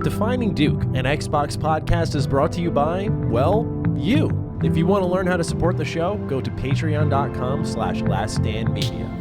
Defining Duke, an Xbox podcast, is brought to you by, well, you. If you want to learn how to support the show, go to patreon.com/laststandmedia.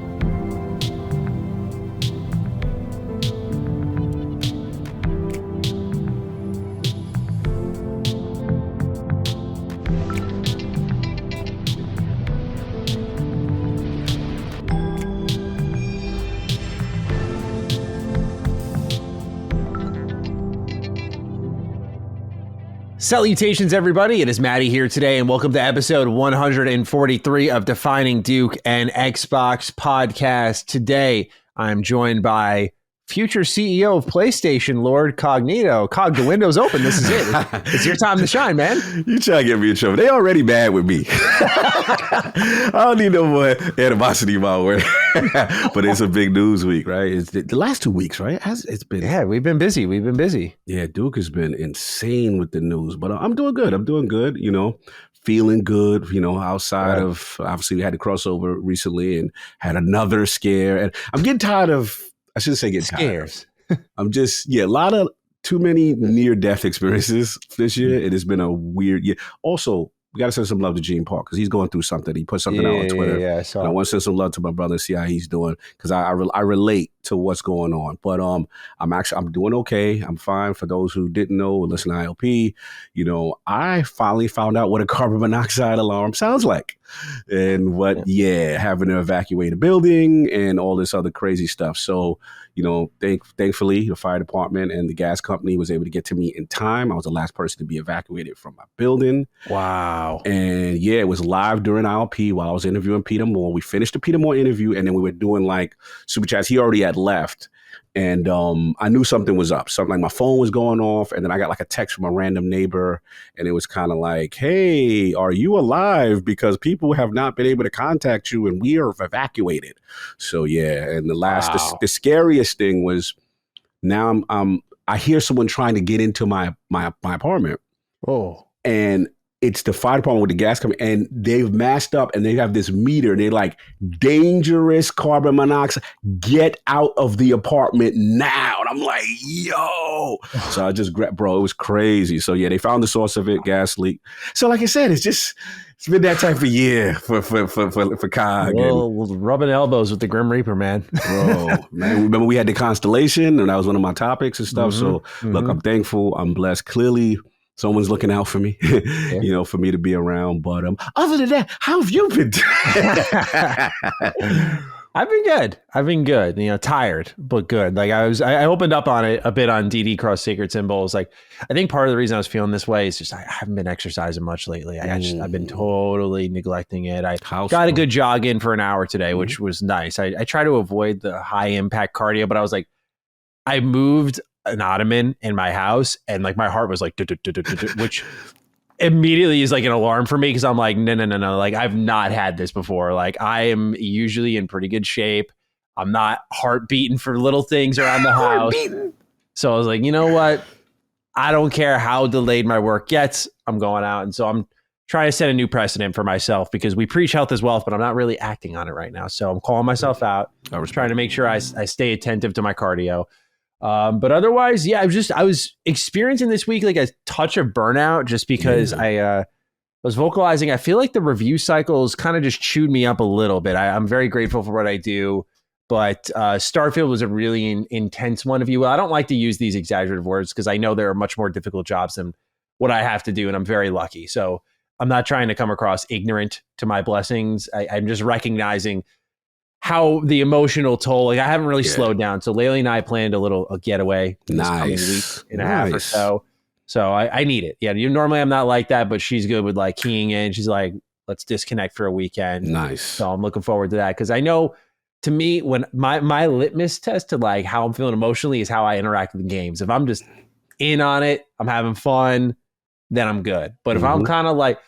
Salutations, everybody. It is Maddie here today, and welcome to episode 143 of Defining Duke, an Xbox podcast. Today, I'm joined by future CEO of PlayStation, Lord Cognito. Cog, the window's open. This is it. It's your time to shine, man. You try to get me in trouble. They already mad with me. I don't need no more animosity in my word. But it's a big news week, right? It's the last 2 weeks, right? It's been. Yeah, we've been busy. Yeah, Duke has been insane with the news, but I'm doing good. You know, feeling good. You know, outside of obviously we had the crossover recently and had another scare, and I'm getting tired of. I shouldn't say get scares. I'm just a lot of too many near-death experiences this year. It has been a weird year. Also, we got to send some love to Gene Park because he's going through something. He put something out on Twitter. Yeah, I want to send some love to my brother and see how he's doing because I relate to what's going on. But I'm doing okay. I'm fine. For those who didn't know, listen to ILP. You know, I finally found out what a carbon monoxide alarm sounds like, and having to evacuate a building and all this other crazy stuff. So, you know, thankfully, the fire department and the gas company was able to get to me in time. I was the last person to be evacuated from my building. Wow. And yeah, it was live during ILP while I was interviewing Peter Moore. We finished the Peter Moore interview, and then we were doing like super chats. He already had left. And I knew something was up. Something like my phone was going off. And then I got like a text from a random neighbor. And it was kind of like, hey, are you alive? Because people have not been able to contact you and we are evacuated. So, yeah. And the scariest thing was now I hear someone trying to get into my apartment. Oh. And it's the fire department with the gas company, and they've masked up and they have this meter. And they're like, dangerous carbon monoxide, get out of the apartment now. And I'm like, yo. So I just grabbed, bro, it was crazy. So yeah, they found the source of it, gas leak. So like I said, it's been that type of year for Cog. Well, rubbing elbows with the Grim Reaper, man. Bro, man, remember we had the Constellation, and that was one of my topics and stuff. So look, I'm thankful. I'm blessed. Clearly, someone's looking out for me, you know, for me to be around. But other than that, how have you been? I've been good. You know, tired, but good. Like I opened up on it a bit on DD Cross Sacred Symbols. Like, I think part of the reason I was feeling this way is just I haven't been exercising much lately. I've been totally neglecting it. I got a good jog in for an hour today, which was nice. I try to avoid the high impact cardio, but I was like, I moved an ottoman in my house, and like my heart was like, which immediately is like an alarm for me because I'm like, no. Like, I've not had this before. Like, I am usually in pretty good shape. I'm not heart beating for little things around the house. So I was like, you know what? I don't care how delayed my work gets. I'm going out. And so I'm trying to set a new precedent for myself because we preach health is wealth, but I'm not really acting on it right now. So I'm calling myself out. I was trying to make sure I stay attentive to my cardio. But otherwise, yeah, I was experiencing this week like a touch of burnout just because I was vocalizing. I feel like the review cycles kind of just chewed me up a little bit. I'm very grateful for what I do, but Starfield was a really intense one, if you will. I don't like to use these exaggerative words because I know there are much more difficult jobs than what I have to do, and I'm very lucky. So I'm not trying to come across ignorant to my blessings. I'm just recognizing how the emotional toll, like I haven't really slowed down. So Laylee and I planned a getaway this coming week and a half or so. So I need it. Yeah. Normally I'm not like that, but she's good with like keying in. She's like, let's disconnect for a weekend. Nice. So I'm looking forward to that. Cause I know to me, when my litmus test to like how I'm feeling emotionally is how I interact with the games. If I'm just in on it, I'm having fun, then I'm good. But if I'm kind of like,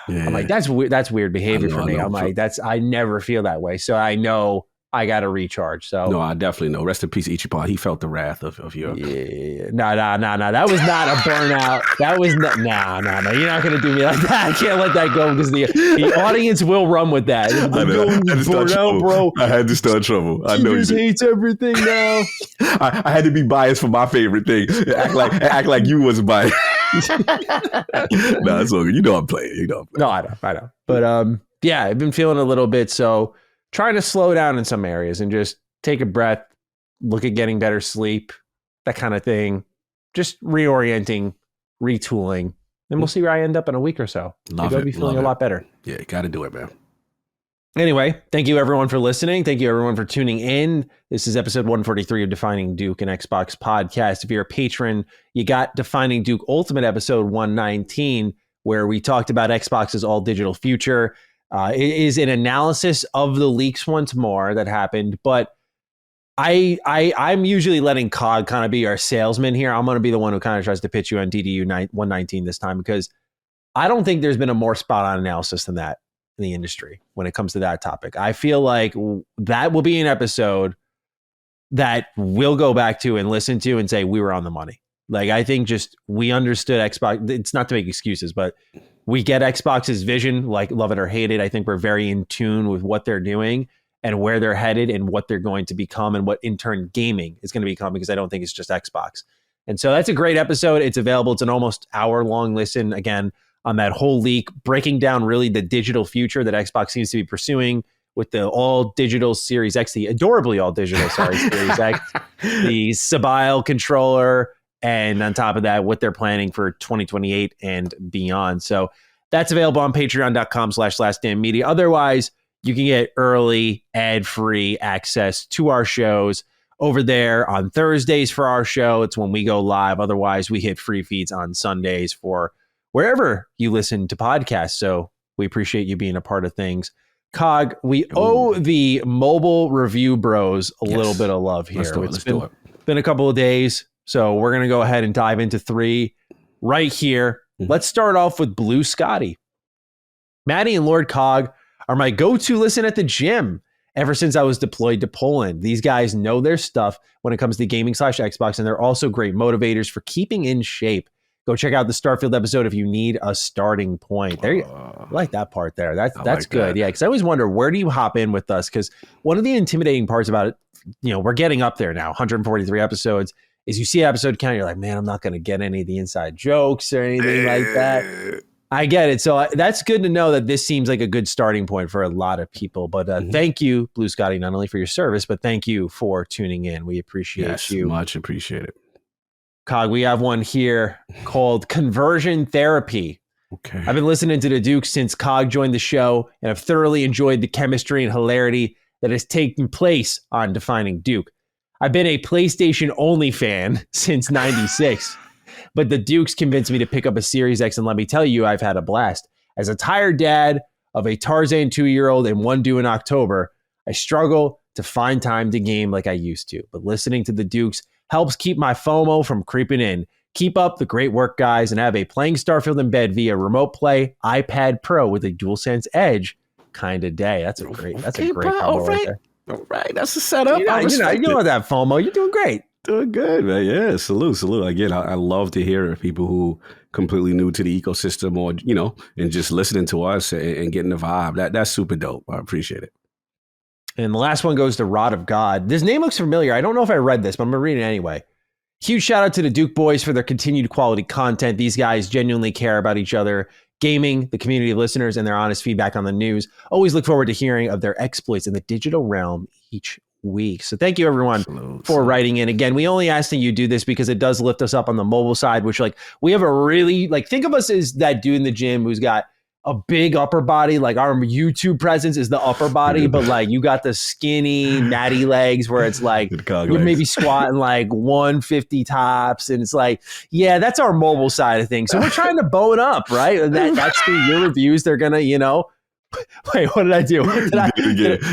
I'm like, that's weird behavior for me. I'm like, I never feel that way. So I know I got to recharge. So no, I definitely know. Rest in peace, Ichiban. He felt the wrath of your. Yeah. No. That was not a burnout. That was not. No. You're not gonna do me like that. I can't let that go because the audience will run with that. I know. Burnout, bro. I had to start trouble. I know he just hates everything now. I had to be biased for my favorite thing. Act like you was biased. No, it's all good. You know I'm playing. No, I know. But yeah, I've been feeling a little bit. So trying to slow down in some areas and just take a breath, look at getting better sleep, that kind of thing. Just reorienting, retooling. And we'll see where I end up in a week or so. Maybe I'll be feeling a lot better. Yeah, you got to do it, man. Anyway, thank you everyone for listening. Thank you everyone for tuning in. This is episode 143 of Defining Duke, an Xbox podcast. If you're a patron, you got Defining Duke Ultimate episode 119, where we talked about Xbox's all digital future. It is an analysis of the leaks once more that happened, but I'm usually letting COG kind of be our salesman here. I'm going to be the one who kind of tries to pitch you on DDU 119 this time, because I don't think there's been a more spot on analysis than that in the industry when it comes to that topic. I feel like that will be an episode that we'll go back to and listen to and say we were on the money. Like, I think just we understood Xbox. It's not to make excuses, but we get Xbox's vision, like love it or hate it. I think we're very in tune with what they're doing and where they're headed and what they're going to become and what in turn gaming is going to become, because I don't think it's just Xbox. And so that's a great episode. It's available. It's an almost hour-long listen, again, on that whole leak, breaking down really the digital future that Xbox seems to be pursuing with the all-digital Series X, the adorably all-digital, Series X, the Sabile controller, and on top of that, what they're planning for 2028 and beyond. So that's available on patreon.com/lastdamnmedia. Otherwise, you can get early, ad-free access to our shows over there on Thursdays for our show. It's when we go live. Otherwise, we hit free feeds on Sundays for wherever you listen to podcasts. So we appreciate you being a part of things. COG, we owe the mobile review bros a little bit of love here. Let's do it. Been a couple of days, so we're going to go ahead and dive into 3 right here. Let's start off with Blue Scotty. Maddie and Lord COG are my go-to listen at the gym ever since I was deployed to Poland. These guys know their stuff when it comes to gaming/Xbox, and they're also great motivators for keeping in shape. Go check out the Starfield episode if you need a starting point. There, I like that part there. That's like good. That. Yeah, because I always wonder, where do you hop in with us? Because one of the intimidating parts about it, we're getting up there now, 143 episodes, is you see episode count, you're like, man, I'm not going to get any of the inside jokes or anything like that. I get it. So that's good to know that this seems like a good starting point for a lot of people. But thank you, Blue Scotty, not only for your service, but thank you for tuning in. We appreciate you. Much appreciated. COG, we have one here called Conversion Therapy. Okay. I've been listening to the Duke since COG joined the show, and I've thoroughly enjoyed the chemistry and hilarity that has taken place on Defining Duke. I've been a PlayStation-only fan since 96, but the Dukes convinced me to pick up a Series X, and let me tell you, I've had a blast. As a tired dad of a Tarzan 2-year-old and one due in October, I struggle to find time to game like I used to, but listening to the Dukes helps keep my FOMO from creeping in. Keep up the great work, guys, and have a playing Starfield in bed via remote play iPad Pro with a DualSense Edge kind of day. That's a great combo right there. All right, that's a setup. You know that FOMO. You're doing great. Doing good, man. Yeah, salute. Again, I love to hear people who completely new to the ecosystem, or and just listening to us and getting the vibe. That's super dope. I appreciate it. And the last one goes to Rod of God. This name looks familiar. I don't know if I read this, but I'm going to read it anyway. Huge shout out to the Duke boys for their continued quality content. These guys genuinely care about each other, gaming, the community of listeners, and their honest feedback on the news. Always look forward to hearing of their exploits in the digital realm each week. So thank you everyone for writing in. Again, we only ask that you do this because it does lift us up on the mobile side, which we have a really, think of us as that dude in the gym who's got a big upper body. Like, our YouTube presence is the upper body, but you got the skinny natty legs where it's you're maybe squatting 150 tops, and it's that's our mobile side of things. So we're trying to bow it up, right? And that's through your reviews. They're gonna, Wait, what did I do?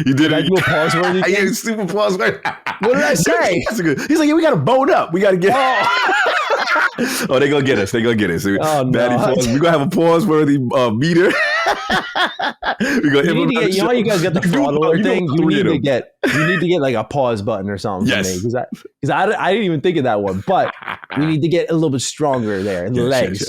You did I do a pause word? Yeah, super pause word. What did I say? That's good. He's like, we got to bone up. We got to get. Oh, they gonna get us. Oh, no. We're gonna have a pause worthy meter. You need to get, you know how you guys got the fraud alert thing? You need to get like a pause button or something for me. Because I didn't even think of that one. But we need to get a little bit stronger there in the legs.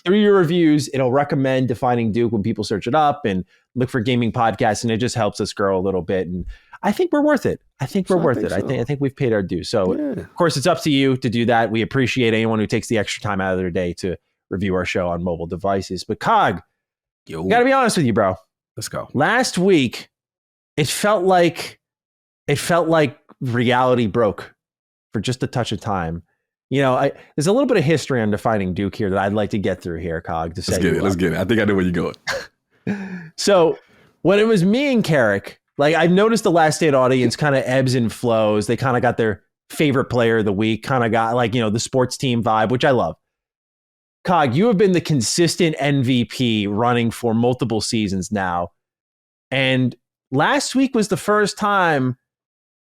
Through your reviews, it'll recommend Defining Duke when people search it up and look for gaming podcasts, and it just helps us grow a little bit. And I think we're worth it. I think we've paid our due. So of course it's up to you to do that. We appreciate anyone who takes the extra time out of their day to review our show on mobile devices. But Cog, gotta be honest with you, bro. Let's go. Last week, it felt like reality broke for just a touch of time. You know, there's a little bit of history on Defining Duke here that I'd like to get through here, Cog. Let's get it. I think I know where you're going. So when it was me and Carrick, like I've noticed the Last Stand audience kind of ebbs and flows. They kind of got their favorite player of the week, kind of got like, you know, the sports team vibe, which I love. Cog, you have been the consistent MVP running for multiple seasons now. And last week was the first time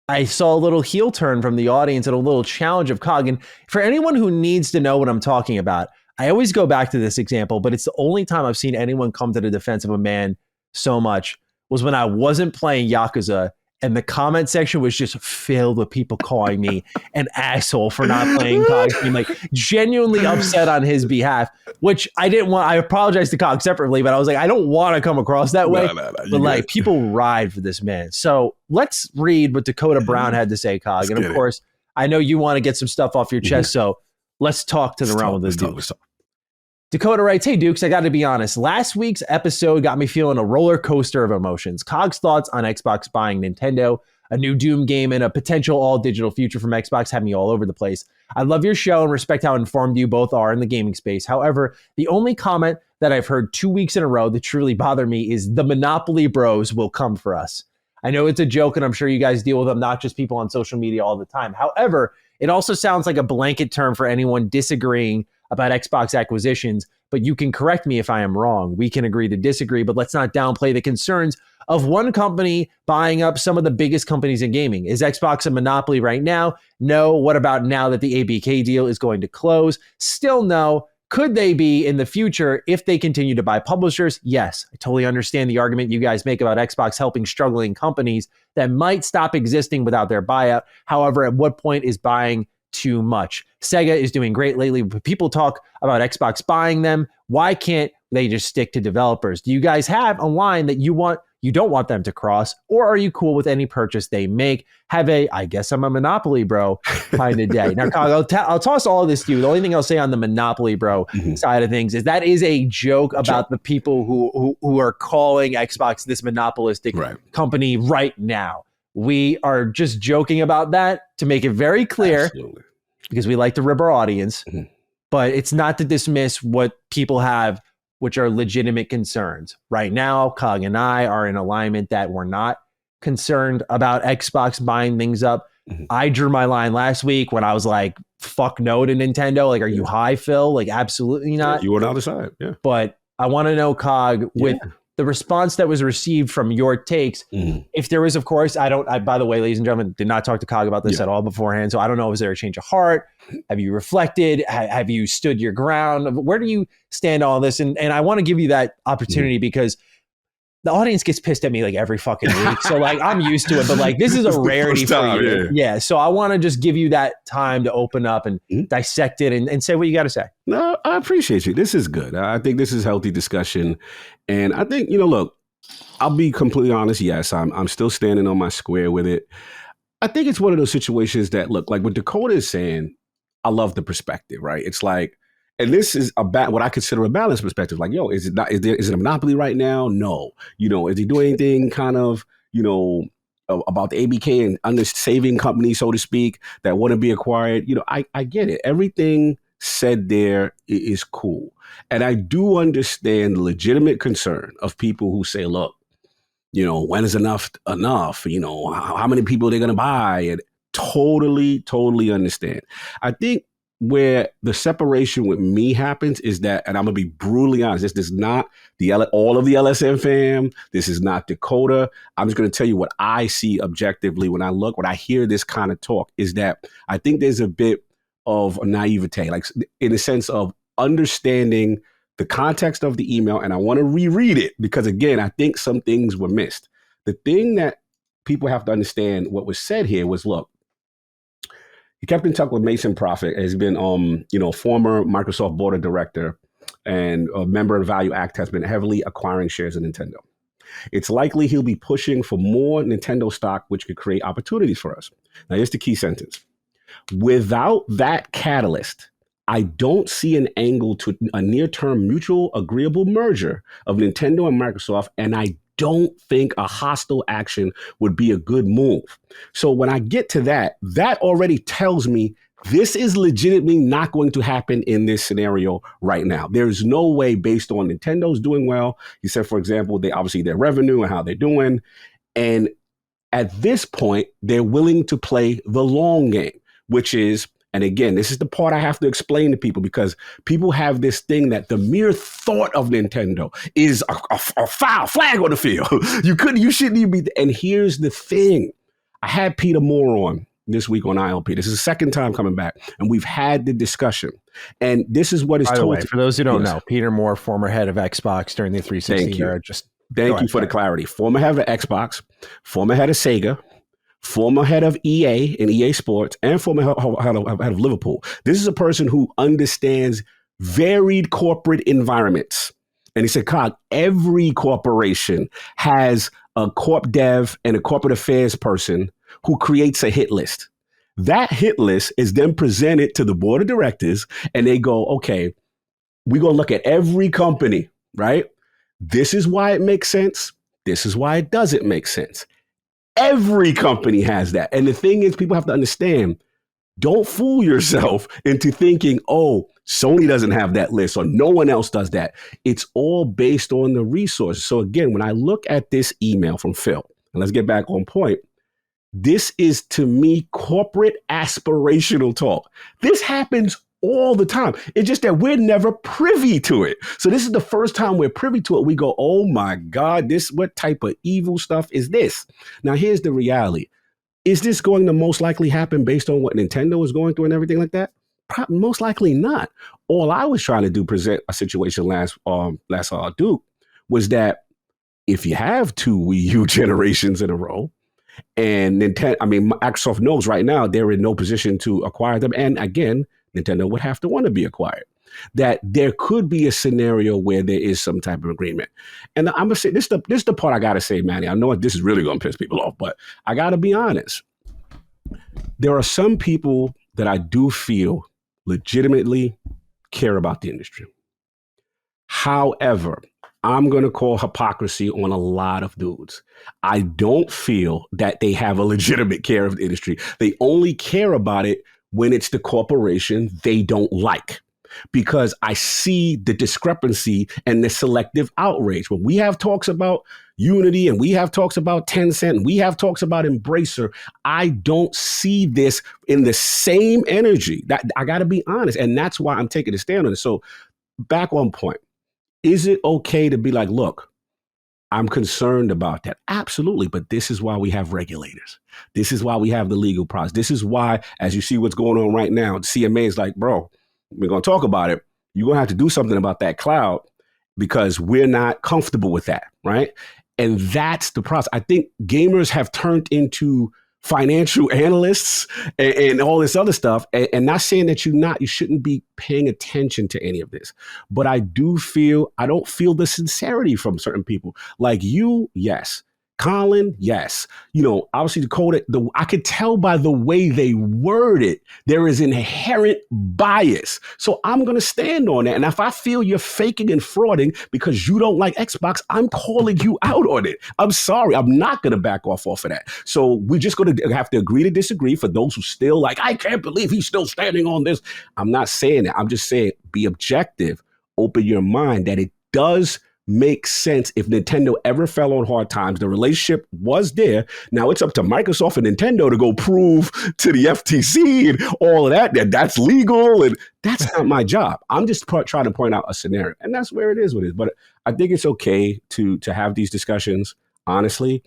I saw a little heel turn from the audience and a little challenge of Cog. And for anyone who needs to know what I'm talking about, I always go back to this example, but it's the only time I've seen anyone come to the defense of a man so much was when I wasn't playing Yakuza and the comment section was just filled with people calling me an asshole for not playing Cog's team, like genuinely upset on his behalf, which I didn't want. I apologize to Cog separately, but I was like, I don't want to come across that way. But like people ride for this man. So let's read what Dakota Brown had to say, Cog. And of course, I know you want to get some stuff off your chest. So let's talk to the realm of the Dukes. Dakota writes, hey Dukes, I got to be honest. Last week's episode got me feeling a roller coaster of emotions. Cog's thoughts on Xbox buying Nintendo, a new Doom game, and a potential all-digital future from Xbox had me all over the place. I love your show and respect how informed you both are in the gaming space. However, the only comment that I've heard 2 weeks in a row that truly bothered me is the Monopoly bros will come for us. I know it's a joke, and I'm sure you guys deal with obnoxious people on social media all the time. However, it also sounds like a blanket term for anyone disagreeing about Xbox acquisitions, but you can correct me if I am wrong. We can agree to disagree, but let's not downplay the concerns of one company buying up some of the biggest companies in gaming. Is Xbox a monopoly right now? No. What about now that the ABK deal is going to close? Still no. Could they be in the future if they continue to buy publishers? Yes. I totally understand the argument you guys make about Xbox helping struggling companies that might stop existing without their buyout. However, at what point is buying too much? Sega is doing great lately. People talk about Xbox buying them. Why can't they just stick to developers? Do you guys have a line that you don't want them to cross, or are you cool with any purchase they make? Have a, I guess I'm a Monopoly bro kind of day. Now, I'll toss all of this to you. The only thing I'll say on the Monopoly bro side of things is that is a joke about the people who are calling Xbox this monopolistic company right now. We are just joking about that to make it very clear, because we like to rib our audience, but it's not to dismiss what people have, which are legitimate concerns. Right now, Cog and I are in alignment that we're not concerned about Xbox buying things up. I drew my line last week when I was like, fuck no to Nintendo. Like, are you high, Phil? Like, absolutely not. You were on the other side, But I want to know, Cog, with the response that was received from your takes, if there was, of course, I by the way, ladies and gentlemen, did not talk to Cog about this at all beforehand. So I don't know, is there a change of heart? Have you reflected? Have you stood your ground? Where do you stand on all this? And I want to give you that opportunity because the audience gets pissed at me like every fucking week. So like, I'm used to it, but like, this is a rarity for you. Yeah. So I want to just give you that time to open up and dissect it and say what you got to say. No, I appreciate you. This is good. I think this is healthy discussion. And I think, look, I'll be completely honest. Yes, I'm still standing on my square with it. I think it's one of those situations that, look, like what Dakota is saying, I love the perspective, right? It's like, and this is what I consider a balanced perspective. Like, yo, is it a monopoly right now? No. Is he doing anything kind of, about the ABK and under saving companies, so to speak, that want to be acquired? I get it. Everything said there is cool. And I do understand the legitimate concern of people who say, look, when is enough? How many people they're going to buy? And totally understand. I think where the separation with me happens is that, and I'm going to be brutally honest, this is not all of the LSM fam. This is not Dakota. I'm just going to tell you what I see objectively when I hear this kind of talk, is that I think there's a bit of naivete, like in the sense of understanding the context of the email, and I want to reread it because, again, I think some things were missed. The thing that people have to understand what was said here was, look, he kept in touch with Mason Profit, has been, former Microsoft board of director and a member of the Value Act, has been heavily acquiring shares in Nintendo. It's likely he'll be pushing for more Nintendo stock, which could create opportunities for us. Now, here's the key sentence. Without that catalyst, I don't see an angle to a near-term mutual agreeable merger of Nintendo and Microsoft, and I don't think a hostile action would be a good move. So when I get to that, that already tells me this is legitimately not going to happen in this scenario right now. There's no way, based on Nintendo's doing well. He said, for example, they obviously their revenue and how they're doing. And at this point, they're willing to play the long game, which is, and again, this is the part I have to explain to people because people have this thing that the mere thought of Nintendo is a foul flag on the field. You shouldn't even be. And here's the thing. I had Peter Moore on this week on ILP. This is the second time coming back, and we've had the discussion. And this is what is told. By the way, for those who don't know, Peter Moore, former head of Xbox during the 360 era. Thank you for the clarity. Former head of Xbox, former head of Sega, former head of EA and EA Sports, and former head of Liverpool. This is a person who understands varied corporate environments. And he said, Cog, every corporation has a corp dev and a corporate affairs person who creates a hit list. That hit list is then presented to the board of directors, and they go, okay, we're going to look at every company, right? This is why it makes sense. This is why it doesn't make sense. Every company has that. And the thing is, people have to understand, don't fool yourself into thinking, oh, Sony doesn't have that list or no one else does that. It's all based on the resources. So again, when I look at this email from Phil, and let's get back on point, this is, to me, corporate aspirational talk. This happens all the time. It's just that we're never privy to it. So this is the first time we're privy to it. We go, oh my God, what type of evil stuff is this? Now, here's the reality. Is this going to most likely happen based on what Nintendo is going through and everything like that? Most likely not. All I was trying to do, present a situation last Duke, was that if you have two Wii U generations in a row, and Microsoft knows right now they're in no position to acquire them. And again, Nintendo would have to want to be acquired. That there could be a scenario where there is some type of agreement. And I'm gonna say this is the part I gotta say, Manny. I know this is really gonna piss people off, but I gotta be honest. There are some people that I do feel legitimately care about the industry. However, I'm going to call hypocrisy on a lot of dudes. I don't feel that they have a legitimate care of the industry. They only care about it when it's the corporation they don't like, because I see the discrepancy and the selective outrage. When we have talks about Unity and we have talks about Tencent and we have talks about Embracer, I don't see this in the same energy. That I got to be honest. And that's why I'm taking a stand on it. So back on point. Is it okay to be like, look, I'm concerned about that? Absolutely. But this is why we have regulators. This is why we have the legal process. This is why, as you see what's going on right now, CMA is like, bro, we're going to talk about it. You're going to have to do something about that cloud because we're not comfortable with that, right? And that's the process. I think gamers have turned into financial analysts and all this other stuff. And not saying that you shouldn't be paying attention to any of this. But I don't feel the sincerity from certain people. Like you, yes. Colin, yes. Obviously Dakota, I could tell by the way they word it, there is inherent bias. So I'm going to stand on that. And if I feel you're faking and frauding because you don't like Xbox, I'm calling you out on it. I'm sorry. I'm not going to back off of that. So we're just going to have to agree to disagree for those who still like, I can't believe he's still standing on this. I'm not saying that. I'm just saying be objective. Open your mind that it does make sense if Nintendo ever fell on hard times. The relationship was there. Now it's up to Microsoft and Nintendo to go prove to the FTC and all of that's legal, and that's not my job. I'm just trying to point out a scenario, and that's where it is with it. But I think it's okay to have these discussions. Honestly,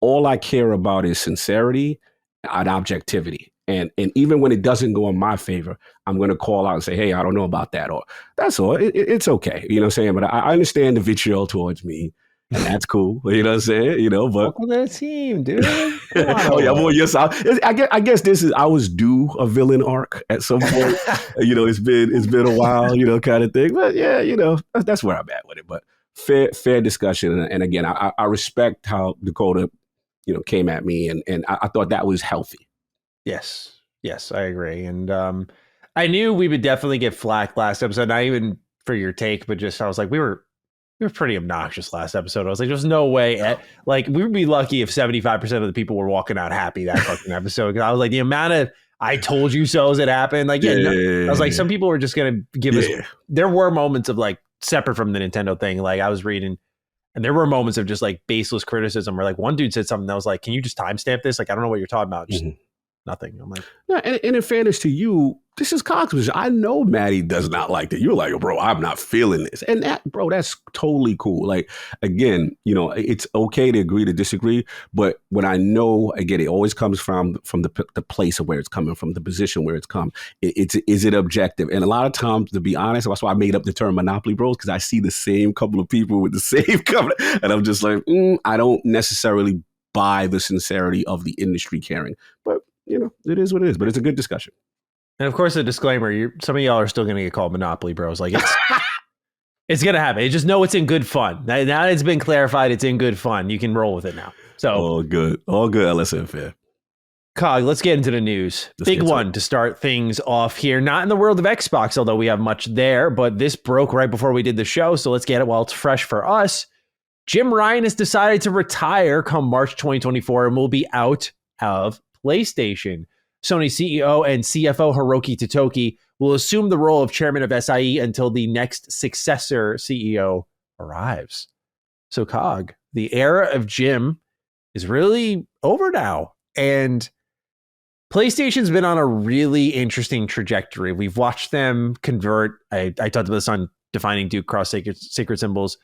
all I care about is sincerity and objectivity. And even when it doesn't go in my favor, I'm going to call out and say, hey, I don't know about that. Or that's all. It's okay. You know what I'm saying? But I understand the vitriol towards me. And that's cool. You know what I'm saying? You know, but welcome to the team, dude. Come on oh yeah, over. well, yes. I guess this is I was due a villain arc at some point. You know, it's been a while, you know, kind of thing. But yeah, you know, that's where I'm at with it. But fair discussion. And again, I respect how Dakota, you know, came at me, and I thought that was healthy. Yes, I agree. And I knew we would definitely get flack last episode, not even for your take, but just I was like, we were pretty obnoxious last episode. I was like, there's no way. Like, we would be lucky if 75% of the people were walking out happy that fucking episode. Because I was like, the amount of I told you so's it happened. Like, I was like, some people were just going to give us. There were moments of like separate from the Nintendo thing. Like, I was reading, and there were moments of just like baseless criticism where like one dude said something that was like, can you just timestamp this? Like, I don't know what you're talking about. Just nothing. I'm like, yeah, and in fairness to you, this is Cox's position. I know Maddie does not like that. You're like, oh, bro, I'm not feeling this. And that, bro, that's totally cool. Like, again, you know, it's okay to agree to disagree. But when I know, again, it always comes from the place of where it's coming from, the position where it's come. Is it objective? And a lot of times, to be honest, that's why I made up the term Monopoly Bros, because I see the same couple of people with the same company. And I'm just like, I don't necessarily buy the sincerity of the industry caring. But you know, it is what it is, but it's a good discussion. And of course, a disclaimer: some of y'all are still going to get called Monopoly Bros. Like it's going to happen. You just know it's in good fun. Now that it's been clarified, it's in good fun. You can roll with it now. So all good, LSFF. Cog, let's get into the news. Big one to start things off here. Not in the world of Xbox, although we have much there, but this broke right before we did the show, so let's get it while it's fresh for us. Jim Ryan has decided to retire come March 2024 and will be out of PlayStation. Sony CEO and CFO Hiroki Totoki will assume the role of chairman of SIE until the next successor CEO arrives. So, Cog, the era of Jim is really over now. And PlayStation's been on a really interesting trajectory. We've watched them convert, I talked about this on Defining Duke Cross Sacred Symbols,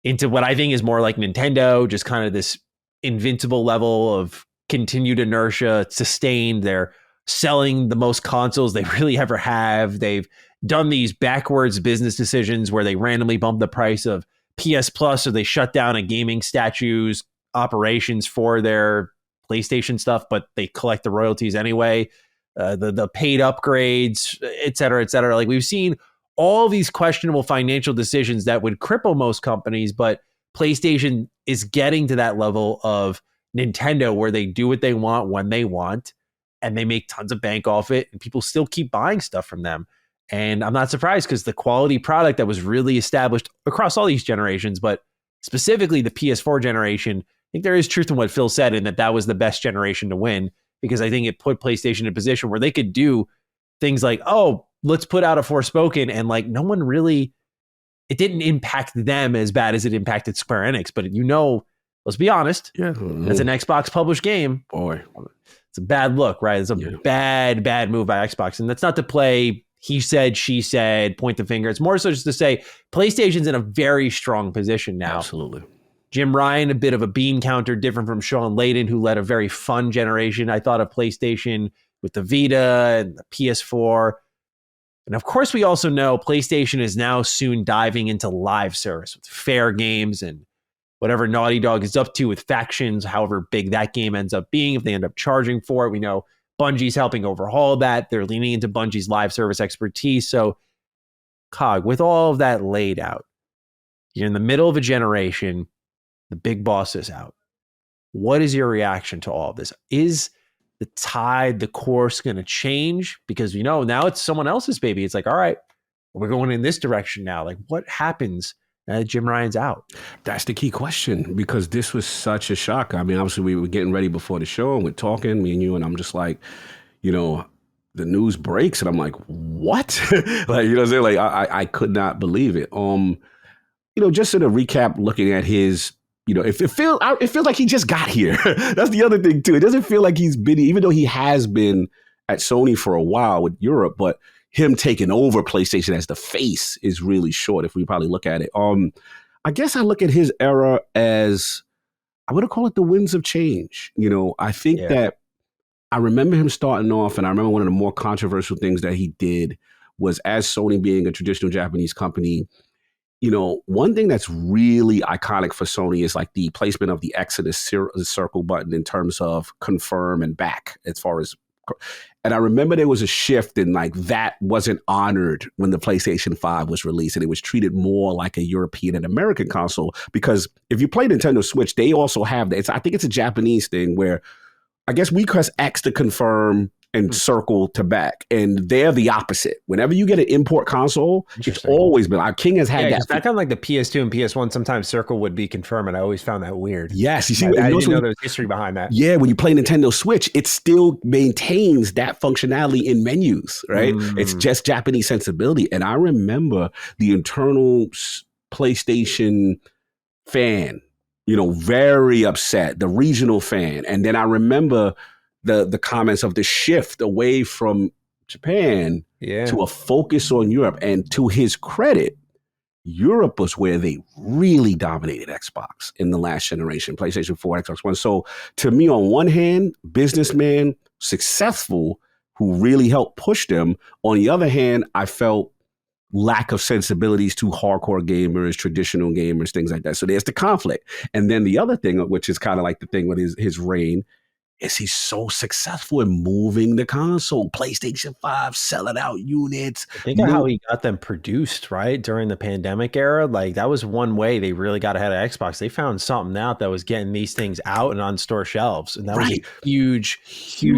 into what I think is more like Nintendo, just kind of this invincible level of continued inertia, sustained. They're selling the most consoles they really ever have. They've done these backwards business decisions where they randomly bump the price of PS Plus, or they shut down a gaming statue's operations for their PlayStation stuff, but they collect the royalties anyway. The paid upgrades, et cetera, et cetera. Like, we've seen all these questionable financial decisions that would cripple most companies, but PlayStation is getting to that level of Nintendo where they do what they want when they want, and they make tons of bank off it, and people still keep buying stuff from them. And I'm not surprised, because the quality product that was really established across all these generations, but specifically the PS4 generation, I think there is truth in what Phil said, in that was the best generation to win, because I think it put PlayStation in a position where they could do things like, oh, let's put out a Forspoken, and like no one really, it didn't impact them as bad as it impacted Square Enix. But let's be honest. Yeah, that's an Xbox published game. Boy, it's a bad look, right? It's a bad move by Xbox. And that's not to play he said, she said, point the finger. It's more so just to say PlayStation's in a very strong position now. Absolutely. Jim Ryan, a bit of a bean counter, different from Sean Layden, who led a very fun generation, I thought, of PlayStation with the Vita and the PS4. And of course, we also know PlayStation is now soon diving into live service with Fair Games and whatever Naughty Dog is up to with Factions, however big that game ends up being, if they end up charging for it. We know Bungie's helping overhaul that. They're leaning into Bungie's live service expertise. So, Cog, with all of that laid out, you're in the middle of a generation, the big boss is out. What is your reaction to all of this? Is the tide, the course going to change? Because, now it's someone else's baby. It's like, all right, we're going in this direction now. Like, what happens now Jim Ryan's out? That's the key question, because this was such a shock. I mean, obviously, we were getting ready before the show, and we're talking, me and you, and I'm just like, the news breaks, and I'm like, what? Like, what I'm saying? Like, I could not believe it. Just in a recap, looking at his, it feels like he just got here. That's the other thing too. It doesn't feel like he's been, even though he has been at Sony for a while with Europe, but him taking over PlayStation as the face is really short if we probably look at it. I guess I look at his era as, I would call it the winds of change. I think that I remember him starting off, and I remember one of the more controversial things that he did was, as Sony being a traditional Japanese company, one thing that's really iconic for Sony is like the placement of the X and the circle button in terms of confirm and back as far as. And I remember there was a shift in like that wasn't honored when the PlayStation 5 was released, and it was treated more like a European and American console, because if you play Nintendo Switch, they also have that. I think it's a Japanese thing where I guess we press X to confirm and circle to back, and they're the opposite. Whenever you get an import console, it's always been like King has had that. Back on like the PS2 and PS1, sometimes circle would be confirm, and I always found that weird. Yes, you see, I didn't know there was history behind that. Yeah, when you play Nintendo Switch, it still maintains that functionality in menus, right? It's just Japanese sensibility, and I remember the internal PlayStation fan, very upset, the regional fan, and then I remember the comments of the shift away from Japan to a focus on Europe. And to his credit, Europe was where they really dominated Xbox in the last generation, PlayStation 4, Xbox One. So to me, on one hand, businessman, successful, who really helped push them. On the other hand, I felt lack of sensibilities to hardcore gamers, traditional gamers, things like that. So there's the conflict. And then the other thing, which is kind of like the thing with his reign, is he's so successful in moving the console, PlayStation 5, selling out units. Think of how he got them produced, right? During the pandemic era. Like that was one way they really got ahead of Xbox. They found something out that was getting these things out and on store shelves. And that was a huge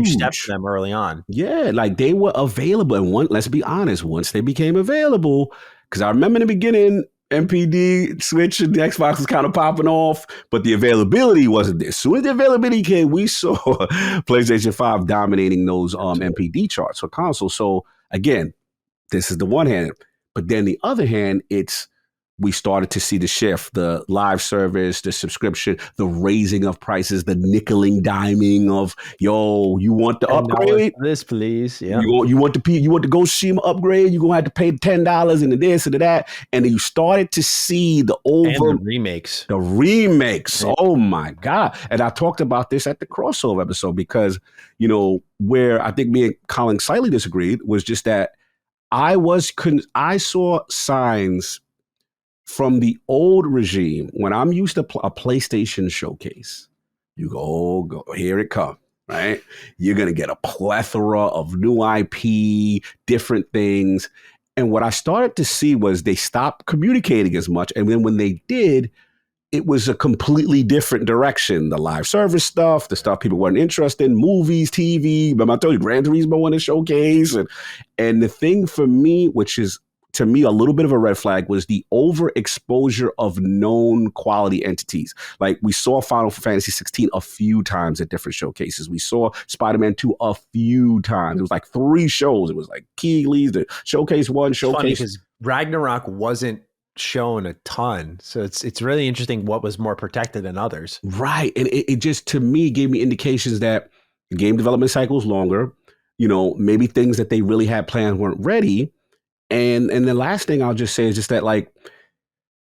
step for them early on. Yeah, like they were available. And let's be honest, once they became available, because I remember in the beginning, MPD, Switch, and the Xbox was kind of popping off, but the availability wasn't there. As soon as the availability came, we saw PlayStation 5 dominating those MPD charts for consoles. So again, this is the one hand. But then the other hand, we started to see the shift, the live service, the subscription, the raising of prices, the nickeling, diming of, you want the upgrade? This, please. Yeah. You want the Ghost upgrade? You're going to have to pay $10 and the this and the that. And then you started to see the remakes. The remakes. Yeah. Oh my God. And I talked about this at the crossover episode because, where I think me and Colin slightly disagreed was just that I saw signs from the old regime. When I'm used to a PlayStation showcase, you go, here it comes, right? You're going to get a plethora of new IP, different things. And what I started to see was they stopped communicating as much. And then when they did, it was a completely different direction. The live service stuff, the stuff people weren't interested in, movies, TV. But I told you, Gran Turismo won a showcase. And the thing for me, which is, to me, a little bit of a red flag, was the overexposure of known quality entities. Like we saw Final Fantasy 16 a few times at different showcases. We saw Spider-Man 2 a few times. It was like 3 shows. It was like Keighley's, the Showcase 1, Showcase. Funny because Ragnarok wasn't shown a ton. So it's really interesting what was more protected than others. Right. And it just, to me, gave me indications that the game development cycle is longer. Maybe things that they really had planned weren't ready. And the last thing I'll just say is just that, like,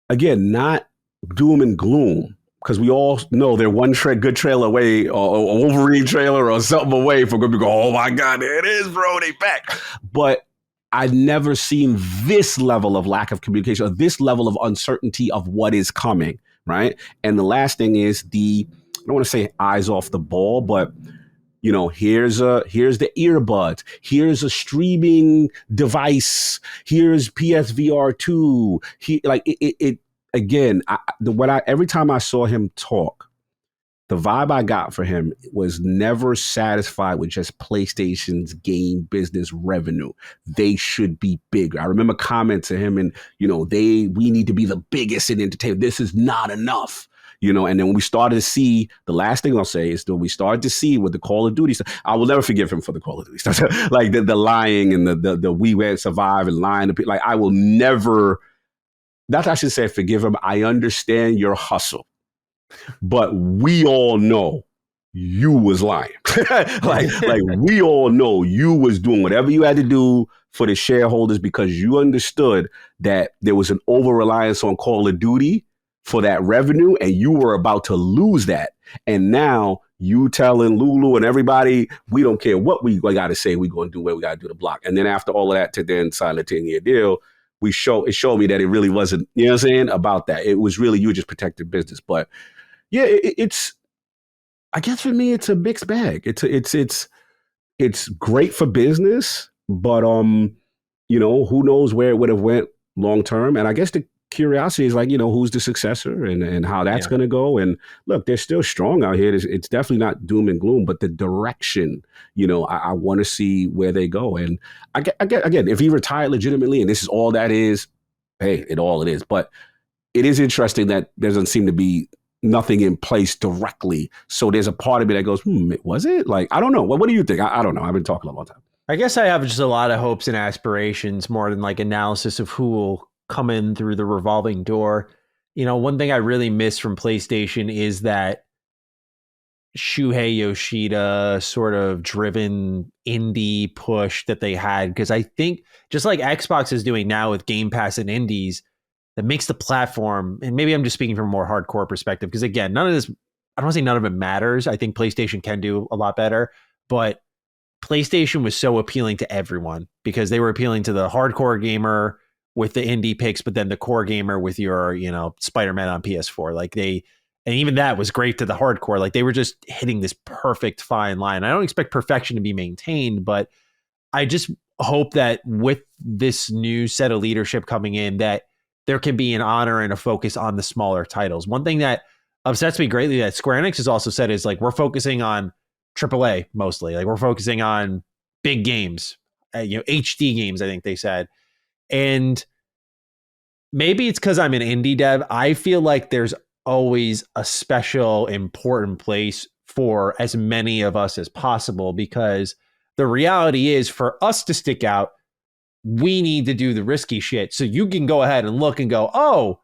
again, not doom and gloom, because we all know they're one good trailer away, or a Wolverine trailer or something away from going to go, oh my God, there it is, bro, they back. But I've never seen this level of lack of communication, or this level of uncertainty of what is coming, right? And the last thing is I don't want to say eyes off the ball, but here's the earbuds. Here's a streaming device. Here's PSVR 2. Every time I saw him talk, the vibe I got for him was never satisfied with just PlayStation's game business revenue. They should be bigger. I remember comments to him and, we need to be the biggest in entertainment. This is not enough. And then when we started to see, the last thing I'll say is that we started to see with the Call of Duty stuff. I will never forgive him for the Call of Duty stuff. Like the lying and the we went survive and lying. Like I will never, not that I should say forgive him. I understand your hustle, but we all know you was lying. like we all know you was doing whatever you had to do for the shareholders because you understood that there was an over-reliance on Call of Duty for that revenue, and you were about to lose that. And now you telling Lulu and everybody, we don't care what we got to say, we're going to do what we got to do to block. And then after all of that, to then sign a 10-year deal, it showed me that it really wasn't, you know what I'm saying, about that. It was really, you just protected business. But yeah, it's, I guess for me, it's a mixed bag. It's great for business, but who knows where it would have went long term. And I guess the curiosity is like, who's the successor and how that's going to go. And look, they're still strong out here. It's definitely not doom and gloom, but the direction, I want to see where they go. And I get, again, if he retired legitimately and this is all that is, hey, it is. But it is interesting that there doesn't seem to be nothing in place directly. So there's a part of me that goes, was it? Like, I don't know. What do you think? I don't know. I've been talking a long time. I guess I have just a lot of hopes and aspirations more than like analysis of who will come in through the revolving door. One thing I really miss from PlayStation is that Shuhei Yoshida sort of driven indie push that they had. Because I think just like Xbox is doing now with Game Pass and indies, that makes the platform, and maybe I'm just speaking from a more hardcore perspective, because again, none of this, I don't want to say none of it matters. I think PlayStation can do a lot better, but PlayStation was so appealing to everyone because they were appealing to the hardcore gamer with the indie picks, but then the core gamer with your, Spider-Man on PS4. And even that was great to the hardcore. Like they were just hitting this perfect fine line. I don't expect perfection to be maintained, but I just hope that with this new set of leadership coming in, that there can be an honor and a focus on the smaller titles. One thing that upsets me greatly that Square Enix has also said is like, we're focusing on AAA mostly. Like we're focusing on big games, HD games, I think they said. And maybe it's because I'm an indie dev. I feel like there's always a special important place for as many of us as possible, because the reality is for us to stick out, we need to do the risky shit. So you can go ahead and look and go, oh,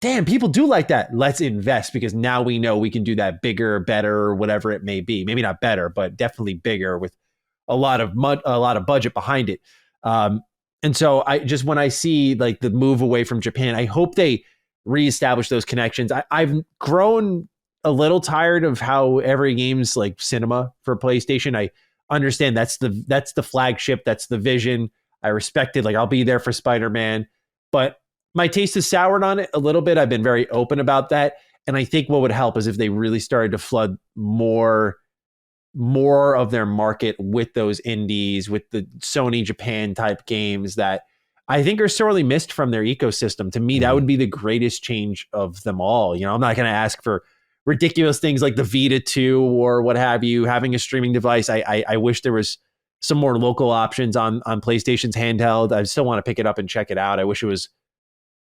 damn, people do like that. Let's invest, because now we know we can do that bigger, better, whatever it may be. Maybe not better, but definitely bigger with a lot of budget behind it. And so when I see like the move away from Japan, I hope they reestablish those connections. I've grown a little tired of how every game's like cinema for PlayStation. I understand that's the flagship, that's the vision. I respect it. Like I'll be there for Spider-Man, but my taste is soured on it a little bit. I've been very open about that. And I think what would help is if they really started to flood more of their market with those indies, with the Sony Japan type games that I think are sorely missed from their ecosystem. To me, that would be the greatest change of them all. I'm not going to ask for ridiculous things like the Vita 2 or what have you, having a streaming device. I wish there was some more local options on PlayStation's handheld. I still want to pick it up and check it out. I wish it was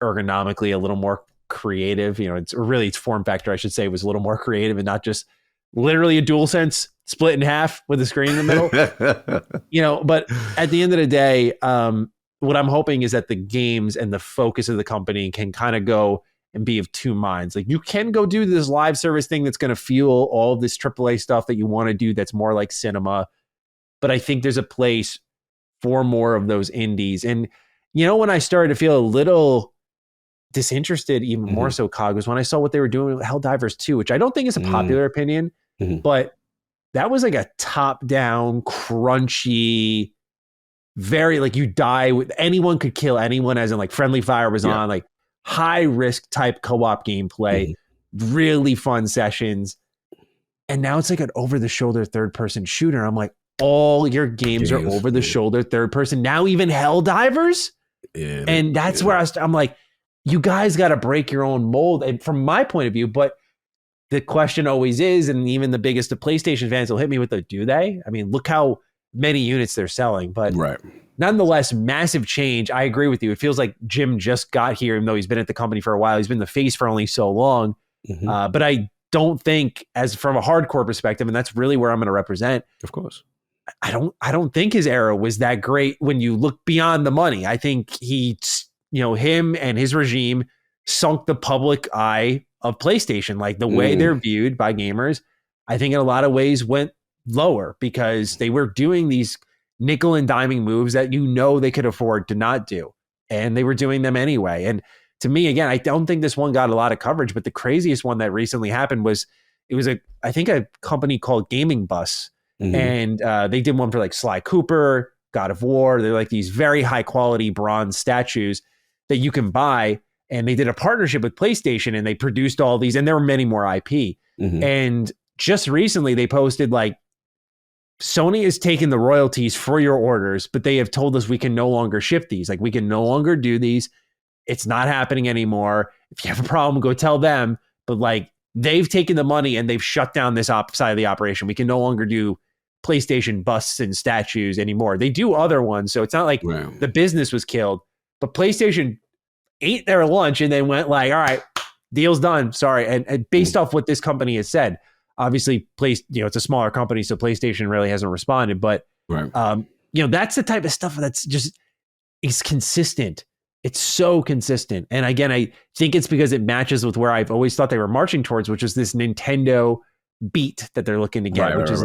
ergonomically a little more creative. Its form factor, I should say, was a little more creative and not just literally a DualSense split in half with a screen in the middle. But at the end of the day, what I'm hoping is that the games and the focus of the company can kind of go and be of two minds. Like you can go do this live service thing that's going to fuel all of this AAA stuff that you want to do that's more like cinema. But I think there's a place for more of those indies. And, when I started to feel a little disinterested, even more so, Cog, was when I saw what they were doing with Helldivers 2, which I don't think is a popular opinion, but that was like a top-down, crunchy, very like you die with anyone could kill anyone, as in like friendly fire was on, like high-risk type co-op gameplay, really fun sessions. And now it's like an over-the-shoulder third-person shooter. I'm like, all your games are over-the-shoulder third-person. Now even Helldivers? Yeah, and that's where I'm like, you guys got to break your own mold. And from my point of view, but the question always is, and even the biggest of PlayStation fans will hit me with the, do they? I mean, look how many units they're selling. But nonetheless, massive change. I agree with you. It feels like Jim just got here, even though he's been at the company for a while. He's been the face for only so long. But I don't think, as from a hardcore perspective, and that's really where I'm going to represent. Of course. I don't think his era was that great when you look beyond the money. I think him and his regime sunk the public eye of PlayStation. Like the way they're viewed by gamers, I think in a lot of ways went lower because they were doing these nickel and diming moves that they could afford to not do. And they were doing them anyway. And to me, again, I don't think this one got a lot of coverage, but the craziest one that recently happened was it was I think a company called Gaming Bus, Mhm. and they did one for like Sly Cooper, God of War. They're like these very high quality bronze statues that you can buy. And they did a partnership with PlayStation, and they produced all these, and there were many more IP. Mhm. And just recently they posted like, Sony is taking the royalties for your orders, but they have told us we can no longer ship these. Like, we can no longer do these. It's not happening anymore. If you have a problem, go tell them. But like, they've taken the money and they've shut down this side of the operation. We can no longer do PlayStation busts and statues anymore. They do other ones, so it's not like Right. the business was killed. But PlayStation ate their lunch and then went like, all right, deal's done. Sorry. And based off what this company has said, obviously, it's a smaller company, so PlayStation really hasn't responded. But Right. That's the type of stuff that's just is consistent. It's so consistent. And again, I think it's because it matches with where I've always thought they were marching towards, which is this Nintendo beat that they're looking to get, which is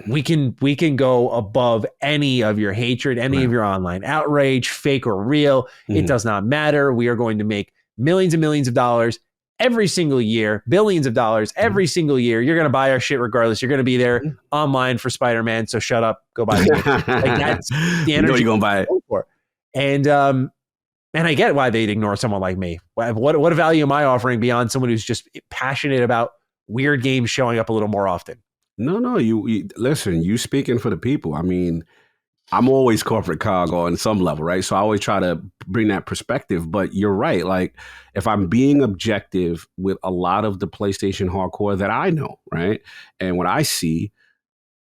we can go above any of your hatred, any of your online outrage, fake or real. It does not matter. We are going to make millions and millions of dollars every single year, billions of dollars every single year. You're going to buy our shit regardless. You're going to be there online for Spider-Man. So shut up, go buy the game. Like, that's the energy you're going to buy it. For. And I get why they'd ignore someone like me. What value am I offering beyond someone who's just passionate about weird games showing up a little more often? No, you listen, you speaking for the people. I mean, I'm always corporate cog on some level, right? So I always try to bring that perspective. But you're right. Like, if I'm being objective with a lot of the PlayStation hardcore that I know, right? And what I see,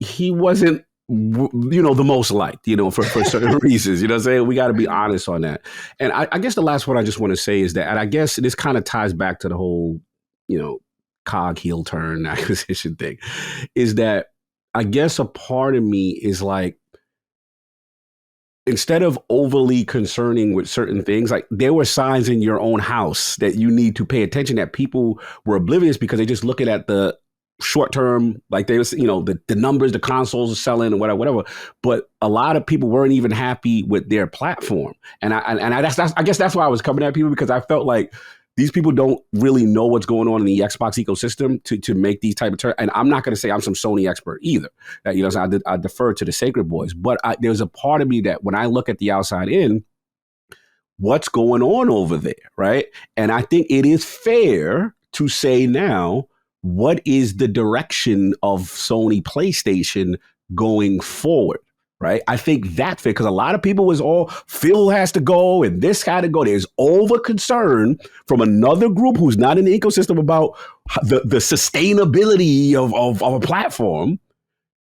he wasn't, the most liked, for certain reasons. You know what I'm saying? We got to be honest on that. And I guess the last one I just want to say is that, and I guess this kind of ties back to the whole, cog heel turn acquisition thing, is that I guess a part of me is like, instead of overly concerning with certain things, like, there were signs in your own house that you need to pay attention, that people were oblivious because they just looking at the short term, like they was, the numbers, the consoles are selling and whatever. But a lot of people weren't even happy with their platform. And I guess that's why I was coming at people, because I felt like these people don't really know what's going on in the Xbox ecosystem to make these type of turns. And I'm not going to say I'm some Sony expert either. So I defer to the Sacred Boys. But there's a part of me that when I look at the outside in, what's going on over there, right? And I think it is fair to say now, what is the direction of Sony PlayStation going forward? Right. I think that's fair, because a lot of people was all Phil has to go and this got to go. There's over concern from another group who's not in the ecosystem about the sustainability of a platform.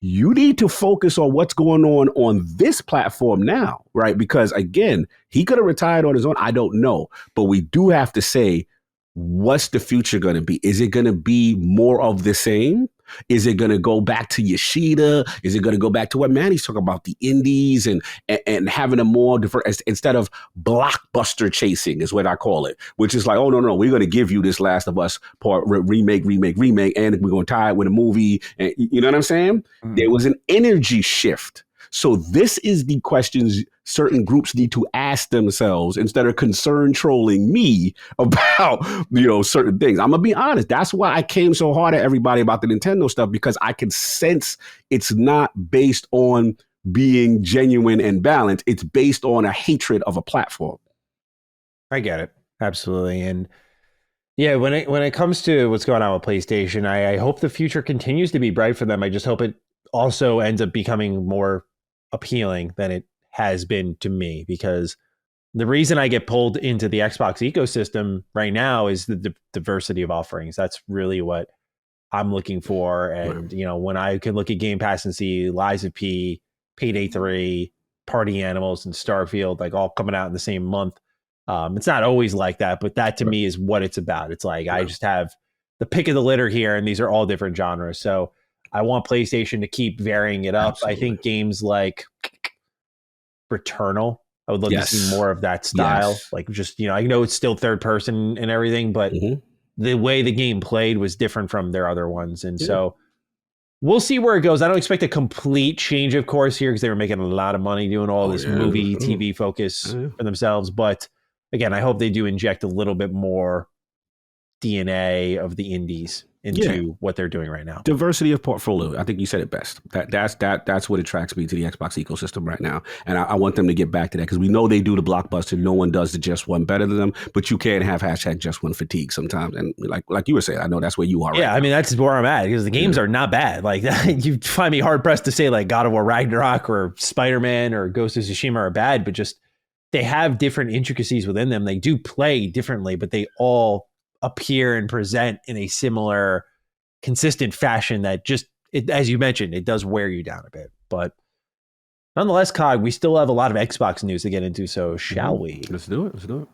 You need to focus on what's going on this platform now. Right. Because again, he could have retired on his own. I don't know. But we do have to say, what's the future going to be? Is it going to be more of the same? Is it going to go back to Yoshida? Is it going to go back to what Manny's talking about, the indies and having a more different, instead of blockbuster chasing is what I call it, which is like, oh, no, we're going to give you this Last of Us part remake, and we're going to tie it with a movie. And you know what I'm saying? There was an energy shift. So this is the questions certain groups need to ask themselves instead of concern trolling me about, certain things. I'm going to be honest. That's why I came so hard at everybody about the Nintendo stuff, because I can sense it's not based on being genuine and balanced. It's based on a hatred of a platform. I get it. Absolutely. And yeah, when it comes to what's going on with PlayStation, I hope the future continues to be bright for them. I just hope it also ends up becoming more appealing than it has been to me, because the reason I get pulled into the Xbox ecosystem right now is the diversity of offerings. That's really what I'm looking for. And, when I can look at Game Pass and see Lies of P, PayDay 3, Party Animals, and Starfield, like all coming out in the same month. It's not always like that, but that to me is what it's about. It's like, I just have the pick of the litter here, and these are all different genres. So I want PlayStation to keep varying it up. Absolutely. I think games like Returnal, I would love to see more of that style. Yes. Like, just, I know it's still third person and everything, but the way the game played was different from their other ones. And so we'll see where it goes. I don't expect a complete change of course here, because they were making a lot of money doing all this movie, TV focus for themselves. But again, I hope they do inject a little bit more DNA of the indies Yeah. into what they're doing right now. Diversity of portfolio. I think you said it best. That's what attracts me to the Xbox ecosystem right now, and I want them to get back to that because we know they do the blockbuster. No one does the just one better than them, but you can't have hashtag just one fatigue sometimes. And like you were saying, I know that's where you are. Yeah, right I mean that's where I'm at because the games are not bad. Like you find me hard pressed to say like God of War Ragnarok or Spider-Man or Ghost of Tsushima are bad, but just they have different intricacies within them. They do play differently, but they all appear and present in a similar, consistent fashion that just, as you mentioned, it does wear you down a bit. But nonetheless, Cog, we still have a lot of Xbox news to get into, so shall we? Let's do it.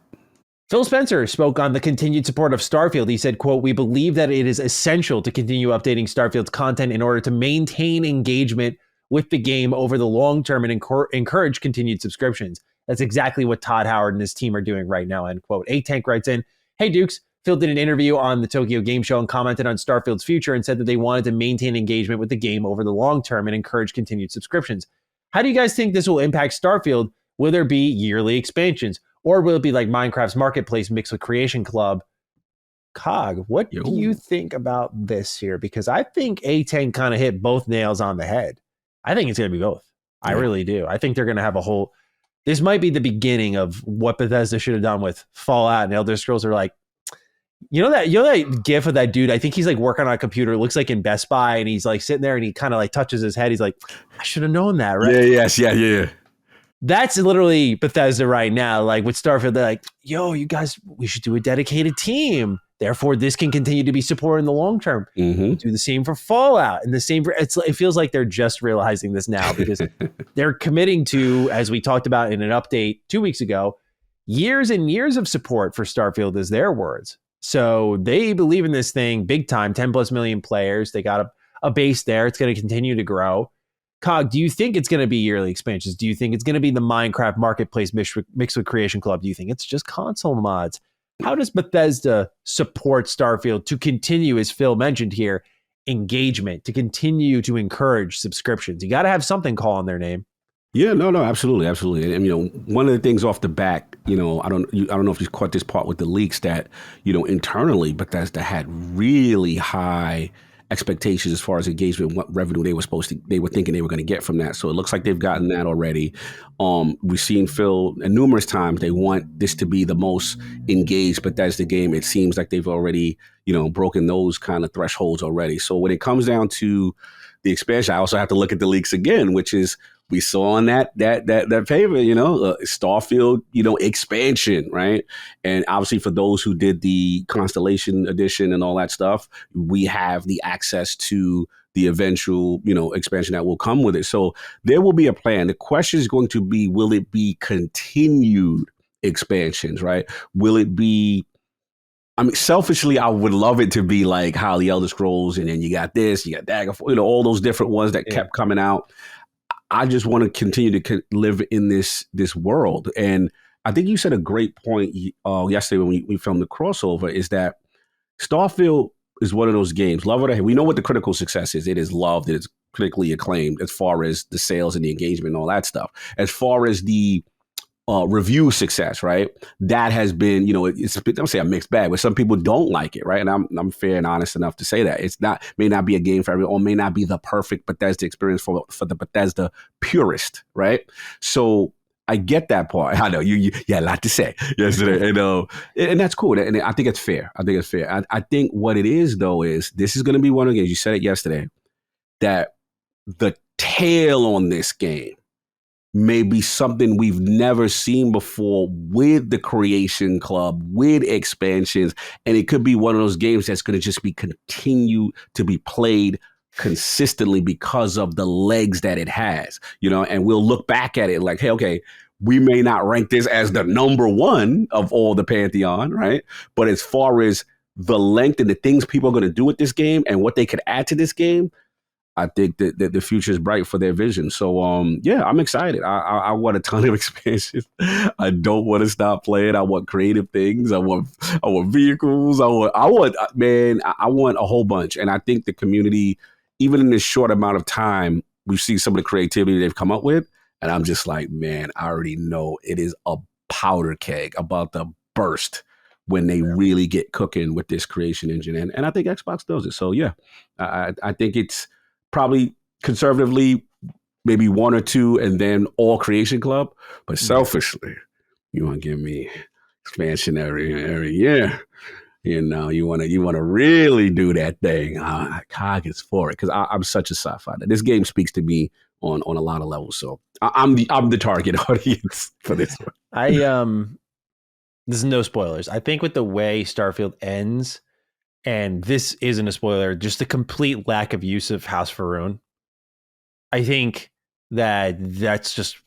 Phil Spencer spoke on the continued support of Starfield. He said, quote, "We believe that it is essential to continue updating Starfield's content in order to maintain engagement with the game over the long term and encourage continued subscriptions. That's exactly what Todd Howard and his team are doing right now," end quote. A-Tank writes in, "Hey Dukes, Phil did an interview on the Tokyo Game Show and commented on Starfield's future and said that they wanted to maintain engagement with the game over the long term and encourage continued subscriptions. How do you guys think this will impact Starfield? Will there be yearly expansions? Or will it be like Minecraft's Marketplace mixed with Creation Club?" Cog, what do you think about this here? Because I think A-Tank kind of hit both nails on the head. I think it's going to be both. I really do. I think they're going to have a whole... This might be the beginning of what Bethesda should have done with Fallout and Elder Scrolls. Are like, you know that gif of that dude? I think he's like working on a computer. It looks like in Best Buy, and he's like sitting there, and he kind of like touches his head. He's like, I should have known that, right? Yeah. That's literally Bethesda right now. Like with Starfield, they're like, yo, you guys, we should do a dedicated team. Therefore, this can continue to be supported in the long term. Mm-hmm. Do the same for Fallout and the same for... It feels like they're just realizing this now because they're committing to, as we talked about in an update 2 weeks ago, years and years of support for Starfield is their words. So they believe in this thing big time, 10 plus million players. They got a base there. It's going to continue to grow. Cog, do you think it's going to be yearly expansions? Do you think it's going to be the Minecraft Marketplace mixed with Creation Club? Do you think it's just console mods? How does Bethesda support Starfield to continue, as Phil mentioned here, engagement, to continue to encourage subscriptions? You got to have something calling their name. Yeah, no, absolutely. And one of the things off the back, I don't know if you caught this part with the leaks that, internally Bethesda had really high expectations as far as engagement, what revenue they were thinking they were going to get from that. So it looks like they've gotten that already. We've seen Phil and numerous times they want this to be the most engaged Bethesda game. It seems like they've already, broken those kind of thresholds already. So when it comes down to the expansion, I also have to look at the leaks again, which is we saw on that paper, Starfield, expansion, right? And obviously for those who did the Constellation edition and all that stuff, we have the access to the eventual, expansion that will come with it. So there will be a plan. The question is going to be, will it be continued expansions, right? Will it be... selfishly, I would love it to be like how the Elder Scrolls, and then you got this, you got Daggerfall, all those different ones that kept coming out. I just want to continue to live in this world. And I think you said a great point yesterday when we filmed the crossover, is that Starfield is one of those games, love it or hate. We know what the critical success is. It is loved. It is critically acclaimed as far as the sales and the engagement and all that stuff. As far as the review success, right? That has been, it's, I don't say a mixed bag, but some people don't like it, right? And I'm fair and honest enough to say that may not be a game for everyone, or may not be the perfect Bethesda experience for the Bethesda purist, right? So I get that part. I know you had a lot to say yesterday, and that's cool. And I think it's fair. I think what it is though is this is going to be one of the games. You said it yesterday that the tail on this game may be something we've never seen before with the Creation Club, with expansions. And it could be one of those games that's going to just be continue to be played consistently because of the legs that it has, and we'll look back at it like, hey, okay, we may not rank this as the number one of all the Pantheon, right? But as far as the length and the things people are going to do with this game and what they could add to this game, I think that the future is bright for their vision. So, I'm excited. I want a ton of expansions. I don't want to stop playing. I want creative things. I want vehicles. I want a whole bunch. And I think the community, even in this short amount of time, we've seen some of the creativity they've come up with. And I'm just like, man, I already know it is a powder keg about to burst when they really get cooking with this creation engine. And I think Xbox does it. So yeah, I think it's probably conservatively maybe one or two and then all Creation Club. But selfishly, you want to give me expansion every year. You know, you want to really do that thing. Cog is for it because I'm such a sci-fi. This game speaks to me on a lot of levels. So I'm the target audience for this one. This is no spoilers. I think with the way Starfield ends, and this isn't a spoiler, just the complete lack of use of House Faroon. I think that's just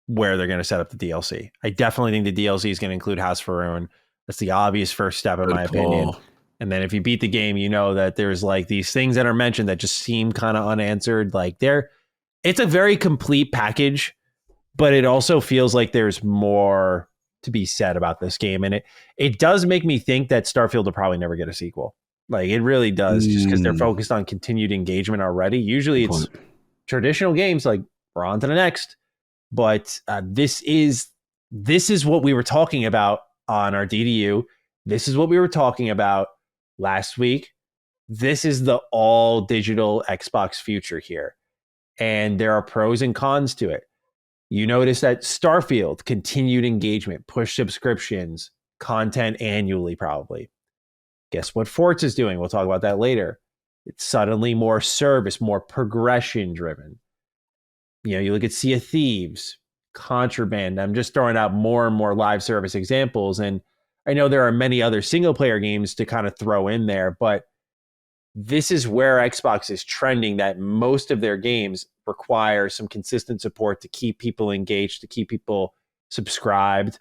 where they're going to set up the DLC. I definitely think the DLC is going to include House Faroon. That's the obvious first step, in my opinion. And then if you beat the game, you know that there's like these things that are mentioned that just seem kind of unanswered. Like it's a very complete package, but it also feels like there's more to be said about this game. And it does make me think that Starfield will probably never get a sequel. Like it really does, just because they're focused on continued engagement already. Usually it's traditional games like we're on to the next. But this is what we were talking about on our DDU. This is what we were talking about last week. This is the all digital Xbox future here. And there are pros and cons to it. You notice that Starfield, continued engagement, push subscriptions, content annually probably. Guess what Forza is doing? We'll talk about that later. It's suddenly more service, more progression driven. You know, you look at Sea of Thieves, Contraband. I'm just throwing out more and more live service examples. And I know there are many other single player games to kind of throw in there, but this is where Xbox is trending, that most of their games require some consistent support to keep people engaged, to keep people subscribed.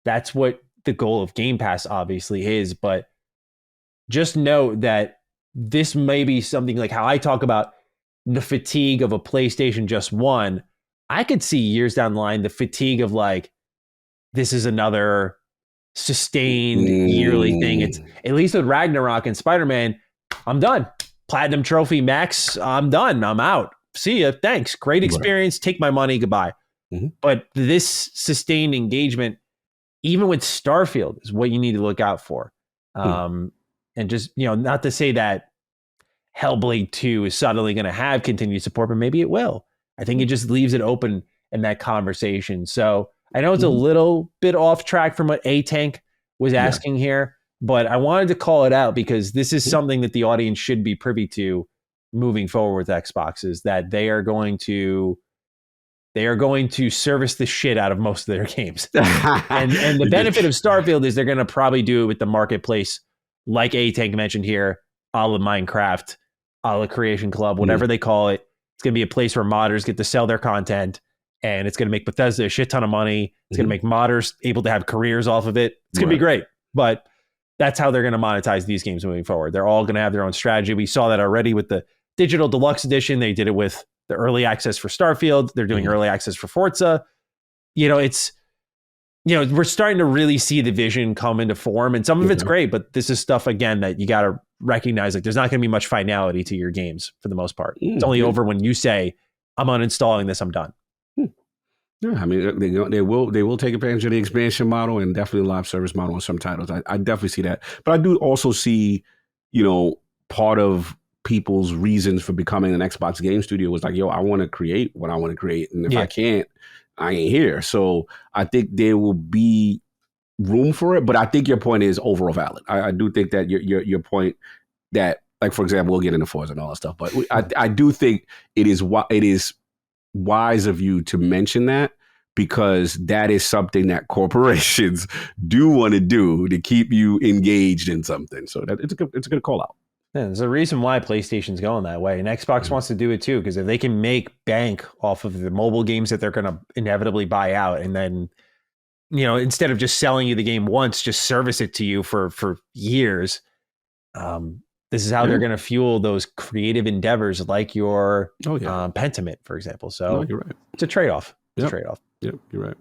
That's what the goal of Game Pass obviously is. But just know that this may be something like how I talk about the fatigue of a PlayStation Just 1. I could see years down the line the fatigue of like, this is another sustained yearly thing. It's at least with Ragnarok and Spider-Man, I'm done. Platinum trophy max, I'm done. I'm out. See ya. Thanks. Great experience. Take my money. Goodbye. But this sustained engagement, even with Starfield, is what you need to look out for. And just, you know, not to say that Hellblade 2 is suddenly going to have continued support, but maybe it will. I think it just leaves it open in that conversation. So I know it's a little bit off track from what A-Tank was asking here, but I wanted to call it out because this is something that the audience should be privy to moving forward with Xbox, is that they are going to service the shit out of most of their games. and the benefit of Starfield is they're going to probably do it with the marketplace, like A-Tank mentioned here, a la Minecraft, a la Creation Club, whatever they call it. It's going to be a place where modders get to sell their content, and it's going to make Bethesda a shit ton of money. It's going to make modders able to have careers off of it. It's going to be great. But that's how they're going to monetize these games moving forward. They're all going to have their own strategy. We saw that already with the Digital Deluxe Edition. They did it with the early access for Starfield. They're doing early access for Forza. You know, we're starting to really see the vision come into form, and some of it's great, but this is stuff, again, that you got to recognize, like, there's not going to be much finality to your games for the most part. It's only over when you say, I'm uninstalling this, I'm done. Yeah, I mean, they will take advantage of the expansion model and definitely the live service model on some titles. I definitely see that. But I do also see, you know, part of people's reasons for becoming an Xbox game studio was like, yo, I want to create what I want to create. And if I can't, I ain't here. So I think there will be room for it. But I think your point is overall valid. I do think that your point that, like, for example, we'll get into Forza and all that stuff. But I do think it is wise of you to mention that, because that is something that corporations do want to do to keep you engaged in something. So that it's a good call out. Yeah, there's a reason why PlayStation's going that way, and Xbox wants to do it too, because if they can make bank off of the mobile games that they're going to inevitably buy out, and then, you know, instead of just selling you the game once, just service it to you for years. This is how they're going to fuel those creative endeavors, like your Pentiment, for example. So you're right. It's a trade-off. It's a trade-off. Yep, you're right.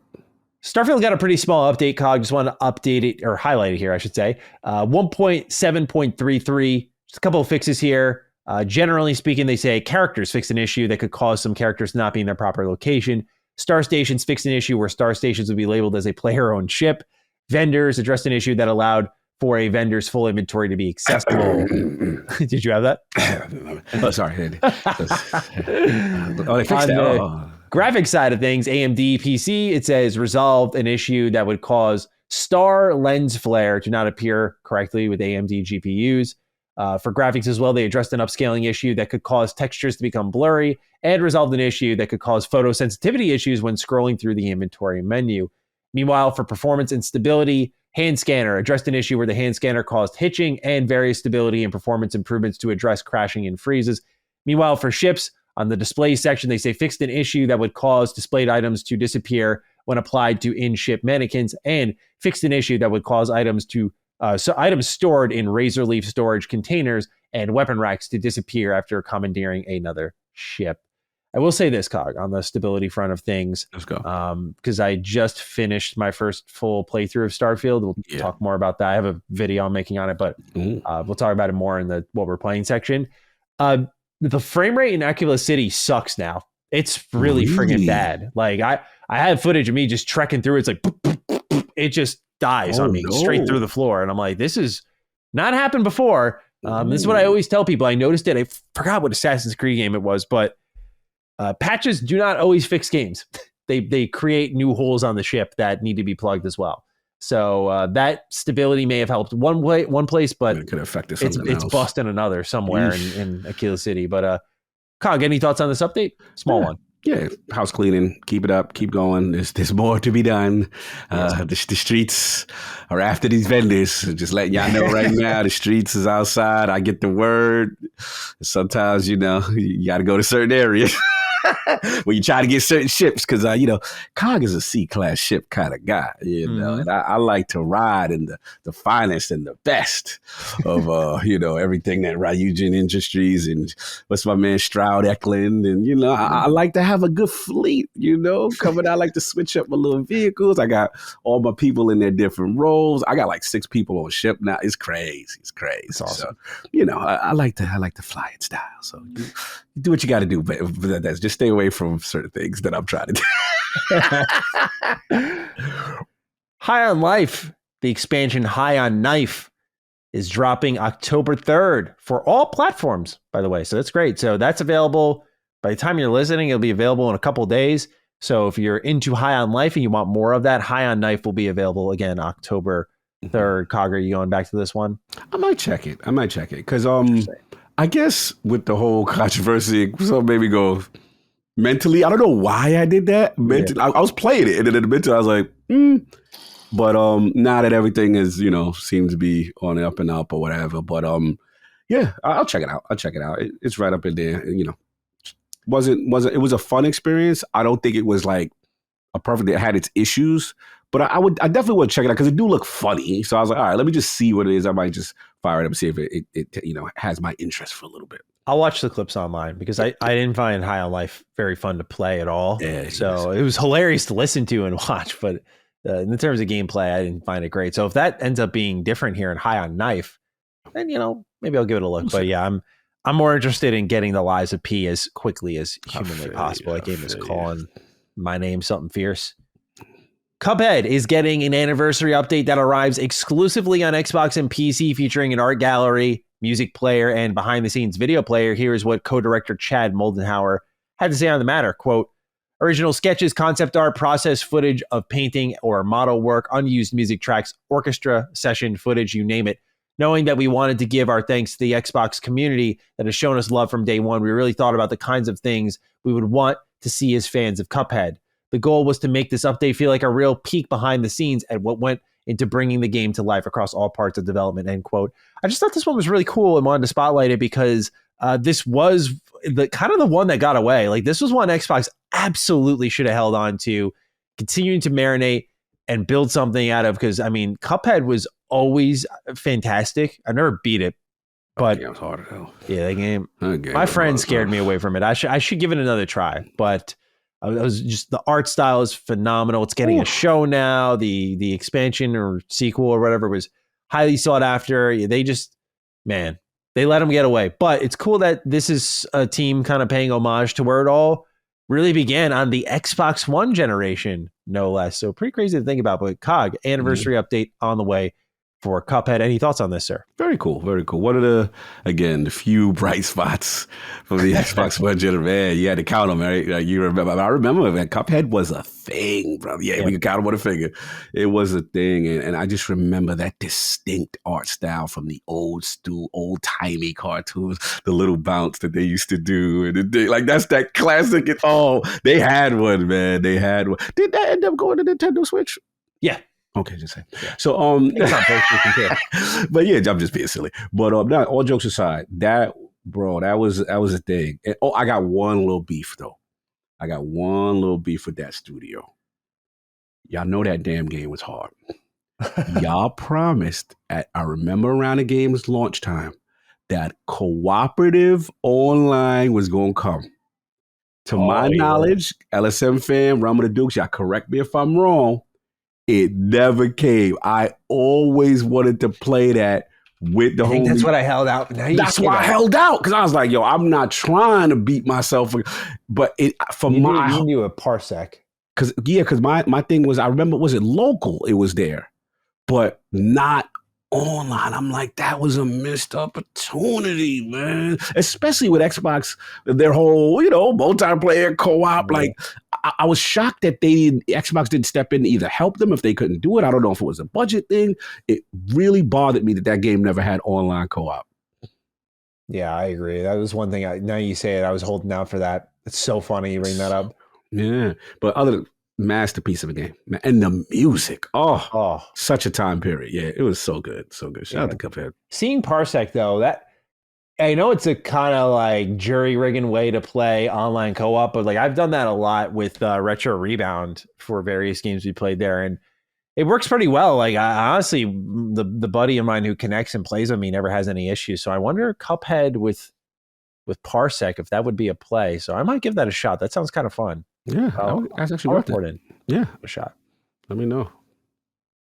Starfield got a pretty small update, Cog. Just want to update it, or highlight it here, I should say. 1.7.33. Just a couple of fixes here. Generally speaking, they say characters fixed an issue that could cause some characters not be in their proper location. Star stations fixed an issue where star stations would be labeled as a player-owned ship. Vendors addressed an issue that allowed for a vendor's full inventory to be accessible. Did you have that? Oh, sorry. They fixed On that. the graphic side of things, AMD PC, it says resolved an issue that would cause star lens flare to not appear correctly with AMD GPUs. For graphics as well, they addressed an upscaling issue that could cause textures to become blurry and resolved an issue that could cause photosensitivity issues when scrolling through the inventory menu. Meanwhile, for performance and stability, hand scanner addressed an issue where the hand scanner caused hitching and various stability and performance improvements to address crashing and freezes. Meanwhile, for ships, on the display section, they say fixed an issue that would cause displayed items to disappear when applied to in-ship mannequins, and fixed an issue that would cause items stored in razor leaf storage containers and weapon racks to disappear after commandeering another ship. I will say this, Cog, on the stability front of things. Let's go. Because I just finished my first full playthrough of Starfield. We'll talk more about that. I have a video I'm making on it, but we'll talk about it more in the what we're playing section. The frame rate in Oculus City sucks now. It's really friggin' bad. Like I had footage of me just trekking through. It's like it just dies on me straight through the floor, and I'm like, this is not happened before. This is what I always tell people. I noticed it. I forgot what Assassin's Creed game it was, but patches do not always fix games. They create new holes on the ship that need to be plugged as well. So that stability may have helped one place, but it could have affected it's busting another somewhere in Aquila City. But Cog, any thoughts on this update? Small one. Yeah, house cleaning. Keep it up. Keep going. There's more to be done. The streets are after these vendors. Just letting y'all know right now, the streets is outside. I get the word. Sometimes, you got to go to certain areas. When you try to get certain ships, because Cog is a C-class ship kind of guy, and I like to ride in the finest and the best of everything that Ryujin Industries and what's my man Stroud Eklund, and I like to have a good fleet, coming out. I like to switch up my little vehicles. I got all my people in their different roles. I got like 6 people on ship now. It's crazy. It's awesome. So, I like to fly in style. So you do what you got to do, but that's just stay away from certain things that I'm trying to do. High on Life, the expansion High on Knife, is dropping October 3rd for all platforms, by the way. So that's great. So that's available by the time you're listening. It'll be available in a couple of days. So if you're into High on Life and you want more of that, High on Knife will be available again October 3rd. Cog, are you going back to this one? I might check it because I guess with the whole controversy, so made me go mentally. I don't know why I did that. Mentally, I was playing it, and then in the mental, I was like, But now that everything is, seems to be on the up and up or whatever. But I'll check it out. It's right up in there. It was a fun experience. I don't think it was like a perfect. It had its issues, but I definitely would check it out because it do look funny. So I was like, all right, let me just see what it is. I might just fire it up and see if it has my interest for a little bit. I'll watch the clips online because I didn't find High on Life very fun to play at all. Yeah, so it was hilarious to listen to and watch, but in terms of gameplay, I didn't find it great. So if that ends up being different here in High on Knife, then maybe I'll give it a look. But yeah, I'm more interested in getting the lives of P as quickly as humanly possible. That game is calling my name something fierce. Cuphead is getting an anniversary update that arrives exclusively on Xbox and PC, featuring an art gallery, music player, and behind-the-scenes video player. Here is what co-director Chad Moldenhauer had to say on the matter. Quote, original sketches, concept art, process footage of painting or model work, unused music tracks, orchestra session footage, you name it. Knowing that we wanted to give our thanks to the Xbox community that has shown us love from day one, we really thought about the kinds of things we would want to see as fans of Cuphead. The goal was to make this update feel like a real peek behind the scenes at what went into bringing the game to life across all parts of development, end quote. I just thought this one was really cool and wanted to spotlight it because this was the kind of the one that got away. Like, this was one Xbox absolutely should have held on to, continuing to marinate and build something out of, because, I mean, Cuphead was always fantastic. I never beat it, but it was hard as hell. Yeah, that game. My friend scared me away from it. I should give it another try, but I was just, the art style is phenomenal. It's getting a show now. The expansion or sequel or whatever was highly sought after. They just, man, they let them get away. But it's cool that this is a team kind of paying homage to where it all really began on the Xbox One generation, no less. So pretty crazy to think about. But COG anniversary update on the way. for Cuphead. Any thoughts on this, sir? Very cool. Very cool. One of the few bright spots from the Xbox One generation. Man, you had to count them, right? You remember? I remember that Cuphead was a thing, bro. Yeah, we could count them on a finger. It was a thing. And I just remember that distinct art style from the old-timey cartoons, the little bounce that they used to do. And like, that's that classic. They had one, man. They had one. Did that end up going to Nintendo Switch? Yeah. Okay, just saying. Yeah. So, but yeah, I'm just being silly. But now, all jokes aside, that was a thing. And, I got one little beef though. I got one little beef with that studio. Y'all know that damn game was hard. Y'all promised I remember around the game's launch time that cooperative online was gonna come. To my knowledge, LSM fan, Rum of the Dukes, y'all correct me if I'm wrong. It never came. I always wanted to play that with the homie. That's what I held out. That's why I held out, because I was like, yo, I'm not trying to beat myself. But you knew a Parsec. Because my thing was, I remember, was it local? It was there, but not online. I'm like, that was a missed opportunity, man. Especially with Xbox, their whole, multiplayer co-op. Like, I was shocked that Xbox didn't step in to either help them if they couldn't do it. I don't know if it was a budget thing. It really bothered me that game never had online co-op. Yeah, I agree. That was one thing. Now you say it, I was holding out for that. It's so funny you bring that up. Yeah, but other masterpiece of a game, and the music. Oh, such a time period. Yeah, it was so good, so good. Shout out to Cuphead. Seeing Parsec though, that I know it's a kind of like jury rigging way to play online co-op, but like I've done that a lot with Retro Rebound for various games we played there, and it works pretty well. Like honestly, the buddy of mine who connects and plays with me never has any issues. So I wonder Cuphead with Parsec, if that would be a play. So I might give that a shot. That sounds kind of fun. Yeah, that's actually worth it. Yeah, a shot. Let me know.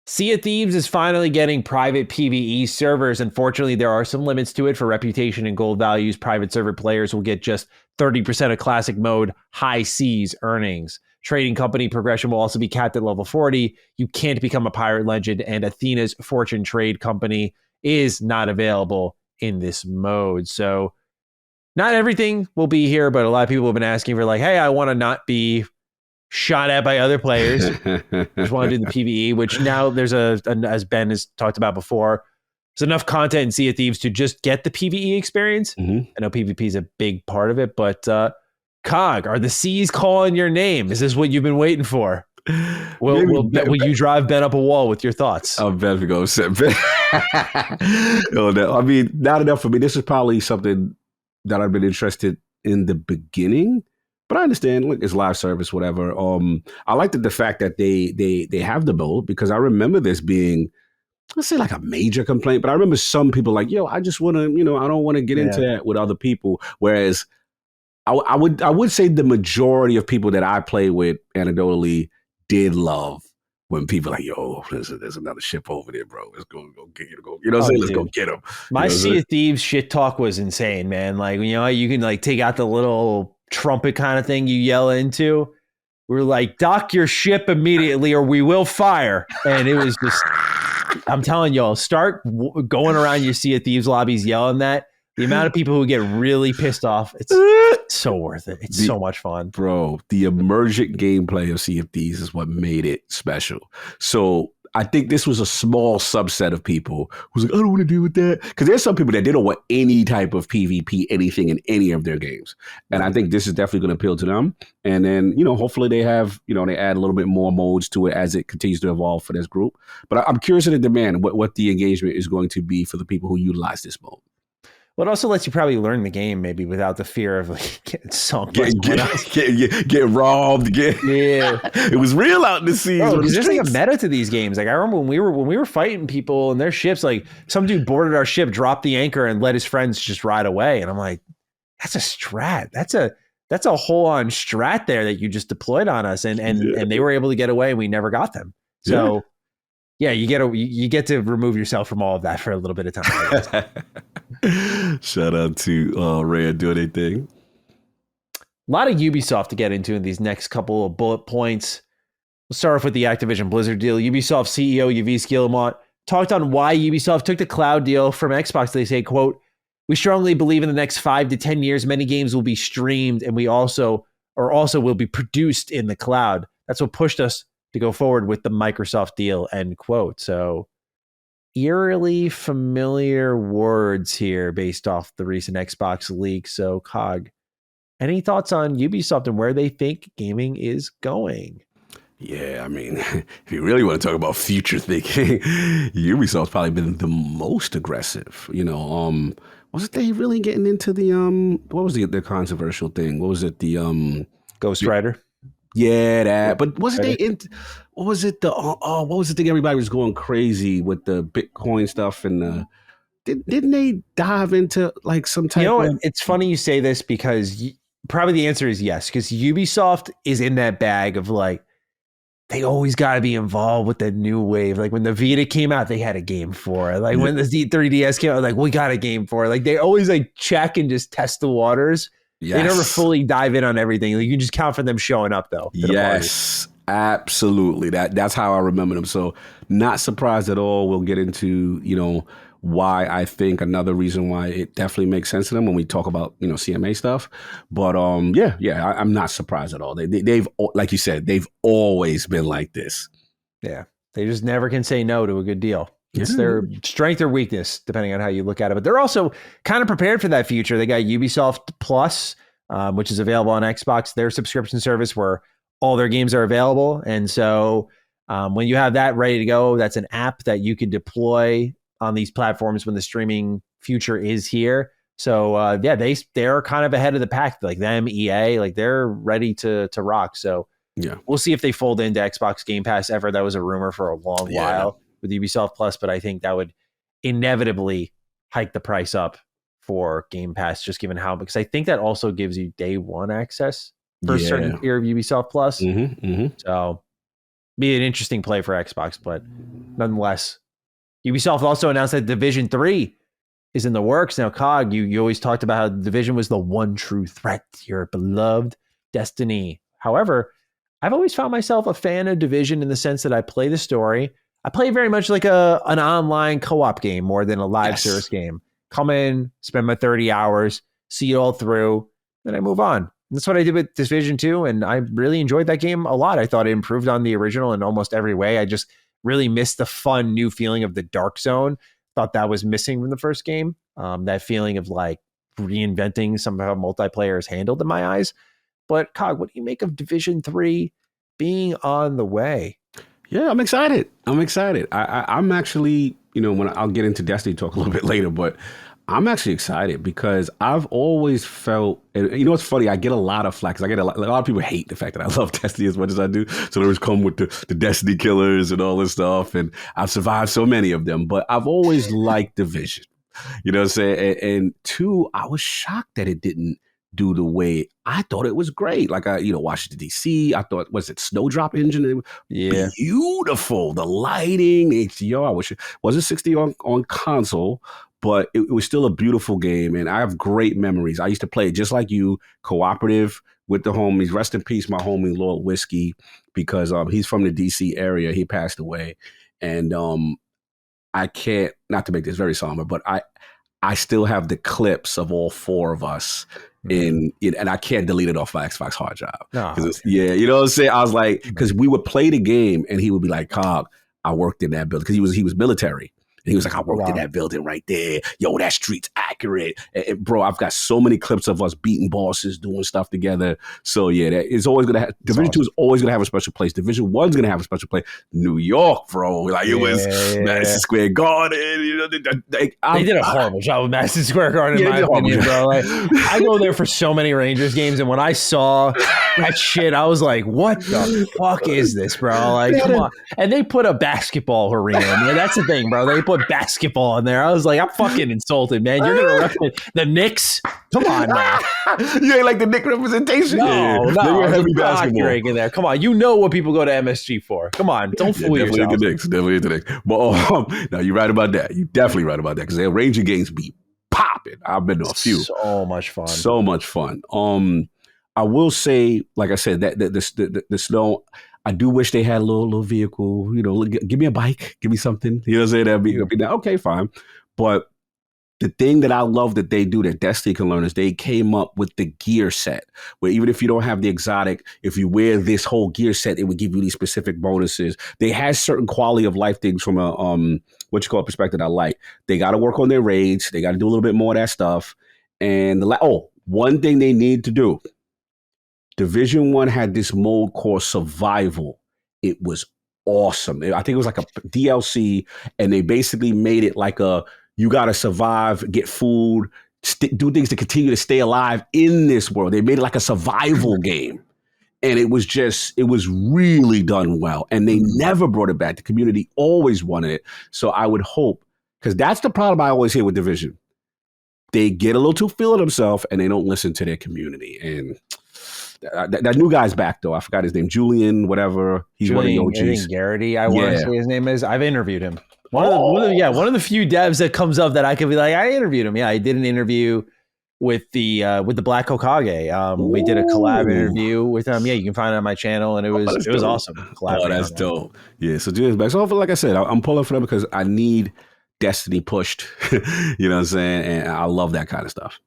Sea of Thieves is finally getting private PvE servers. Unfortunately, there are some limits to it. For reputation and gold values, private server players will get just 30% of classic mode high seas earnings. Trading company progression will also be capped at level 40. You can't become a pirate legend, and Athena's fortune trade company is not available in this mode. So not everything will be here, but a lot of people have been asking for like, hey, I want to not be shot at by other players. Just want to do the PvE, which now there's as Ben has talked about before, there's enough content in Sea of Thieves to just get the PvE experience. Mm-hmm. I know PvP is a big part of it, but Cog, are the seas calling your name? Is this what you've been waiting for? Will you drive Ben up a wall with your thoughts? I'm Ben to go set Ben. I mean, not enough for me. This is probably something that I've been interested in the beginning, but I understand, look, it's live service, whatever. I like the fact that they have the mode, because I remember this being, let's say, like a major complaint, but I remember some people like, yo, I just want to, I don't want to get into that with other people. Whereas I would say the majority of people that I play with anecdotally did love when people are like, yo, there's another ship over there, bro. Let's go get him. Let's go get him. My Sea of Thieves shit talk was insane, man. Like, you can like take out the little trumpet kind of thing you yell into. We're like, dock your ship immediately or we will fire. And it was just, I'm telling y'all, start going around your Sea of Thieves lobbies yelling that. The amount of people who get really pissed off, it's so worth it. It's so much fun. Bro, the emergent gameplay of Sea of Thieves is what made it special. So I think this was a small subset of people who's like, I don't want to deal with that. Because there's some people that didn't want any type of PvP, anything in any of their games. And I think this is definitely going to appeal to them. And then, hopefully they have, they add a little bit more modes to it as it continues to evolve for this group. But I'm curious in the demand what the engagement is going to be for the people who utilize this mode. Well, it also lets you probably learn the game maybe without the fear of like getting sunk. Get robbed. It was real out in the seas. There's like a meta to these games. Like I remember when we were fighting people in their ships, like some dude boarded our ship, dropped the anchor, and let his friends just ride away. And I'm like, that's a strat. That's a whole on strat there that you just deployed on us, and they were able to get away, and we never got them. So. Yeah. Yeah, you get to remove yourself from all of that for a little bit of time. Shout out to Ray doing anything. A lot of Ubisoft to get into in these next couple of bullet points. We'll start off with the Activision Blizzard deal. Ubisoft CEO Yves Guillemot talked on why Ubisoft took the cloud deal from Xbox. They say, quote, "We strongly believe in the next 5 to 10 years, many games will be streamed and we also will be produced in the cloud. That's what pushed us to go forward with the Microsoft deal," end quote. So eerily familiar words here based off the recent Xbox leak. So Cog, any thoughts on Ubisoft and where they think gaming is going? Yeah, I mean, if you really want to talk about future thinking, Ubisoft's probably been the most aggressive. Wasn't they really getting into the what was the controversial thing? What was it? The Ghost Rider? Yeah, that. But wasn't they in? What was it? What was the thing? Everybody was going crazy with the Bitcoin stuff, and didn't they dive into like some type what? of? It's funny you say this because probably the answer is yes, because Ubisoft is in that bag of like, they always got to be involved with the new wave. Like when the Vita came out, they had a game for it. Like when the 3DS came out, like we got a game for it. Like they always like check and just test the waters. Yes. They never fully dive in on everything. Like you can just count for them showing up though. Yes, absolutely. That's how I remember them. So not surprised at all. We'll get into, why I think another reason why it definitely makes sense to them when we talk about, CMA stuff. But I'm not surprised at all. They've, like you said, they've always been like this. Yeah. They just never can say no to a good deal. It's their strength or weakness, depending on how you look at it. But they're also kind of prepared for that future. They got Ubisoft Plus, which is available on Xbox, their subscription service where all their games are available. And so when you have that ready to go, that's an app that you can deploy on these platforms when the streaming future is here. So they're kind of ahead of the pack. Like them, EA, like they're ready to rock. So yeah, we'll see if they fold into Xbox Game Pass ever. That was a rumor for a long while with Ubisoft Plus, but I think that would inevitably hike the price up for Game Pass, just given how, because I think that also gives you day one access for a certain tier of Ubisoft Plus. So be an interesting play for Xbox, but nonetheless, Ubisoft also announced that Division 3 is in the works. Now, Cog, you always talked about how Division was the one true threat to your beloved Destiny. However, I've always found myself a fan of Division in the sense that I play the story. I play very much like an online co-op game more than a live service game. Come in, spend my 30 hours, see it all through, then I move on. And that's what I did with Division 2, and I really enjoyed that game a lot. I thought it improved on the original in almost every way. I just really missed the fun new feeling of the dark zone. Thought that was missing from the first game. That feeling of like reinventing some of how multiplayer is handled in my eyes. But Cog, what do you make of Division 3 being on the way? Yeah, I'm excited. I'm actually, when I'll get into Destiny talk a little bit later, but I'm actually excited because I've always felt, and it's funny, I get a lot of flack because I get a lot of people hate the fact that I love Destiny as much as I do. So they always come with the Destiny killers and all this stuff. And I've survived so many of them, but I've always liked Division. You know what I'm saying? And two, I was shocked that it didn't do the way I thought it was great. Like Washington D.C. I thought, was it Snowdrop Engine? Yeah, beautiful. The lighting, HDR. I wish it wasn't 60 on console, but it was still a beautiful game, and I have great memories. I used to play it just like you, cooperative with the homies. Rest in peace, my homie Lord Whiskey, because he's from the D.C. area. He passed away, and I can't, not to make this very somber, but I still have the clips of all four of us and I can't delete it off my Xbox hard drive. No. You know what I'm saying? I was like, because we would play the game and he would be like, Cog, I worked in that building, because he was military. And he was like, I worked in that building right there. Yo, that street's accurate. And bro, I've got so many clips of us beating bosses, doing stuff together. So yeah, that is always going to have, Division 2 is always going to have a special place. Division 1 is going to have a special place. New York, bro. Like it was Madison Square Garden. They did a horrible job with Madison Square Garden, in my opinion, bro. Like, I go there for so many Rangers games, and when I saw that shit, I was like, what the fuck is this, bro? Like, come on. And they put a basketball arena in there. That's the thing, bro. They put basketball in there. I was like, I'm fucking insulted, man. You're gonna represent the Knicks? Come on, man. You ain't like the Knicks representation? No, heavy basketball in there. Come on, you know what people go to MSG for. Come on, don't fool yourself. Definitely the Knicks. But no, you're right about that. You're definitely right about that, because their Ranger games be popping. I've been to a few. So much fun. I will say, like I said, that the snow. I do wish they had a little vehicle. You know, give me a bike, give me something. You know what I'm saying? That'd be okay, fine. But the thing that I love that they do that Destiny can learn is they came up with the gear set where even if you don't have the exotic, if you wear this whole gear set, it would give you these specific bonuses. They had certain quality of life things from a what you call perspective I like. They got to work on their raids. They got to do a little bit more of that stuff. And one thing they need to do. Division 1 had this mode called Survival. It was awesome. I think it was like a DLC, and they basically made it like you got to survive, get food, do things to continue to stay alive in this world. They made it like a survival game. And it was really done well. And they never brought it back. The community always wanted it. So I would hope, because that's the problem I always hear with Division. They get a little too full of themselves and they don't listen to their community. And that new guy's back, though. I forgot his name. Julian, whatever. He's one of the OGs. I think Garrity, I want to say his name is. I've interviewed him. One of the few devs that comes up that I could be like, I interviewed him. Yeah, I did an interview with the Black Hokage. We did a collab interview with him. Yeah, you can find it on my channel, and it was awesome. Oh, that's dope. Yeah, so Julian's back. So like I said, I'm pulling for them because I need Destiny pushed. You know what I'm saying? And I love that kind of stuff.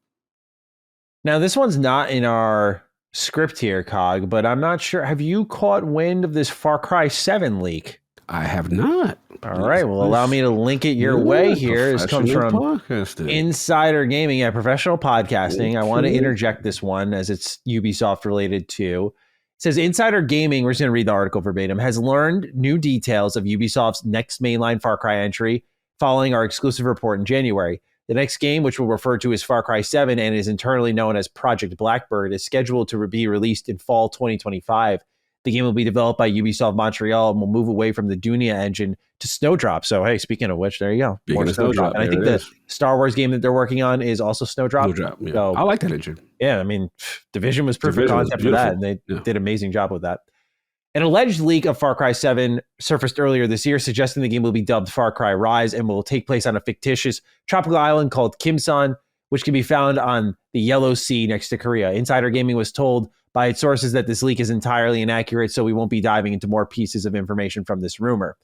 Now, this one's not in our script here, Cog, but I'm not sure. Have you caught wind of this Far Cry 7 leak? I have not. All right. Well, allow me to link it your way here. This comes from Insider Gaming, professional podcasting. Okay. I want to interject this one as it's Ubisoft related too. It says Insider Gaming, we're just going to read the article verbatim, has learned new details of Ubisoft's next mainline Far Cry entry following our exclusive report in January. The next game, which we'll refer to as Far Cry 7 and is internally known as Project Blackbird, is scheduled to be released in fall 2025. The game will be developed by Ubisoft Montreal and will move away from the Dunia engine to Snowdrop. So, hey, speaking of which, there you go. More Snowdrop. And I think the Star Wars game that they're working on is also Snowdrop. Yeah. So, I like that engine. Yeah, I mean, Division was perfect concept for that, and they did an amazing job with that. An alleged leak of Far Cry 7 surfaced earlier this year, suggesting the game will be dubbed Far Cry Rise and will take place on a fictitious tropical island called Kimsan, which can be found on the Yellow Sea next to Korea. Insider Gaming was told by its sources that this leak is entirely inaccurate, so we won't be diving into more pieces of information from this rumor.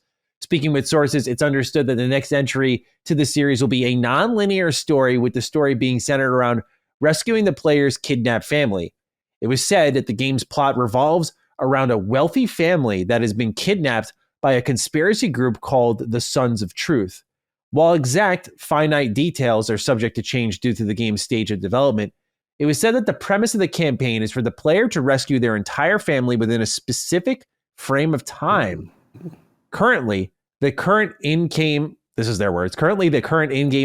Speaking with sources, it's understood that the next entry to the series will be a non-linear story, with the story being centered around rescuing the player's kidnapped family. It was said that the game's plot revolves around a wealthy family that has been kidnapped by a conspiracy group called the Sons of Truth. While exact, finite details are subject to change due to the game's stage of development, it was said that the premise of the campaign is for the player to rescue their entire family within a specific frame of time. Currently, the current in-game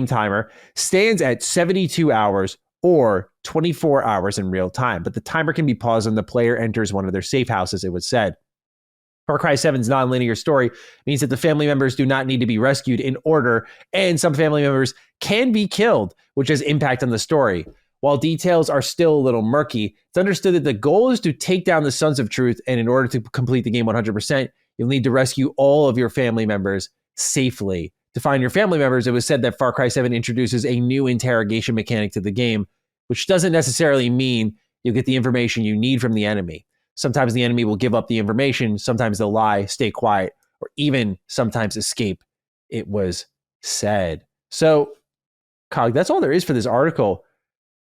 timer stands at 72 hours or 24 hours in real time, but the timer can be paused when the player enters one of their safe houses, it was said. Far Cry 7's non-linear story means that the family members do not need to be rescued in order, and some family members can be killed, which has impact on the story. While details are still a little murky, it's understood that the goal is to take down the Sons of Truth, and in order to complete the game 100%, you'll need to rescue all of your family members safely. To find your family members, it was said that Far Cry 7 introduces a new interrogation mechanic to the game, which doesn't necessarily mean you'll get the information you need from the enemy. Sometimes the enemy will give up the information, sometimes they'll lie, stay quiet, or even sometimes escape, it was said. So, Cog, that's all there is for this article.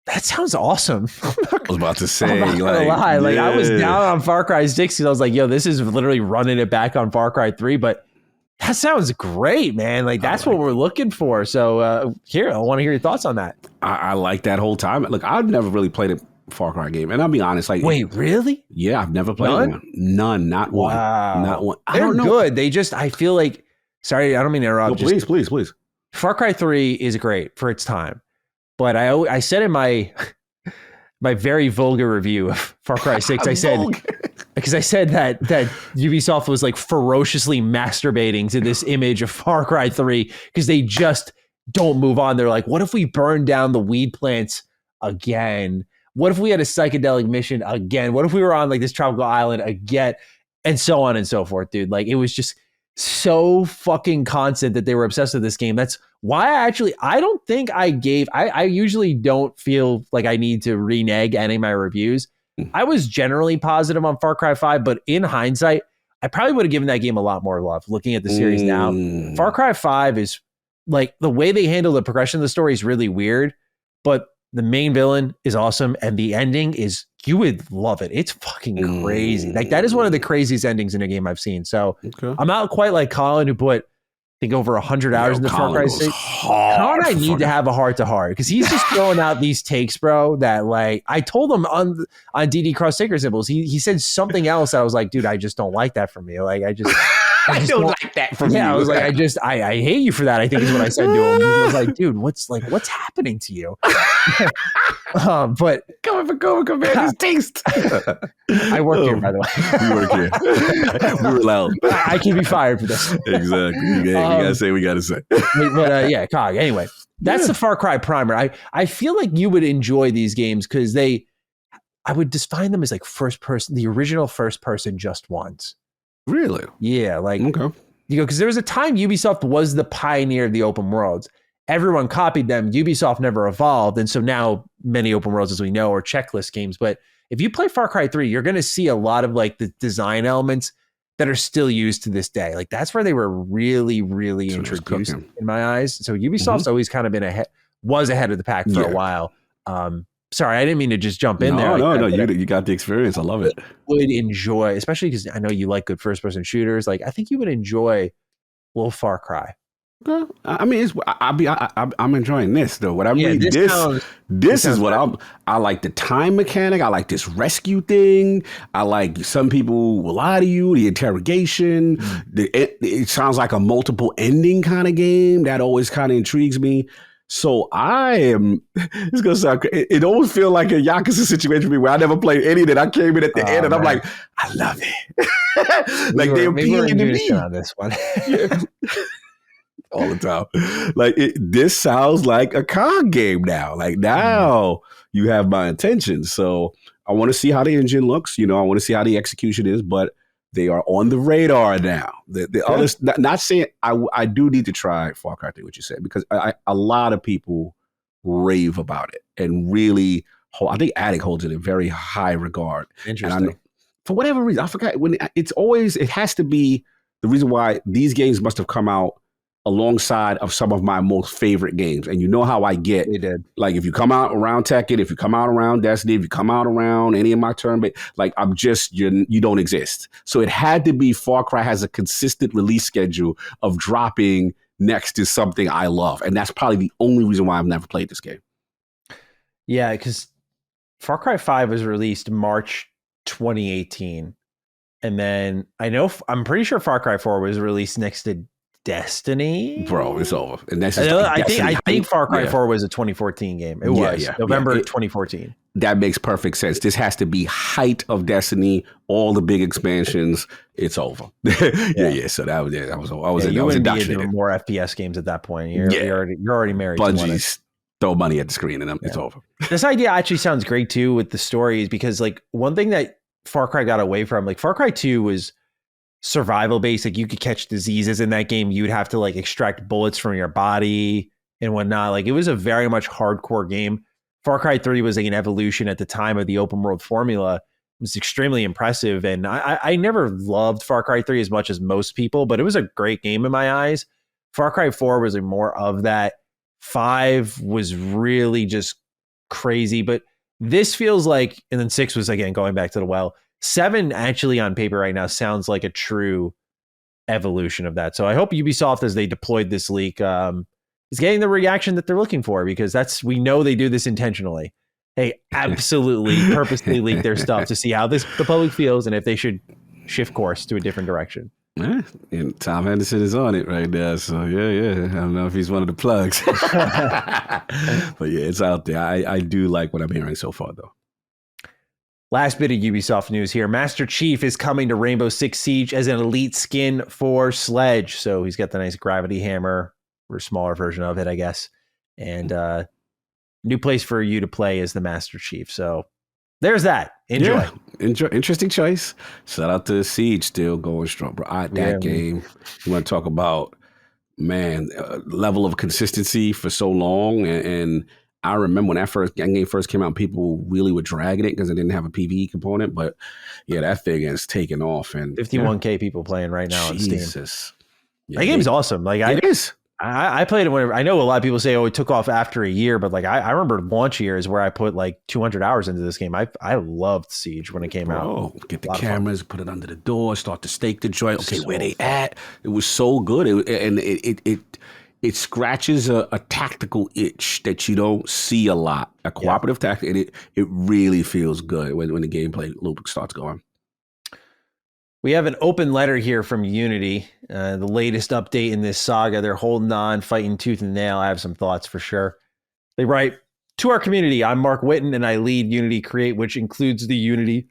That sounds awesome. I was about to say, I'm not gonna lie. Like, I was down on Far Cry 6 because I was like, yo, this is literally running it back on Far Cry 3, but that sounds great, man. Like, that's what we're looking for. So here, I want to hear your thoughts on that. I like that whole time. Look, I've never really played a Far Cry game, and I'll be honest. Like, wait, really? Yeah, I've never played one. None, not one. Wow. Not one. They're good. They just, I feel like, sorry, I don't mean to interrupt. No, please. Far Cry 3 is great for its time. But I said in my very vulgar review of Far Cry 6, I said that Ubisoft was like ferociously masturbating to this image of Far Cry 3 because they just don't move on. They're like, what if we burn down the weed plants again? What if we had a psychedelic mission again? What if we were on like this tropical island again? And so on and so forth, dude. Like, it was just so fucking constant that they were obsessed with this game. That's why I don't think I usually don't feel like I need to renege any of my reviews. I was generally positive on Far Cry 5, but in hindsight, I probably would have given that game a lot more love. Looking at the series now, Far Cry 5 is like the way they handle the progression of the story is really weird, but the main villain is awesome, and the ending is, you would love it. It's fucking crazy. Like, that is one of the craziest endings in a game I've seen. So I'm not quite like Colin, who put, I think, over 100 hours in the Far Cry 6. Colin and I need to have a heart-to-heart, because he's just throwing out these takes, bro, that, like, I told him on DD Cross Sacred Symbols, he said something else. I was like, dude, I just don't like that from you. Like, I just don't like that from you. I was like, I hate you for that, I think is what I said to him. He was like, dude, what's happening to you? But coming for Cobra Commander's taste. I work here, by the way. We work here. We were loud. I can be fired for this. Exactly. We gotta say we gotta say. But yeah, Cog. Anyway, that's the Far Cry primer. I feel like you would enjoy these games because I would define them as like first person, the original first person just once. Really? Yeah, like okay. Because there was a time Ubisoft was the pioneer of the open worlds. Everyone copied them. Ubisoft never evolved. And so now many open worlds, as we know, are checklist games. But if you play Far Cry 3, you're going to see a lot of like the design elements that are still used to this day. Like, that's where they were really, really introduced in my eyes. So Ubisoft's always kind of been was ahead of the pack for a while. Sorry, I didn't mean to just jump in there. No, you got the experience. I love it. Would enjoy, especially because I know you like good first-person shooters. Like, I think you would enjoy a little Far Cry. I mean, I'm enjoying this though. What I mean, this is what I like. The time mechanic. I like this rescue thing. I like, some people will lie to you. The interrogation. It sounds like a multiple ending kind of game. That always kind of intrigues me. So it's gonna sound crazy. It almost feels like a Yakuza situation for me, where I never played any that I came in at the end, and I'm like, I love it. Like, they're appealing to me on this one. All the time. Like, this sounds like a COD game now. Like, now you have my attention. So I want to see how the engine looks. I want to see how the execution is, but they are on the radar now. The others, not saying I do need to try Far Cry 3, what you said, because a lot of people rave about it and really I think Addict holds it in very high regard. Interesting. And for whatever reason, I forgot, it has to be the reason why these games must have come out alongside of some of my most favorite games. And you know how I get. They did. Like, if you come out around Tekken, if you come out around Destiny, if you come out around any of my turn, like, I'm just, you don't exist. So it had to be Far Cry has a consistent release schedule of dropping next to something I love. And that's probably the only reason why I've never played this game. Yeah, because Far Cry 5 was released March 2018. And then I'm pretty sure Far Cry 4 was released next to Destiny. Bro, it's over. And that's I think Far Cry 4 was a 2014 game. It was November 2014. That makes perfect sense. This has to be height of Destiny, all the big expansions. It's over. Yeah. So that was it. I was indoctrinated. More FPS games at that point. You're already married. Bungie's throw money at the screen and it's over. This idea actually sounds great too with the stories, because like one thing that Far Cry got away from, like Far Cry 2 was survival based. Like, you could catch diseases in that game. You'd have to like extract bullets from your body and whatnot. Like, it was a very much hardcore game. Far Cry 3 was like an evolution at the time of the open world formula. It was extremely impressive. And I never loved Far Cry 3 as much as most people, but it was a great game in my eyes. Far Cry 4 was like more of that. 5 was really just crazy, but this feels like, and then 6 was, again, going back to the well. 7 actually on paper right now sounds like a true evolution of that. So I hope Ubisoft, as they deployed this leak, is getting the reaction that they're looking for, because we know they do this intentionally. They absolutely purposely leak their stuff to see how the public feels and if they should shift course to a different direction. Yeah, and Tom Henderson is on it right now. So yeah. I don't know if he's one of the plugs. But yeah, it's out there. I do like what I'm hearing so far, though. Last bit of Ubisoft news here. Master Chief is coming to Rainbow Six Siege as an elite skin for Sledge. So he's got the nice gravity hammer, or a smaller version of it, I guess. And new place for you to play is the Master Chief. So there's that. Enjoy. Yeah, enjoy. Interesting choice. Shout out to Siege, still going strong, bro. That game, you want to talk about, man, level of consistency for so long. And I remember when that game first came out, people really were dragging it because it didn't have a PvE component. But yeah, that thing is taking off. And 51K people playing right now on Steam. Jesus. Yeah, that game's awesome. Like it is. I played it whenever. I know a lot of people say, "Oh, it took off after a year," but like I remember launch years where I put like 200 hours into this game. I loved Siege when it came out. Get the cameras, put it under the door, start to stake the joint. Okay, where they at? It was so good, it scratches a tactical itch that you don't see a lot. A cooperative tactic, and it really feels good when the gameplay loop starts going. We have an open letter here from Unity, the latest update in this saga. They're holding on, fighting tooth and nail. I have some thoughts for sure. They write, "To our community, I'm Mark Witten, and I lead Unity Create, which includes the Unity,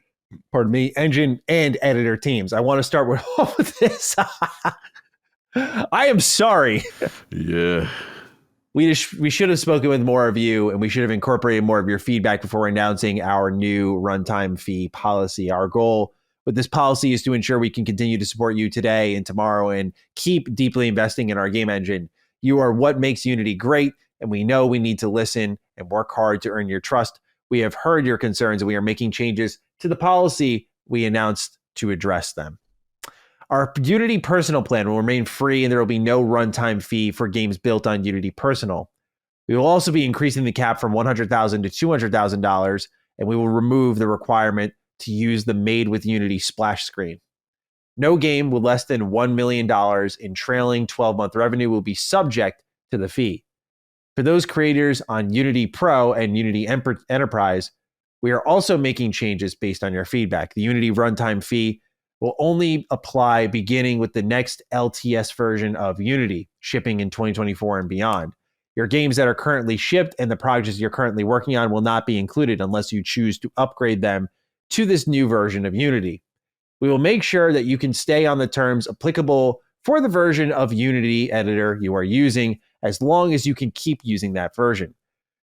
engine and editor teams. I want to start with all of this. I am sorry. Yeah. We should have spoken with more of you, and we should have incorporated more of your feedback before announcing our new runtime fee policy. Our goal with this policy is to ensure we can continue to support you today and tomorrow and keep deeply investing in our game engine. You are what makes Unity great, and we know we need to listen and work hard to earn your trust. We have heard your concerns, and we are making changes to the policy we announced to address them. Our Unity Personal plan will remain free, and there will be no runtime fee for games built on Unity Personal. We will also be increasing the cap from $100,000 to $200,000, and we will remove the requirement to use the Made with Unity splash screen. No game with less than $1 million in trailing 12-month revenue will be subject to the fee. For those creators on Unity Pro and Unity Enterprise, we are also making changes based on your feedback. The Unity runtime fee will only apply beginning with the next LTS version of Unity, shipping in 2024 and beyond. Your games that are currently shipped and the projects you're currently working on will not be included unless you choose to upgrade them to this new version of Unity. We will make sure that you can stay on the terms applicable for the version of Unity editor you are using, as long as you can keep using that version.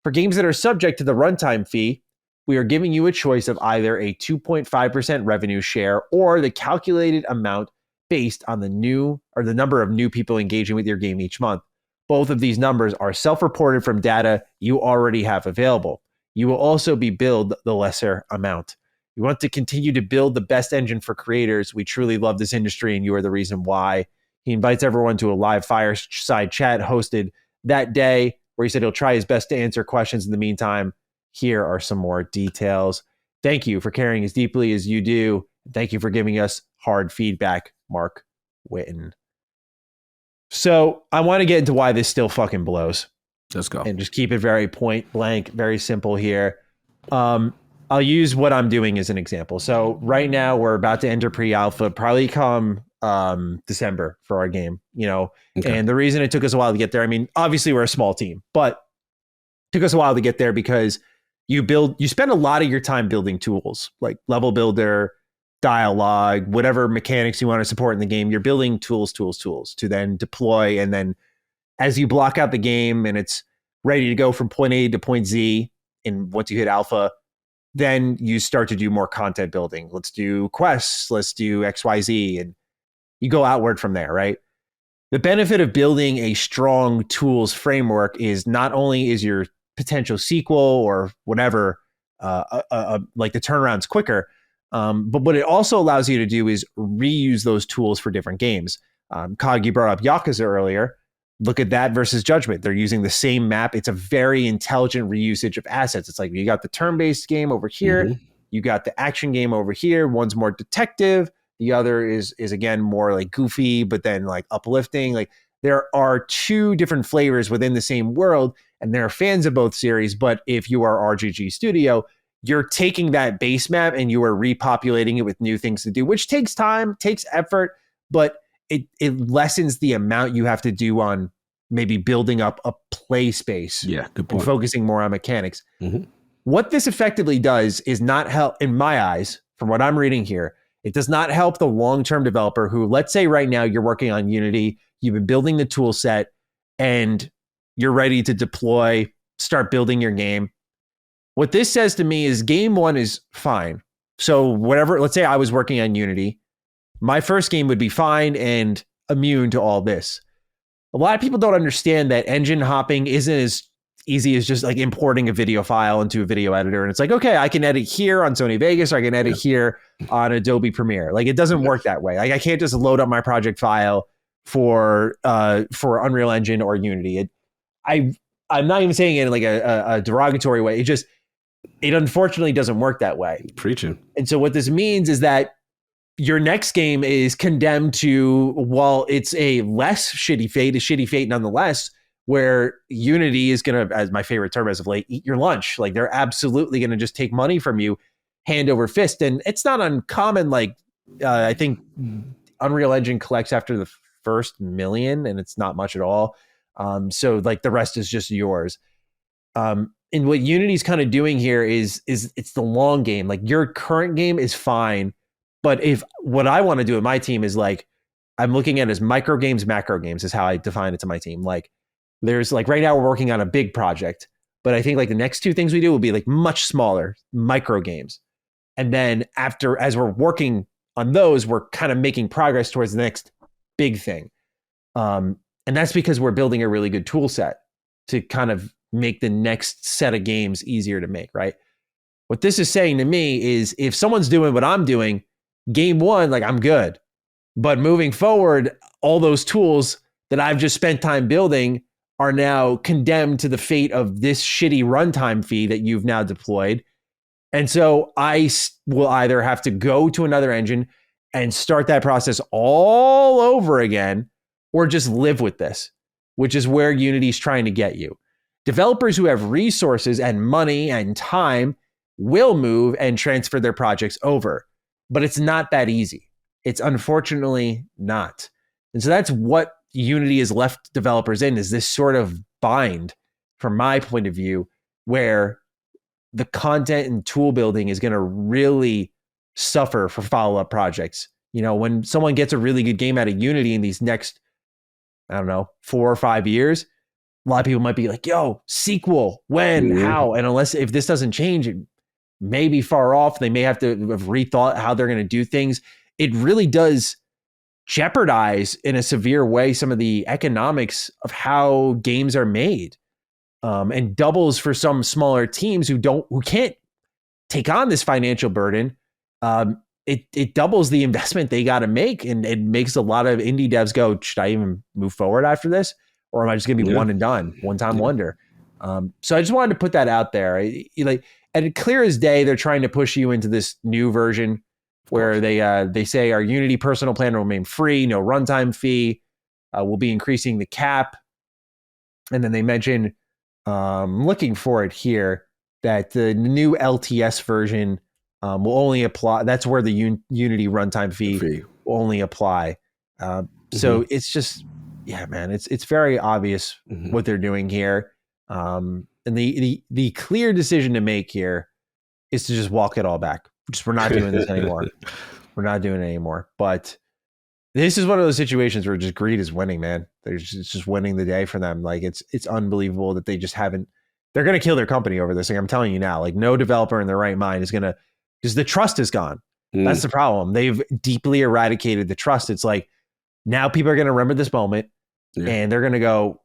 For games that are subject to the runtime fee, we are giving you a choice of either a 2.5% revenue share or the calculated amount based on the number of new people engaging with your game each month. Both of these numbers are self-reported from data you already have available. You will also be billed the lesser amount. We want to continue to build the best engine for creators. We truly love this industry, and you are the reason why. He invites everyone to a live fireside chat hosted that day, where he said he'll try his best to answer questions in the meantime. Here are some more details. Thank you for caring as deeply as you do. Thank you for giving us hard feedback, Mark Witten. So I want to get into why this still fucking blows. Let's go. And just keep it very point blank, very simple here. I'll use what I'm doing as an example. So right now we're about to enter pre-alpha, probably come December for our game, and the reason it took us a while to get there, I mean, obviously we're a small team, but it took us a while to get there because you spend a lot of your time building tools like level builder, dialogue, whatever mechanics you want to support in the game. You're building tools to then deploy. And then as you block out the game and it's ready to go from point A to point Z, and once you hit alpha, then you start to do more content building. Let's do quests, let's do XYZ, and you go outward from there, right? The benefit of building a strong tools framework is not only is your potential sequel or whatever, like the turnaround's quicker, but what it also allows you to do is reuse those tools for different games. Cog, you brought up Yakuza earlier. Look at that versus Judgment. They're using the same map. It's a very intelligent reusage of assets. It's like you got the turn-based game over here. You got the action game over here. One's more detective. The other is again more like goofy, but then like uplifting. Like there are two different flavors within the same world, and there are fans of both series. But if you are RGG Studio, you're taking that base map and you are repopulating it with new things to do, which takes time, takes effort, but it lessens the amount you have to do on maybe building up a play space. Yeah, good point. And focusing more on mechanics. What this effectively does is not help, in my eyes, from what I'm reading here, it does not help the long-term developer who, let's say right now you're working on Unity, you've been building the tool set, and you're ready to deploy, start building your game. What this says to me is game one is fine. So whatever, let's say I was working on Unity, my first game would be fine and immune to all this. A lot of people don't understand that engine hopping isn't as easy as just like importing a video file into a video editor. And it's like, okay, I can edit here on Sony Vegas, or I can edit here on Adobe Premiere. Like, it doesn't work that way. Like, I can't just load up my project file for Unreal Engine or Unity. I'm not even saying it in like a derogatory way. It unfortunately doesn't work that way. Preaching. And so what this means is that your next game is condemned to, while it's a less shitty fate nonetheless, where Unity is going to, as my favorite term as of late, eat your lunch. Like, they're absolutely going to just take money from you hand over fist. And it's not uncommon. Like, I think Unreal Engine collects after the first million, and it's not much at all. So like the rest is just yours. And what Unity's kind of doing here is it's the long game. Like, your current game is fine, but if what I want to do with my team is like, I'm looking at it as micro games, macro games is how I define it to my team. Like, there's like, right now we're working on a big project, but I think like the next two things we do will be like much smaller micro games. And then as we're working on those, we're kind of making progress towards the next big thing. And that's because we're building a really good tool set to kind of make the next set of games easier to make, right? What this is saying to me is, if someone's doing what I'm doing, game one, like, I'm good. But moving forward, all those tools that I've just spent time building are now condemned to the fate of this shitty runtime fee that you've now deployed. And so I will either have to go to another engine and start that process all over again, or just live with this, which is where Unity's trying to get you. Developers who have resources and money and time will move and transfer their projects over, but it's not that easy. It's unfortunately not. And so that's what Unity has left developers in, is this sort of bind, from my point of view, where the content and tool building is going to really suffer for follow-up projects. You know, when someone gets a really good game out of Unity in these next, I don't know, 4 or 5 years, a lot of people might be like, yo, sequel, when, how? And if this doesn't change, it may be far off. They may have to have rethought how they're going to do things. It really does jeopardize in a severe way some of the economics of how games are made, and doubles for some smaller teams who can't take on this financial burden. It doubles the investment they got to make, and it makes a lot of indie devs go, should I even move forward after this? Or am I just going to be one and done, one-time wonder? So I just wanted to put that out there. And clear as day, they're trying to push you into this new version where they say our Unity personal plan will remain free, no runtime fee. We'll be increasing the cap. And then they mention, looking for it here, that the new LTS version will only apply. That's where the Unity runtime fee will only apply. So it's just, yeah, man, it's very obvious what they're doing here. And the clear decision to make here is to just walk it all back. We're not doing this anymore. We're not doing it anymore. But this is one of those situations where just greed is winning, man. It's just winning the day for them. Like, it's unbelievable that they just haven't. They're going to kill their company over this. Like, I'm telling you now, like, no developer in their right mind is going to, because the trust is gone. That's the problem. They've deeply eradicated the trust. It's like, now people are going to remember this moment and they're going to go,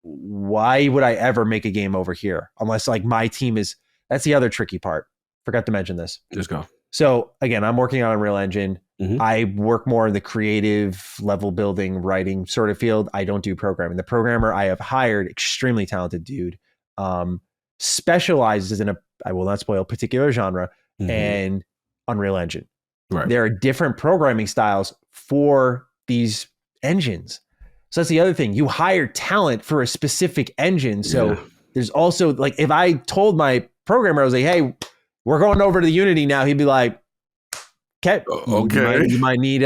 why would I ever make a game over here? Unless like my team is, that's the other tricky part. Forgot to mention this. Let's go. So again, I'm working on Unreal Engine. I work more in the creative level building, writing sort of field. I don't do programming. The programmer I have hired, extremely talented dude, specializes in I will not spoil, particular genre and Unreal Engine. Right. There are different programming styles for these engines. So that's the other thing. You hire talent for a specific engine. So there's also like, if I told my programmer, I was like, hey, we're going over to the Unity now, he'd be like, okay. You might need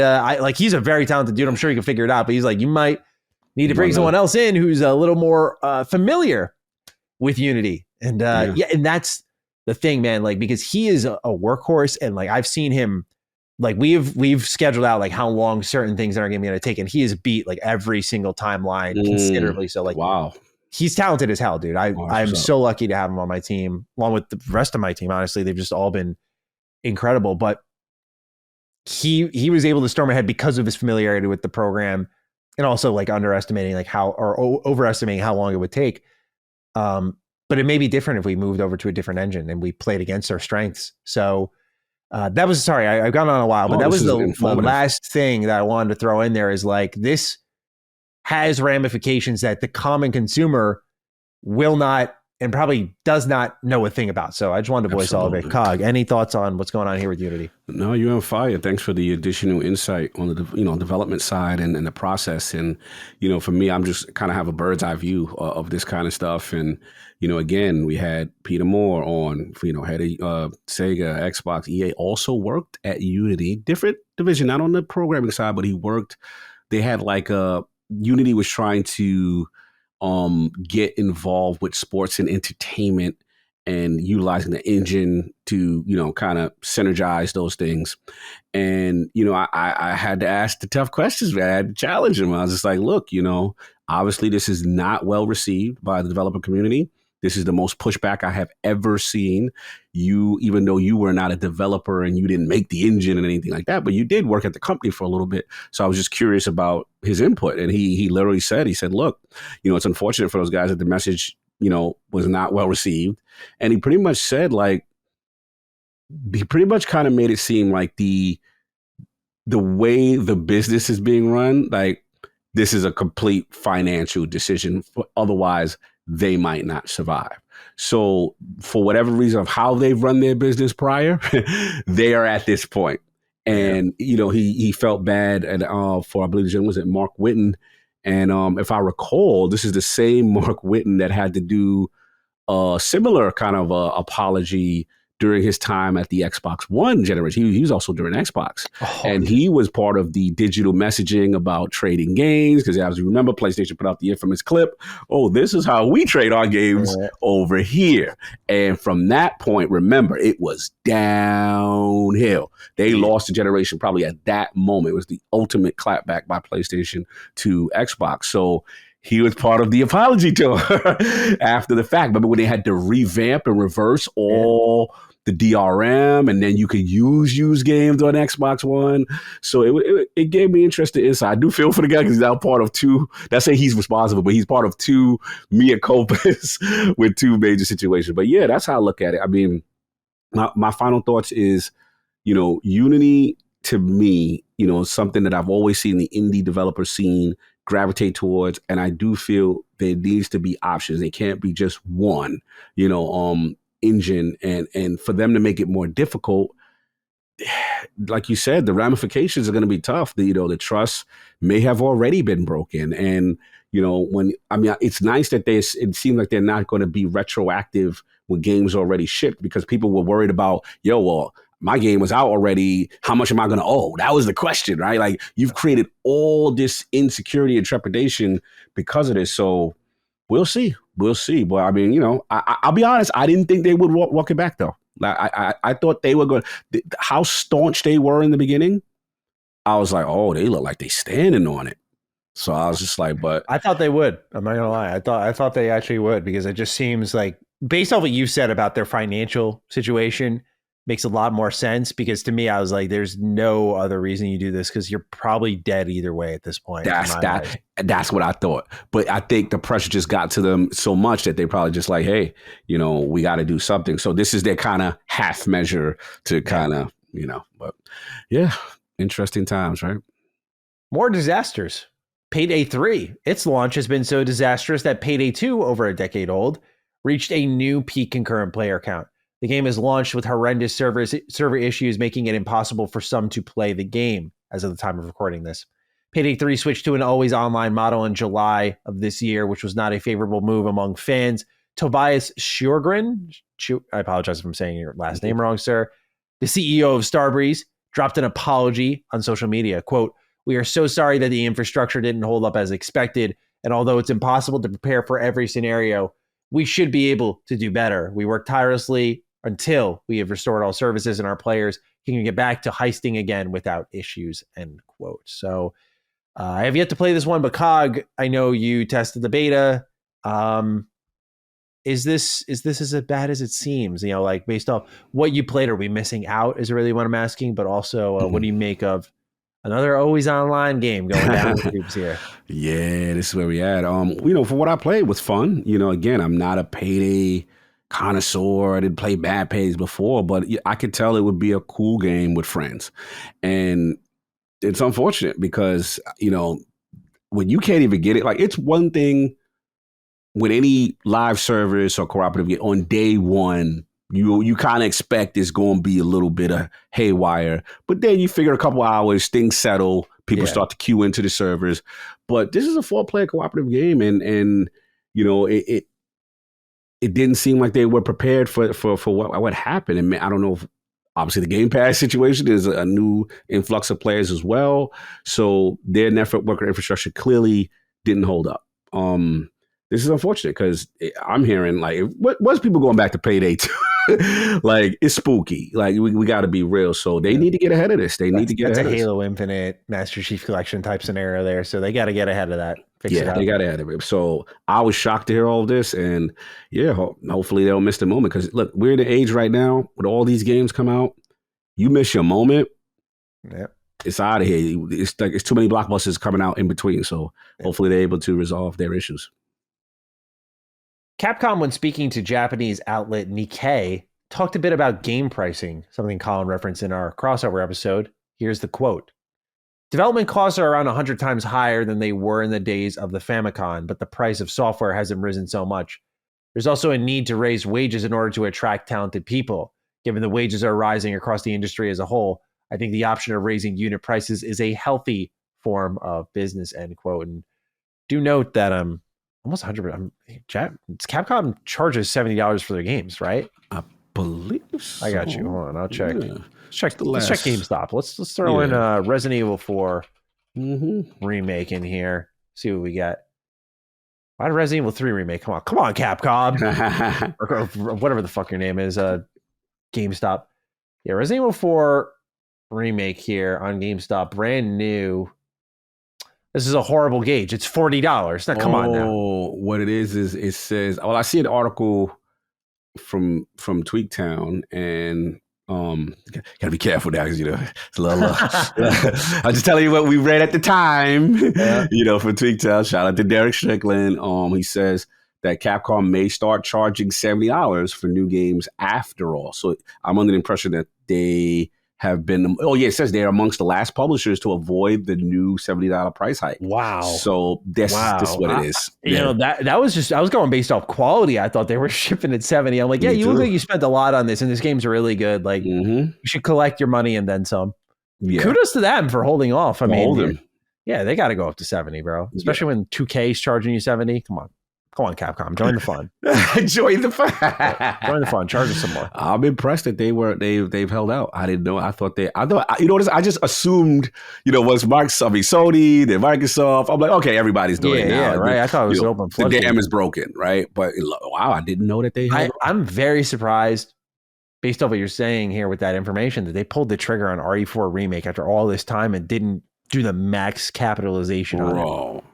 he's a very talented dude. I'm sure he can figure it out, but he's like, you might need to bring someone else in who's a little more familiar with Unity. And and that's the thing, man. Like, because he is a workhorse, and like I've seen him, like we've scheduled out like how long certain things in our game are going to take, and he has beat like every single timeline considerably. So like, wow, he's talented as hell, dude. I'm so lucky to have him on my team, along with the rest of my team. Honestly, they've just all been incredible. But he was able to storm ahead because of his familiarity with the program, and also like overestimating how long it would take. but it may be different if we moved over to a different engine and we played against our strengths. So that was, sorry, I've gone on a while, but that was the last thing that I wanted to throw in there is like, this has ramifications that the common consumer will not and probably does not know a thing about. So I just wanted to voice all of it. Cog, any thoughts on what's going on here with Unity? No, you're on fire. Thanks for the additional insight on the development side and the process. And for me, I'm just kind of have a bird's eye view of this kind of stuff. And again, we had Peter Moore on, head of Sega, Xbox, EA, also worked at Unity, different division, not on the programming side, but he worked. They had Unity was trying to get involved with sports and entertainment and utilizing the engine to, kind of synergize those things. And, I had to ask the tough questions. I had to challenge him. I was just like, look, obviously this is not well received by the developer community. This is the most pushback I have ever seen. Even though you were not a developer and you didn't make the engine and anything like that, but you did work at the company for a little bit. So I was just curious about his input. And he literally said, look, it's unfortunate for those guys that the message, was not well received. And he pretty much said, he pretty much kind of made it seem like the way the business is being run, this is a complete financial decision. Otherwise, they might not survive. So for whatever reason of how they've run their business prior, they are at this point. And, he felt bad for, I believe the gentleman was at Mark Whitten. And if I recall, this is the same Mark Whitten that had to do a similar kind of apology during his time at the Xbox One generation. He was also during Xbox. And he was part of the digital messaging about trading games. Because as you remember, PlayStation put out the infamous clip, this is how we trade our games over here. And from that point, remember, it was downhill. They lost the generation probably at that moment. It was the ultimate clapback by PlayStation to Xbox. So he was part of the apology tour after the fact. But when they had to revamp and reverse all the DRM, and then you could use games on Xbox One. So it gave me interesting insight. I do feel for the guy because he's now part of two. That's say he's responsible, but he's part of two mea culpas with two major situations. But yeah, that's how I look at it. I mean, my final thoughts is, Unity to me, something that I've always seen the indie developer scene gravitate towards, and I do feel there needs to be options. They can't be just one, engine, and for them to make it more difficult, like you said, the ramifications are going to be tough. The trust may have already been broken, and it's nice that it seems like they're not going to be retroactive when games already shipped, because people were worried about, my game was out already. How much am I going to owe? That was the question, right? You've created all this insecurity and trepidation because of this. So we'll see. But I mean, I'll be honest. I didn't think they would walk it back though. I thought they were going. How staunch they were in the beginning, I was like, they look like they standing on it. So I was just like, but I thought they would. I'm not gonna lie. I thought they actually would, because it just seems like, based off what you said about their financial situation, makes a lot more sense. Because to me, I was like, there's no other reason you do this, because you're probably dead either way at this point. That's what I thought. But I think the pressure just got to them so much that they probably just like, hey, we got to do something. So this is their kind of half measure to kind of, but yeah, interesting times, right? More disasters. PayDay 3, its launch has been so disastrous that PayDay 2, over a decade old, reached a new peak concurrent player count. The game is launched with horrendous server issues, making it impossible for some to play the game as of the time of recording this. PayDay 3 switched to an always online model in July of this year, which was not a favorable move among fans. Tobias Sjogren, I apologize if I'm saying your last name wrong, sir, the CEO of Starbreeze, dropped an apology on social media. Quote, "We are so sorry that the infrastructure didn't hold up as expected, and although it's impossible to prepare for every scenario, we should be able to do better. We work tirelessly until we have restored all services and our players can get back to heisting again without issues," end quote. So I have yet to play this one, but Cog, I know you tested the beta. Is this as bad as it seems? Based off what you played, are we missing out is really what I'm asking, but also what do you make of Another always online game going down the tubes here. Yeah, this is where we at. For what I played was fun. Again, I'm not a PayDay connoisseur. I didn't play bad pays before, but I could tell it would be a cool game with friends. And it's unfortunate because, when you can't even get it, like it's one thing with any live service or cooperative game on day one, you kind of expect it's going to be a little bit of haywire, but then you figure a couple hours, things settle, people start to queue into the servers. But this is a 4-player cooperative game, and it didn't seem like they were prepared for what happened. And I don't know if obviously the Game Pass situation is a new influx of players as well, so their network infrastructure clearly didn't hold up. This is unfortunate because I'm hearing like what's people going back to PayDay 2? Like it's spooky. Like we got to be real. So they need to get ahead of this. They need to get ahead of this. That's a Halo Infinite Master Chief Collection type scenario there. So they got to get ahead of that. Fix it out. They got ahead of it. So I was shocked to hear all of this, and hopefully they'll miss the moment because look, we're in the age right now with all these games come out. You miss your moment. Yep. It's out of here. It's too many blockbusters coming out in between. So hopefully they're able to resolve their issues. Capcom, when speaking to Japanese outlet Nikkei, talked a bit about game pricing, something Colin referenced in our crossover episode. Here's the quote. Development costs are around 100 times higher than they were in the days of the Famicom, but the price of software hasn't risen so much. There's also a need to raise wages in order to attract talented people. Given the wages are rising across the industry as a whole, I think the option of raising unit prices is a healthy form of business, end quote. And do note that almost 100%. Capcom charges $70 for their games, right? I believe so. I got you. Hold on, I'll check. Yeah. Let's check GameStop. Let's throw in Resident Evil 4 remake in here. See what we got. Why did Resident Evil 3 remake? Come on, Capcom, or whatever the fuck your name is. GameStop. Yeah, Resident Evil 4 remake here on GameStop, brand new. This is a horrible gauge. It's $40. Now, come on now. Oh, what it is it says. Well, I see an article from Tweaktown, and gotta be careful now because it's a little. I'm just telling you what we read at the time. Yeah. From Tweaktown. Shout out to Derek Strickland. He says that Capcom may start charging $70 for new games after all. So I'm under the impression that they have been, it says they're amongst the last publishers to avoid the new $70 price hike. Wow. So this is what it is. That was just, I was going based off quality. I thought they were shipping at 70. I'm like, you look like you spent a lot on this, and this game's really good. Like, you should collect your money and then some. Yeah. Kudos to them for holding off. I mean, they got to go up to 70, bro. Especially when 2K is charging you 70. Come on, Capcom. Join the fun. Join the fun. Join the fun. Charge us some more. I'm impressed that they've held out. I didn't know. I thought I just assumed, once Sony, then Microsoft, I'm like, okay, everybody's doing it now. Yeah, right. I thought it was an open flood. The dam is broken, right? But wow, I didn't know that they held out. I'm very surprised, based on what you're saying here with that information, that they pulled the trigger on RE4 Remake after all this time and didn't do the max capitalization on it.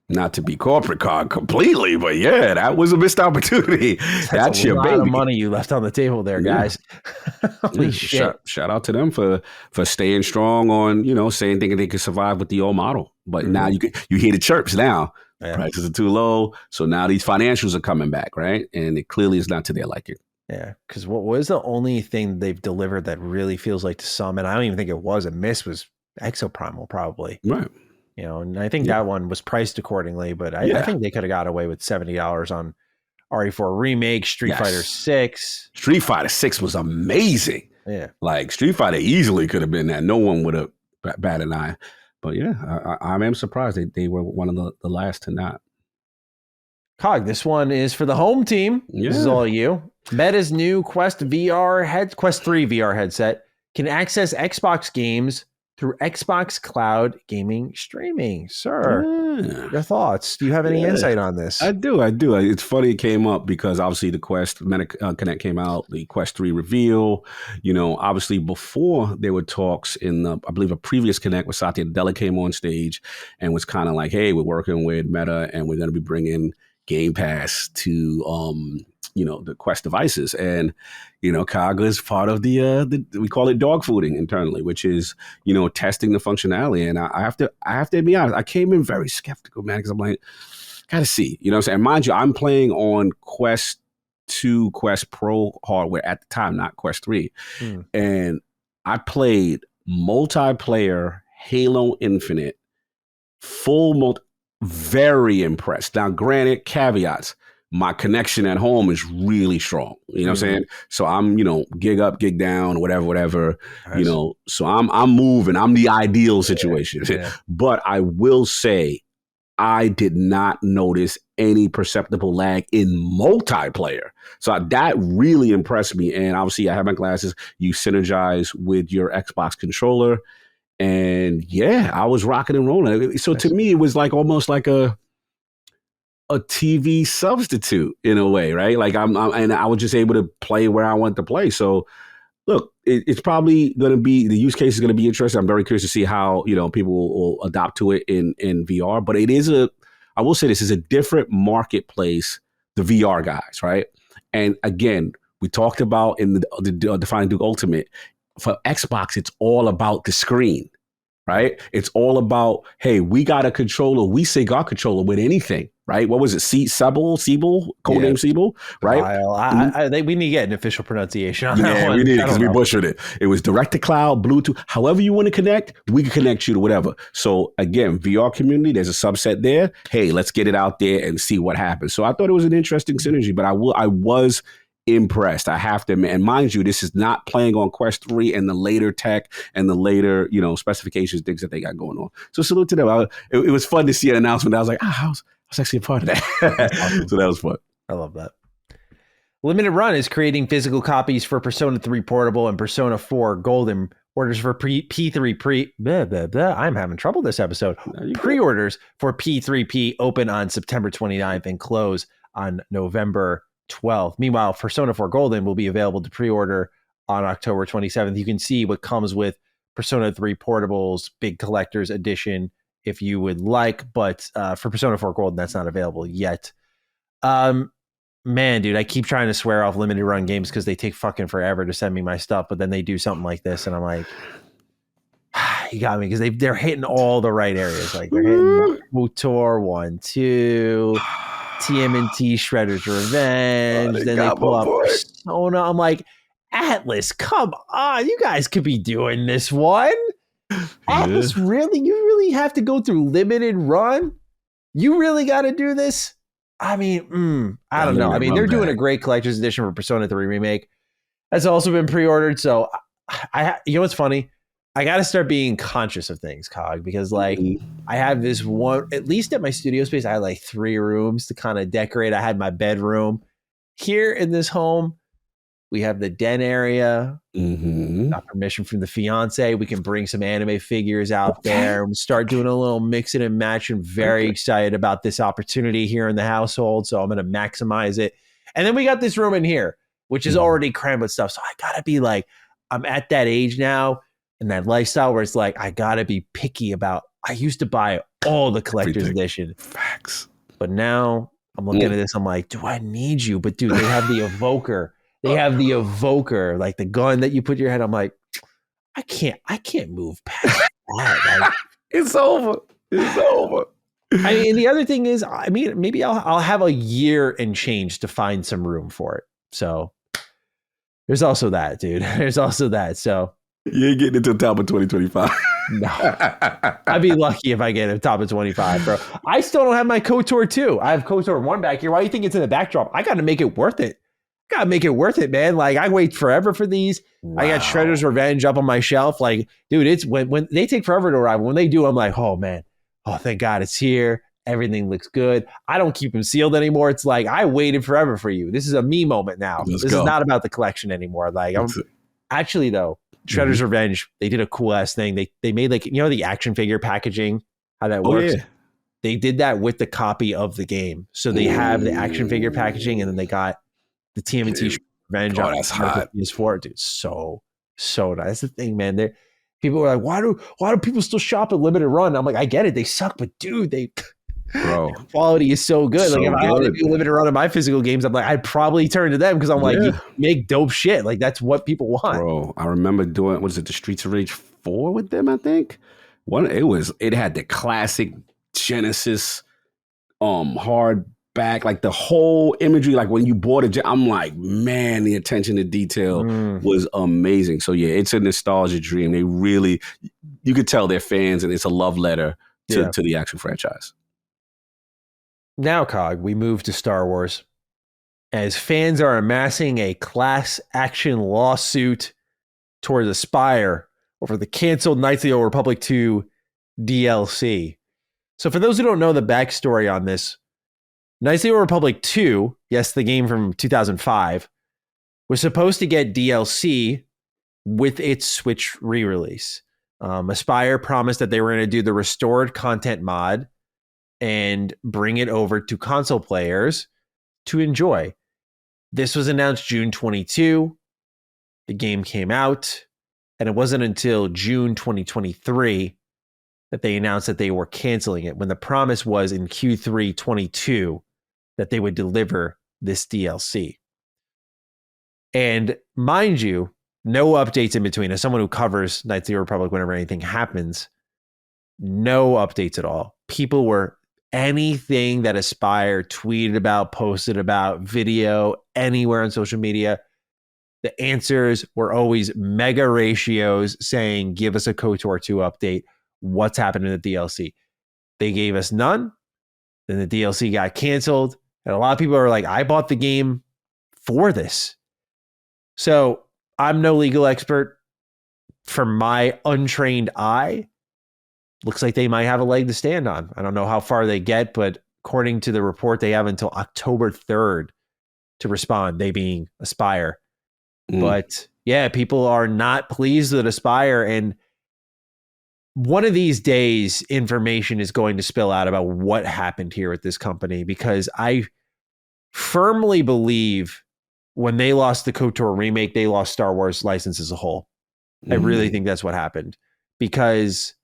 Not to be corporate card completely, but that was a missed opportunity. That's your baby. A lot of money you left on the table there, guys. Holy shit. Shout out to them for staying strong on, thinking they could survive with the old model. But now you hear the chirps now. Yeah. Prices are too low. So now these financials are coming back, right? And it clearly is not to their liking. Yeah, because what was the only thing they've delivered that really feels like to some, and I don't even think it was a miss, was Exoprimal probably. Right. And I think that one was priced accordingly, but I think they could have got away with $70 on RE4 Remake, Street Fighter 6. Street Fighter 6 was amazing. Yeah. Like Street Fighter easily could have been that. No one would have batted an eye. But I am surprised they were one of the last to not. Cog, this one is for the home team. Yeah. This is all you. Meta's new Quest 3 VR headset can access Xbox games through Xbox Cloud gaming streaming. Sir, your thoughts? Do you have any insight on this? I do. It's funny it came up because obviously the Quest Connect came out, the Quest 3 reveal. Obviously before there were talks in I believe a previous Connect where Satya Nadella came on stage and was kind of like, hey, we're working with Meta and we're going to be bringing Game Pass to the Quest devices. And Kaga is part of the we call it dog fooding internally, which is testing the functionality. And I have to be honest, I came in very skeptical, man, because I'm like, gotta see, what I'm saying. Mind you, I'm playing on Quest 2, Quest Pro hardware at the time, not Quest 3, and I played multiplayer Halo Infinite, very impressed. Now, granted, caveats. My connection at home is really strong. You know what I'm saying? So I'm, gig up, gig down, whatever. Nice. So I'm moving. I'm the ideal situation. Yeah. But I will say, I did not notice any perceptible lag in multiplayer. So that really impressed me. And obviously, I have my glasses. You synergize with your Xbox controller. And yeah, I was rocking and rolling. So to me, it was like almost like a TV substitute in a way, right? Like and I was just able to play where I want to play. So look, it's probably going to be, the use case is going to be interesting. I'm very curious to see how, people will adopt to it in VR, but I will say this is a different marketplace, the VR guys, right? And again, we talked about in the Defining Duke Ultimate, for Xbox, it's all about the screen, right? It's all about, hey, we got a controller. We sync our controller with anything, right? What was it? Siebel, codename Siebel, right? We need to get an official pronunciation on that one. We need it because we butchered it. It was direct to cloud, Bluetooth, however you want to connect, we can connect you to whatever. So again, VR community, there's a subset there. Hey, let's get it out there and see what happens. So I thought it was an interesting synergy, but I was impressed. I have to admit, and mind you, this is not playing on Quest 3 and the later tech and the later, specifications, things that they got going on. So salute to them. It was fun to see an announcement. I was like, I was actually a part of that. Awesome. So that was fun. I love that. Limited Run is creating physical copies for Persona 3 Portable and Persona 4 Golden. Orders for P3 I'm having trouble this episode. Pre-orders for P3P open on September 29th and close on November 12th. Meanwhile, Persona 4 Golden will be available to pre-order on October 27th. You can see what comes with Persona 3 Portable's Big Collector's Edition if you would like, but for Persona 4 Golden, that's not available yet. Man, dude, I keep trying to swear off limited run games because they take fucking forever to send me my stuff, but then they do something like this, and I'm like, you got me, because they're hitting all the right areas. Like they're hitting KOTOR 1, 2, TMNT, Shredder's Revenge. Then they pull up Persona. I'm like, Atlas, come on, you guys could be doing this one. Atlas, really? You really have to go through limited run? You really got to do this? I mean, I don't know. I mean, they're doing a great collector's edition for Persona 3 Remake. That's also been pre-ordered. So, you know what's funny? I got to start being conscious of things, Cog, because like I have this one, at least at my studio space, I had like 3 rooms to kind of decorate. I had my bedroom. Here in this home, we have the den area. Got permission from the fiance. We can bring some anime figures out there and start doing a little mixing and matching. Very excited about this opportunity here in the household. So I'm going to maximize it. And then we got this room in here, which is already crammed with stuff. So I got to be like, I'm at that age now and that lifestyle where it's like, I got to be picky about, I used to buy all the collector's edition. Facts. But now I'm looking at this. I'm like, do I need you? But dude, they have the evoker. They have the evoker, like the gun that you put in your head. I'm like, I can't move past that. Like, it's over. It's over. I mean, and the other thing is, I mean, maybe I'll have a year and change to find some room for it. So there's also that, dude. There's also that. So you ain't getting into the top of 2025. No, I'd be lucky if I get a top of 25, bro. I still don't have my KOTOR 2. I have KOTOR 1 back here. Why do you think it's in the backdrop? I got to make it worth it. Gotta make it worth it, man. Like I wait forever for these. Wow. I got Shredder's Revenge up on my shelf. Like, dude, it's when they take forever to arrive. When they do, I'm like, oh man, oh thank God it's here. Everything looks good. I don't keep them sealed anymore. It's like I waited forever for you. This is a me moment now. This is not about the collection anymore. Like I'm actually though, Shredder's Revenge. They did a cool ass thing. They made like the action figure packaging, how that works. Yeah. They did that with the copy of the game. So they have the action figure packaging, and then they got the TMNT Revenge on PS4, dude. So nice. That's the thing, man. People are like, why do people still shop at limited run? I'm like, I get it, they suck, but dude, bro. Quality is so good. Like if So I had to good. do limited run of my physical games, I'm like, I'd probably turn to them because I'm like, you Yeah, make dope shit. Like that's what people want. bro. I remember doing what is it, the Streets of Rage 4 with them, I think. It had the classic Genesis hardback, like the whole imagery, like when you bought it, I'm like, man, the attention to detail was amazing. So yeah, it's a nostalgia dream. They really, you could tell they're fans, and it's a love letter to the actual franchise. Now, Cog, we move to Star Wars. As fans are amassing a class action lawsuit towards Aspire over the canceled Knights of the Old Republic 2 DLC. So for those who don't know the backstory on this, Knights of the Old Republic 2, yes, the game from 2005, was supposed to get DLC with its Switch re-release. Aspire promised that they were going to do the restored content mod and bring it over to console players to enjoy. This was announced June 22. The game came out, and it wasn't until June 2023 that they announced that they were canceling it, when the promise was in Q3 22 that they would deliver this DLC. And mind you, no updates in between. As someone who covers Knights of the Republic whenever anything happens, no updates at all. People were anything that Aspire tweeted about, posted about, video, anywhere on social media, the answers were always mega ratios saying, give us a KOTOR 2 update. What's happening in the DLC? They gave us none. Then the DLC got canceled. And a lot of people are like, I bought the game for this. So I'm no legal expert. From my untrained eye, looks like they might have a leg to stand on. I don't know how far they get, but according to the report, they have until October 3rd to respond, they being Aspire. But yeah, people are not pleased with Aspire. And one of these days, information is going to spill out about what happened here with this company, because I firmly believe when they lost the KOTOR remake, they lost Star Wars license as a whole. I really think that's what happened, because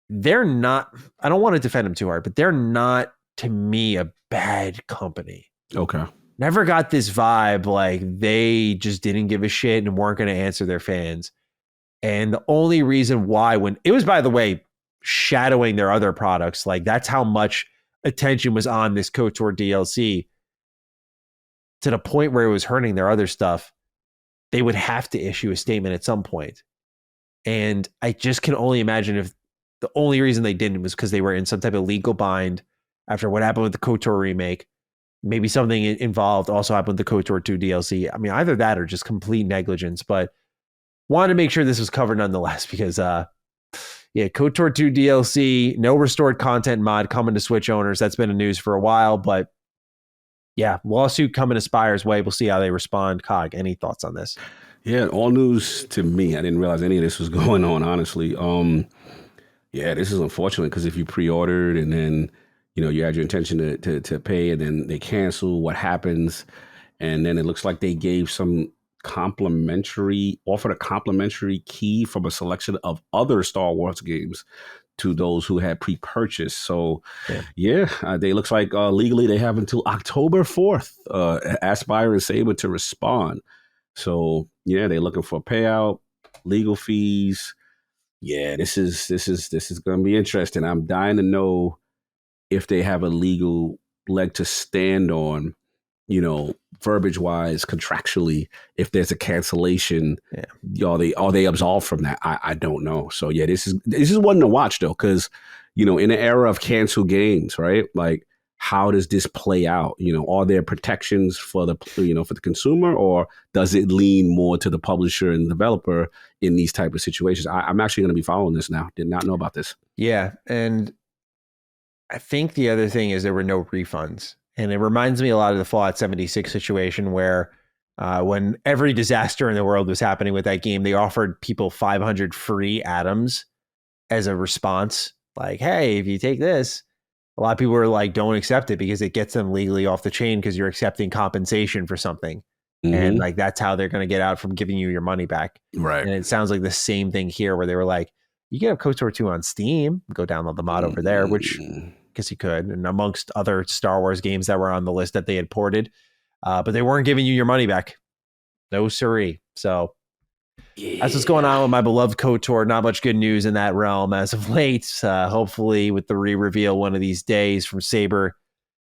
they're not, I don't want to defend them too hard, but they're not, to me, a bad company. Okay. Never got this vibe like they just didn't give a shit and weren't going to answer their fans. And the only reason why, when it was, by the way, shadowing their other products, like that's how much attention was on this KOTOR DLC, to the point where it was hurting their other stuff, they would have to issue a statement at some point. And I just can only imagine if the only reason they didn't was because they were in some type of legal bind after what happened with the KOTOR remake. Maybe something involved also happened with the KOTOR 2 DLC. I mean, either that or just complete negligence, but wanted to make sure this was covered nonetheless, because KOTOR 2 DLC, no restored content mod coming to Switch owners. That's been in news for a while, but yeah, lawsuit coming to Aspire's way. We'll see how they respond. Cog, any thoughts on this? Yeah, all news to me. I didn't realize any of this was going on, honestly. Yeah, this is unfortunate, because if you pre-ordered and then, you had your intention to pay, and then they cancel, what happens? And then it looks like they gave offered a complimentary key from a selection of other Star Wars games to those who had pre-purchased. So they looks like legally they have until October 4th, Aspire and Saber, to respond. So yeah, they're looking for payout, legal fees. Yeah, this is going to be interesting. I'm dying to know if they have a legal leg to stand on, verbiage wise, contractually, if there's a cancellation, are they absolved from that? I don't know. So yeah, this is one to watch though, because in an era of canceled games, right? Like, how does this play out? Are there protections for the for the consumer, or does it lean more to the publisher and developer in these type of situations? I'm actually going to be following this now. Did not know about this. Yeah, and I think the other thing is there were no refunds. And it reminds me a lot of the Fallout 76 situation, where when every disaster in the world was happening with that game, they offered people 500 free atoms as a response. Like, hey, if you take this, a lot of people were like, don't accept it because it gets them legally off the chain because you're accepting compensation for something. Mm-hmm. And like, that's how they're going to get out from giving you your money back. Right. And it sounds like the same thing here, where they were like, you can have KOTOR 2 on Steam, go download the mod over there, which because he could, and amongst other Star Wars games that were on the list that they had ported. But they weren't giving you your money back. No siree. So that's what's going on with my beloved KOTOR. Not much good news in that realm as of late. Hopefully with the re-reveal one of these days from Saber,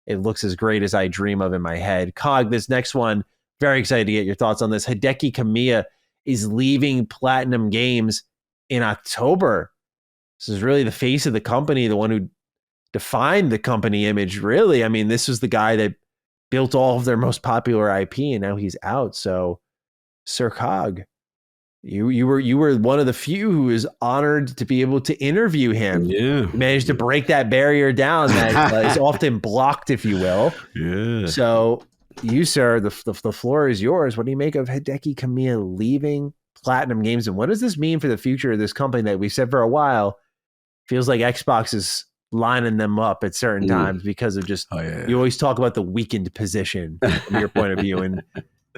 it looks as great as I dream of in my head. Cog, this next one, very excited to get your thoughts on this. Hideki Kamiya is leaving Platinum Games in October. This is really the face of the company, the one who defined the company image, really. I mean, this was the guy that built all of their most popular IP, and now he's out. So, Sir Cog, you were one of the few who was honored to be able to interview him. Yeah, you managed to break that barrier down that is often blocked, if you will. Yeah. So, you, sir, the floor is yours. What do you make of Hideki Kamiya leaving Platinum Games, and what does this mean for the future of this company that we've said for a while feels like Xbox is lining them up at certain times because of just you always talk about the weakened position from your point of view, and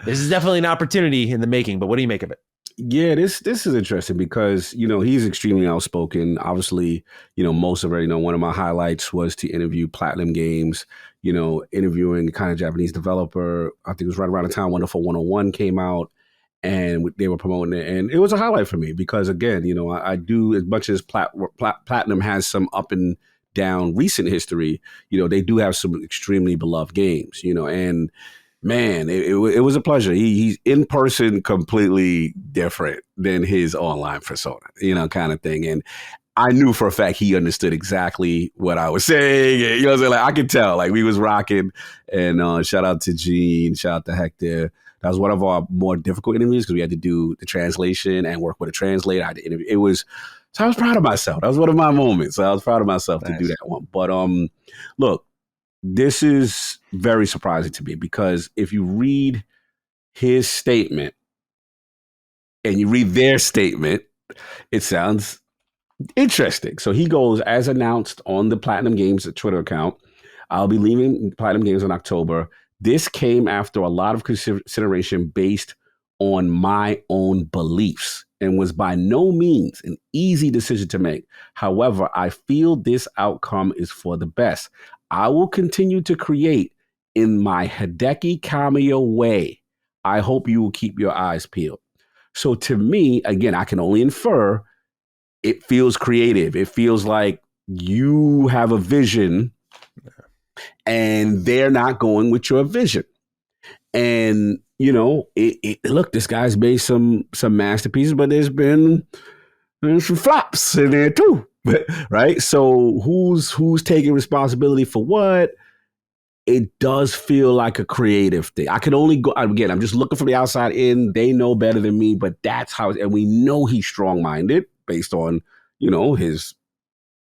this is definitely an opportunity in the making. But what do you make of it? Yeah, this is interesting because he's extremely outspoken. Obviously, most already know one of my highlights was to interview Platinum Games. Interviewing the kind of Japanese developer. I think it was right around the time Wonderful 101 came out, and they were promoting it, and it was a highlight for me because again, I do, as much as Platinum has some up and down recent history, they do have some extremely beloved games, and man, it was a pleasure. He's in person completely different than his online persona, kind of thing. And I knew for a fact he understood exactly what I was saying. And, what I'm saying? Like, I could tell, like, we was rocking. And shout out to Gene, shout out to Hector. That was one of our more difficult interviews because we had to do the translation and work with a translator. I had to interview. So I was proud of myself. That was one of my moments. So I was proud of myself to do that one. But look, this is very surprising to me because if you read his statement and you read their statement, it sounds interesting. So he goes, as announced on the Platinum Games Twitter account, I'll be leaving Platinum Games in October. This came after a lot of consideration based on my own beliefs and was by no means an easy decision to make. However, I feel this outcome is for the best. I will continue to create in my Hideki Kamiya way. I hope you will keep your eyes peeled. So to me, again, I can only infer it feels creative. It feels like you have a vision and they're not going with your vision. And, look, this guy's made some masterpieces, but there's some flops in there too. Right. So who's taking responsibility for what? It does feel like a creative thing. I can only go, again, I'm just looking from the outside in. They know better than me, but that's how, and we know he's strong-minded based on, the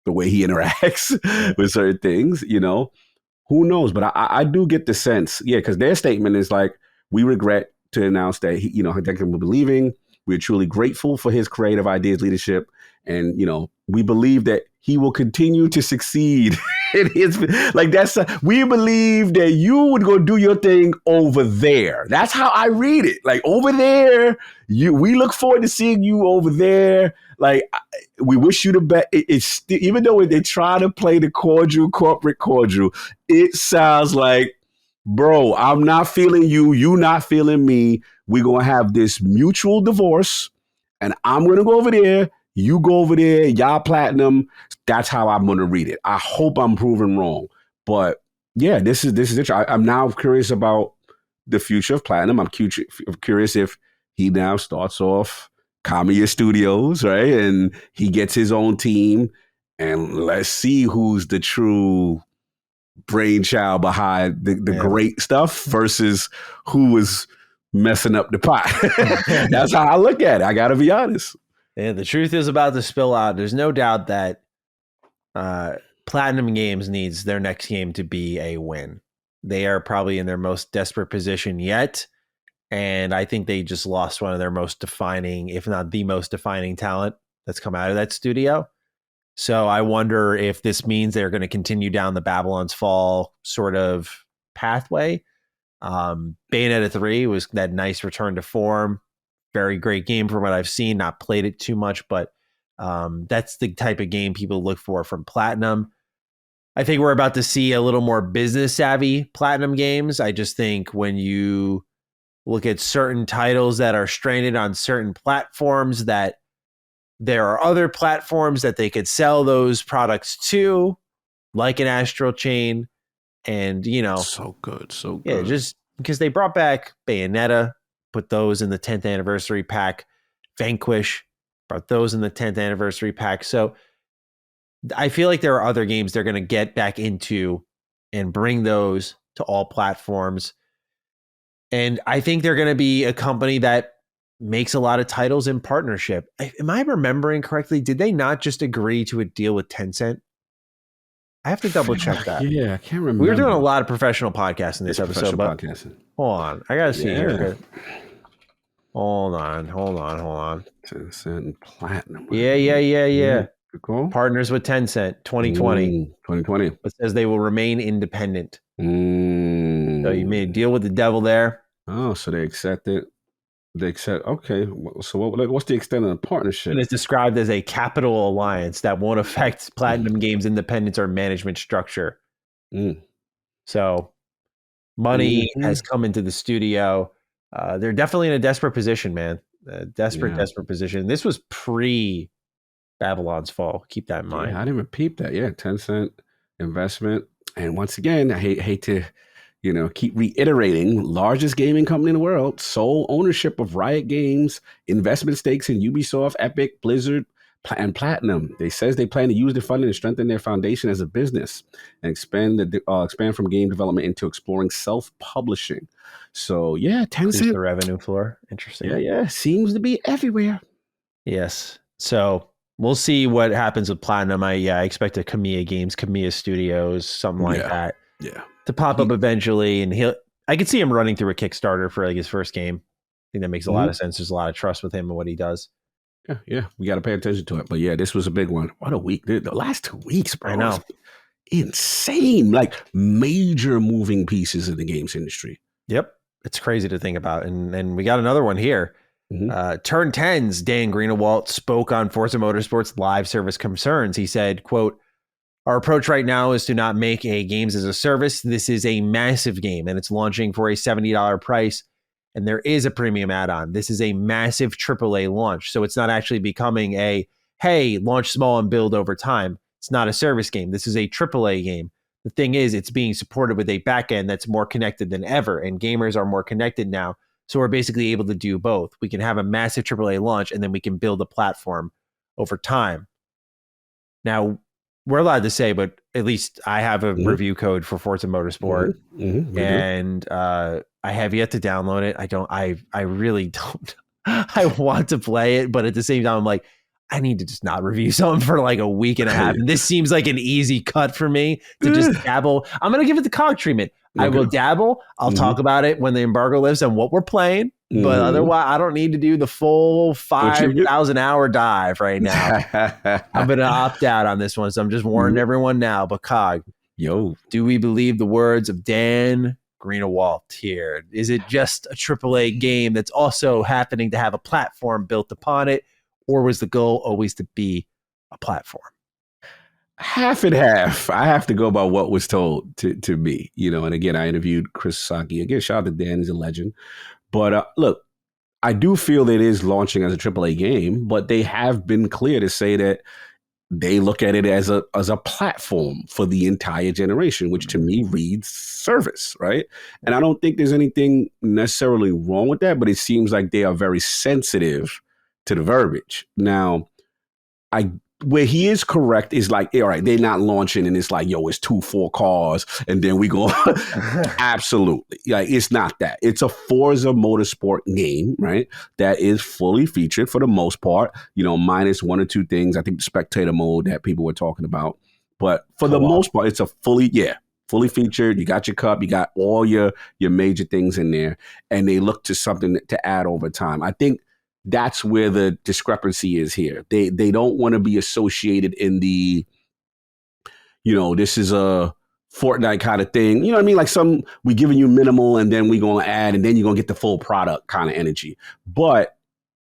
way he interacts with certain things, who knows? But I do get the sense, because their statement is like, we regret to announce that Hideki will be leaving. We're truly grateful for his creative ideas, leadership, and we believe that he will continue to succeed. We believe that you would go do your thing over there. That's how I read it. Like over there, we look forward to seeing you over there. Like we wish you the best. It's even though they try to play the corporate cordial, it sounds like, bro, I'm not feeling you. You not feeling me. We're going to have this mutual divorce and I'm going to go over there. You go over there, y'all Platinum. That's how I'm going to read it. I hope I'm proven wrong. But yeah, this is interesting. I'm now curious about the future of Platinum. I'm curious if he now starts off Kamiya Studios, right? And he gets his own team. And let's see who's the true brainchild behind the great stuff versus who was messing up the pot. That's how I look at it. I got to be honest. Yeah, the truth is about to spill out. There's no doubt that Platinum Games needs their next game to be a win. They are probably in their most desperate position yet. And I think they just lost one of their most defining, if not the most defining talent that's come out of that studio. So I wonder if this means they're going to continue down the Babylon's Fall sort of pathway. Bayonetta 3 was that nice return to form. Very great game from what I've seen. Not played it too much, but that's the type of game people look for from Platinum. I think we're about to see a little more business savvy Platinum Games. I just think when you look at certain titles that are stranded on certain platforms, that there are other platforms that they could sell those products to, like an Astral Chain. And, So good. So yeah, good. just because they brought back Bayonetta, put those in the 10th anniversary pack. Vanquish, brought those in the 10th anniversary pack. So I feel like there are other games they're going to get back into and bring those to all platforms. And I think they're going to be a company that makes a lot of titles in partnership. Am I remembering correctly? Did they not just agree to a deal with Tencent? I have to double check that. Yeah, I can't remember. We were doing a lot of professional podcasting in this It's episode, but podcasting. hold on. I got to see Yeah. here. Hold on. Tencent Platinum. Yeah. Cool. Partners with Tencent 2020. 2020. It says they will remain independent. So you made a deal with the devil there. Oh, so they accepted. They accept. Okay. So what's the extent of the partnership? And it's described as a capital alliance that won't affect Platinum Games' independence or management structure. So money has come into the studio. They're definitely in a desperate position, man. Desperate position. This was pre Babylon's Fall. Keep that in mind. Yeah, I didn't repeat that. Yeah, 10-cent investment. And once again, I hate to, keep reiterating, largest gaming company in the world, sole ownership of Riot Games, investment stakes in Ubisoft, Epic, Blizzard, and Platinum. They says they plan to use the funding to strengthen their foundation as a business and expand from game development into exploring self-publishing. So yeah, 10-cent, the revenue floor. Interesting. Yeah, seems to be everywhere. Yes. So we'll see what happens with Platinum. I expect a Kamiya Studios, something like that. Yeah. To pop up eventually, and I could see him running through a Kickstarter for like his first game. I think that makes a lot of sense. There's a lot of trust with him and what he does. Yeah. We got to pay attention to it. But yeah, this was a big one. What a week. The last 2 weeks, bro. I know. Insane. Like major moving pieces in the games industry. Yep. It's crazy to think about. And we got another one here. Turn 10's Dan Greenawalt spoke on Forza Motorsport's live service concerns. He said, quote, "Our approach right now is to not make a games as a service. This is a massive game and it's launching for a $70 price. And there is a premium add-on. This is a massive AAA launch. So it's not actually becoming hey, launch small and build over time. It's not a service game. This is a AAA game. The thing is, it's being supported with a backend that's more connected than ever. And gamers are more connected now. So we're basically able to do both. We can have a massive AAA launch and then we can build a platform over time." Now, we're allowed to say, but at least I have a review code for Forza Motorsport, and I have yet to download it. I really don't. I want to play it, but at the same time, I'm like, I need to just not review something for like a week and a half. And this seems like an easy cut for me to just dabble. I'm going to give it the COG treatment. I will dabble. I'll talk about it when the embargo lifts and what we're playing. But otherwise, I don't need to do the full 5,000 hour dive right now. I'm going to opt out on this one. So I'm just warning everyone now. But COG, do we believe the words of Dan Greenawalt here? Is it just a AAA game that's also happening to have a platform built upon it? Or was the goal always to be a platform? Half and half. I have to go by what was told to me, and again, I interviewed Chris Saki. Again, shout out to Dan, he's a legend. But look, I do feel that it is launching as a AAA game, but they have been clear to say that they look at it as a platform for the entire generation, which to me reads service, right? And I don't think there's anything necessarily wrong with that, but it seems like they are very sensitive to the verbiage. Now, where he is correct is like, all right, they're not launching and it's like, it's 2-4 cars and then we go. Absolutely. Like, it's not that. It's a Forza Motorsport game, right? That is fully featured for the most part, minus one or two things. I think the spectator mode that people were talking about. But for the most part, it's a fully featured. You got your cup, you got all your major things in there, and they look to something to add over time. I think that's where the discrepancy is here. They don't want to be associated in the, this is a Fortnite kind of thing. You know what I mean? Like we giving you minimal and then we going to add and then you're going to get the full product kind of energy. But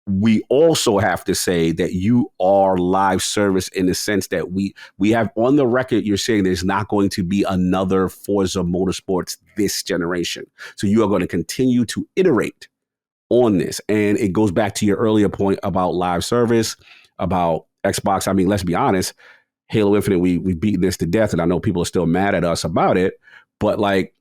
we also have to say that you are live service in the sense that we have on the record, you're saying there's not going to be another Forza Motorsports this generation. So you are going to continue to iterate on this. And it goes back to your earlier point about live service, about Xbox. I mean, let's be honest, Halo Infinite, we've beaten this to death, and I know people are still mad at us about it, but like,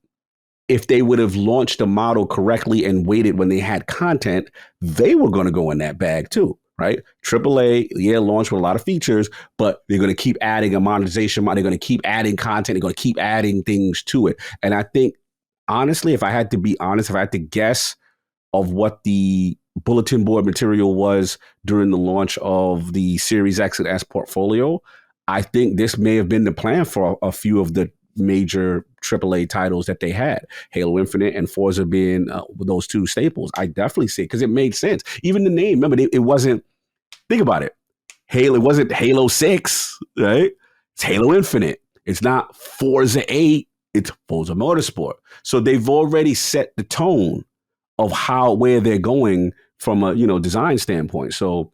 if they would have launched the model correctly and waited when they had content, they were going to go in that bag too, right? AAA, yeah, launched with a lot of features, but they're going to keep adding a monetization. They're going to keep adding content. They're going to keep adding things to it. And I think, honestly, if I had to be honest, if I had to guess of what the bulletin board material was during the launch of the Series X and S portfolio, I think this may have been the plan for a few of the major AAA titles that they had, Halo Infinite and Forza being those two staples. I definitely see it because it made sense. Even the name, remember, it wasn't, think about it, Halo, it wasn't Halo 6, right? It's Halo Infinite. It's not Forza 8, it's Forza Motorsport. So they've already set the tone of where they're going from a, design standpoint. So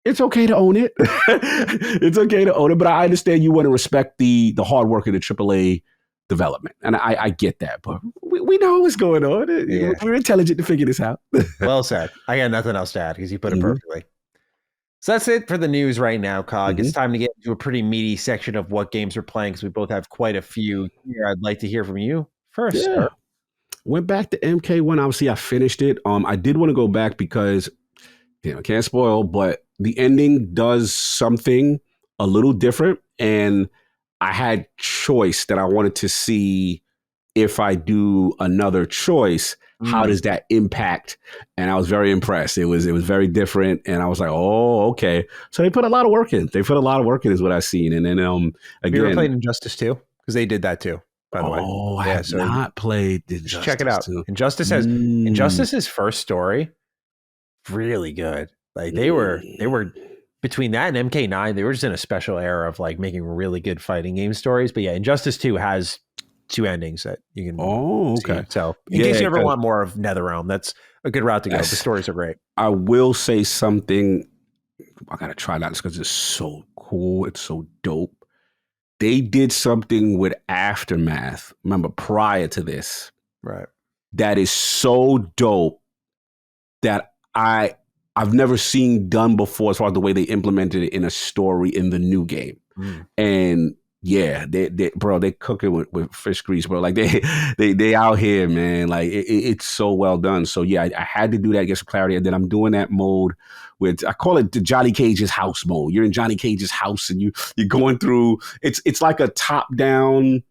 it's okay to own it. It's okay to own it, but I understand you want to respect the hard work of the AAA development, and I get that. But we know what's going on. We're intelligent to figure this out. Well said. I got nothing else to add because you put it perfectly. So that's it for the news right now, Cog. It's time to get into a pretty meaty section of what games we're playing because we both have quite a few here. I'd like to hear from you first. Yeah. Sir. Went back to MK1. Obviously, I finished it. I did want to go back because can't spoil, but the ending does something a little different. And I had choice that I wanted to see if I do another choice, how does that impact? And I was very impressed. It was very different. And I was like, oh, okay. So they put a lot of work in. Is what I've seen. And then again, have you ever played Injustice 2? Because they did that too, by the way. Oh, I have not played Injustice. Check it out. 2. Injustice's first story, really good. Like they were between that and MK9, they were just in a special era of like making really good fighting game stories. But yeah, Injustice 2 has 2 endings that you can see. So in case you ever want more of NetherRealm, that's a good route to go. The stories are great. I will say something. I gotta try that because it's so cool. It's so dope. They did something with Aftermath. Remember, prior to this, right? That is so dope that I've never seen done before as far as the way they implemented it in a story in the new game. And yeah, they cooking with fish grease, bro. Like they out here, man. Like it's so well done. So yeah, I had to do that, get some clarity. And then I'm doing that mode with, I call it the Johnny Cage's house mode. You're in Johnny Cage's house and you're going through, it's like a top down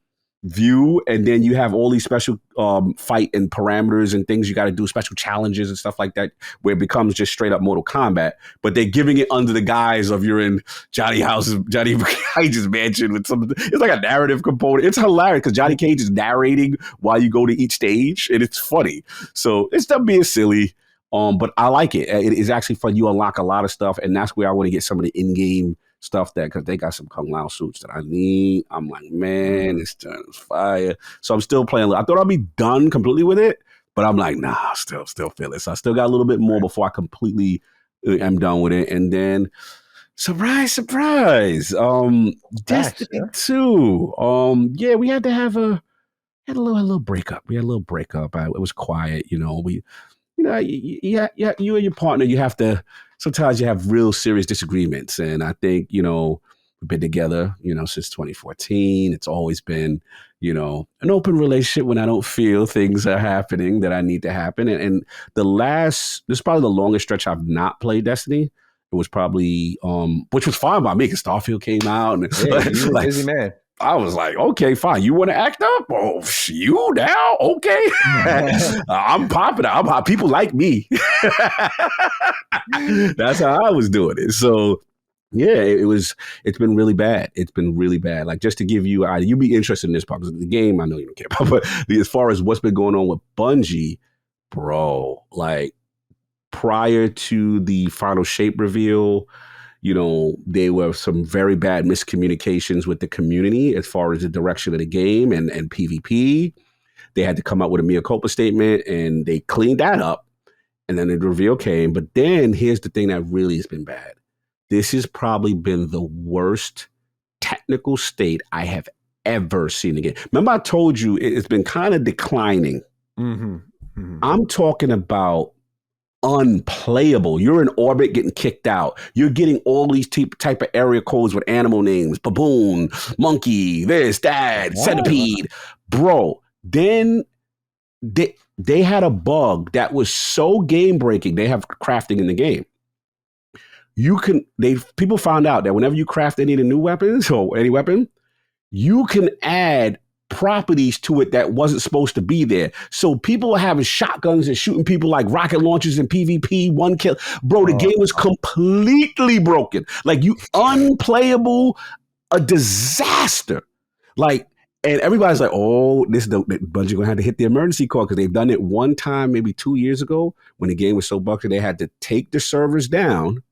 view, and then you have all these special fight and parameters and things you got to do, special challenges and stuff like that, where it becomes just straight up Mortal Kombat, but they're giving it under the guise of you're in Johnny Cage's mansion with some, it's like a narrative component. It's hilarious because Johnny Cage is narrating while you go to each stage, and it's funny. So it's them being silly, but I like it. It is actually fun. You unlock a lot of stuff, and that's where I want to get some of the in-game stuff, that because they got some Kung Lao suits that I need. I'm like, man, this turn is fire. So I'm still playing. I thought I'd be done completely with it, but I'm like, nah, I still feel it. So I still got a little bit more before I completely am done with it. And then surprise, Destiny 2. Yeah, we had to have a little breakup. It was quiet, you and your partner, you have to, sometimes you have real serious disagreements. And I think, we've been together, since 2014. It's always been, an open relationship when I don't feel things are happening that I need to happen. And this is probably the longest stretch I've not played Destiny. It was probably, which was fine by me because Starfield came out. And you were a busy man. I was like, okay, fine. You want to act up? Oh, you now? Okay. I'm popular. People like me. That's how I was doing it. So, yeah, it's been really bad. It's been really bad. Like, just to give you, you'd be interested in this part because the game, I know you don't care about, but as far as what's been going on with Bungie, bro, like, prior to the final shape reveal, there were some very bad miscommunications with the community as far as the direction of the game and PvP. They had to come up with a mea culpa statement, and they cleaned that up. And then the reveal came. But then here's the thing that really has been bad. This has probably been the worst technical state I have ever seen again. Remember, I told you it's been kind of declining. Mm-hmm. Mm-hmm. I'm talking about unplayable. You're in orbit getting kicked out. You're getting all these type of area codes with animal names, baboon, monkey, this, that, centipede. Bro, then they had a bug that was so game breaking. They have crafting in the game. People found out that whenever you craft any of the new weapons or any weapon, you can add properties to it that wasn't supposed to be there. So people were having shotguns and shooting people like rocket launchers in PvP, one kill. Bro, the game was completely broken. Like, you unplayable, a disaster. Like, and everybody's like, oh, Bungie gonna have to hit the emergency call, because they've done it one time, maybe 2 years ago, when the game was so bugged, they had to take the servers down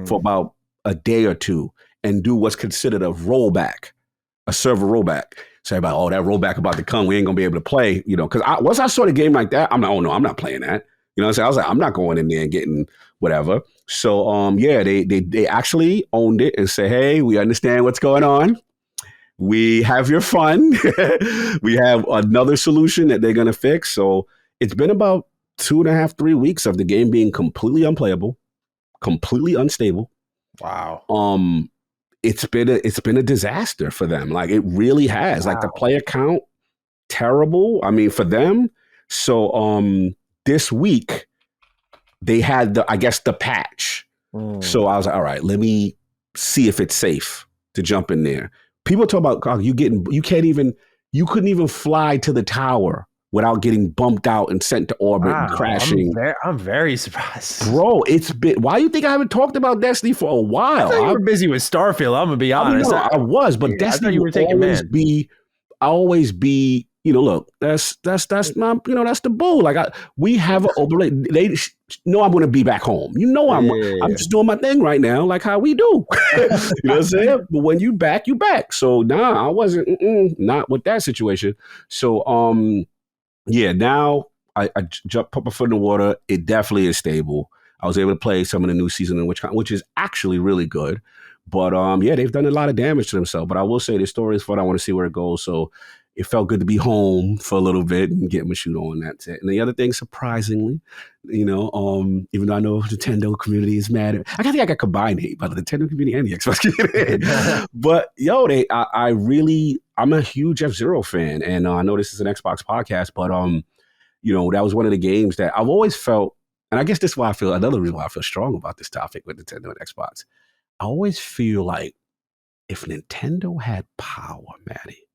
for about a day or two and do what's considered a rollback, a server rollback. So everybody, oh, that rollback about to come. We ain't gonna be able to play, because once I saw the game like that, I'm like, oh no, I'm not playing that. You know what I'm saying? I was like, I'm not going in there and getting whatever. So they actually owned it and said, hey, we understand what's going on. We have your fun. We have another solution that they're gonna fix. So it's been about 2.5, 3 weeks of the game being completely unplayable, completely unstable. Wow. It's been a disaster for them. Like, it really has. Wow. Like, the player count, terrible. I mean, for them. So this week they had the patch. So I was like, all right, let me see if it's safe to jump in there. People talk about you couldn't even fly to the tower without getting bumped out and sent to orbit and crashing. I'm very surprised. Bro, why do you think I haven't talked about Destiny for a while? I thought you were busy with Starfield. I'm going to be honest. I was, but Destiny would always be, look, that's not, that's the bull. Like, we have an open, they know I'm going to be back home. I'm just doing my thing right now, like how we do. You know what I'm saying? But when you back. So I wasn't, not with that situation. So, now I put my foot in the water. It definitely is stable. I was able to play some of the new season, which is actually really good. But they've done a lot of damage to themselves. But I will say the story is fun. I want to see where it goes. So it felt good to be home for a little bit and get my shoot on. That's it. And the other thing, surprisingly, even though I know the Nintendo community is mad, I think I got combined hate by the Nintendo community and the Xbox community. But I'm a huge F-Zero fan, and I know this is an Xbox podcast, but that was one of the games that I've always felt, and I guess this is why another reason why I feel strong about this topic with Nintendo and Xbox. I always feel like if Nintendo had power, Maddie,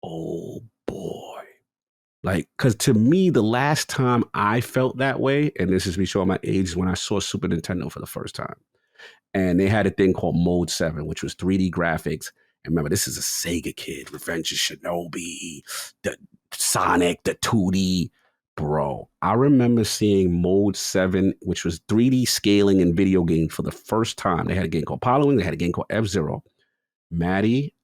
oh boy. Like, because to me, the last time I felt that way, and this is me showing my age, is when I saw Super Nintendo for the first time. And they had a thing called Mode 7, which was 3D graphics. And remember, this is a Sega kid, Revenge of Shinobi, the Sonic, the 2D. Bro, I remember seeing Mode 7, which was 3D scaling in video games for the first time. They had a game called Apollo, and they had a game called F-Zero. Maddie,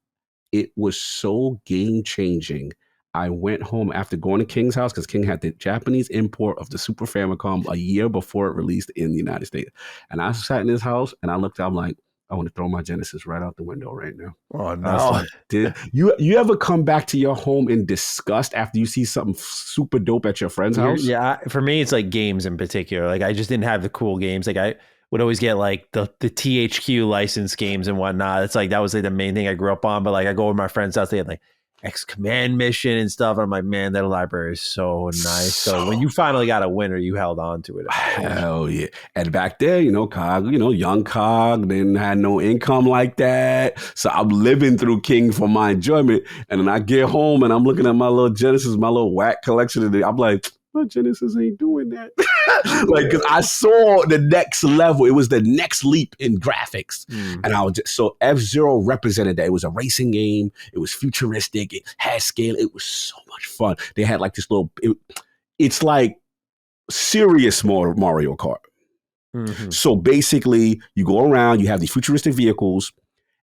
it was so game-changing. I went home after going to King's house, because King had the Japanese import of the Super Famicom a year before it released in the United States. And I sat in his house, and I looked out, I'm like, I want to throw my Genesis right out the window right now. Oh, no. Like, did you ever come back to your home in disgust after you see something super dope at your friend's house? Yeah, for me, it's like games in particular. Like, I just didn't have the cool games. Like, I would always get like the THQ license games and whatnot. It's like, that was like the main thing I grew up on. But like, I go over to my friend's house, they had like X-Command Mission and stuff. And I'm like, man, that library is so nice. So when you finally got a winner, you held on to it. Hell yeah. And back there, Cog, young Cog, didn't have no income like that. So I'm living through King for my enjoyment. And then I get home and I'm looking at my little Genesis, my little whack collection. I'm like, my Genesis ain't doing that. Like, because I saw the next level. It was the next leap in graphics. And so F-Zero represented that. It was a racing game. It was futuristic. It had scale. It was so much fun. They had like this it's like serious Mario Kart. So basically, you go around, you have these futuristic vehicles,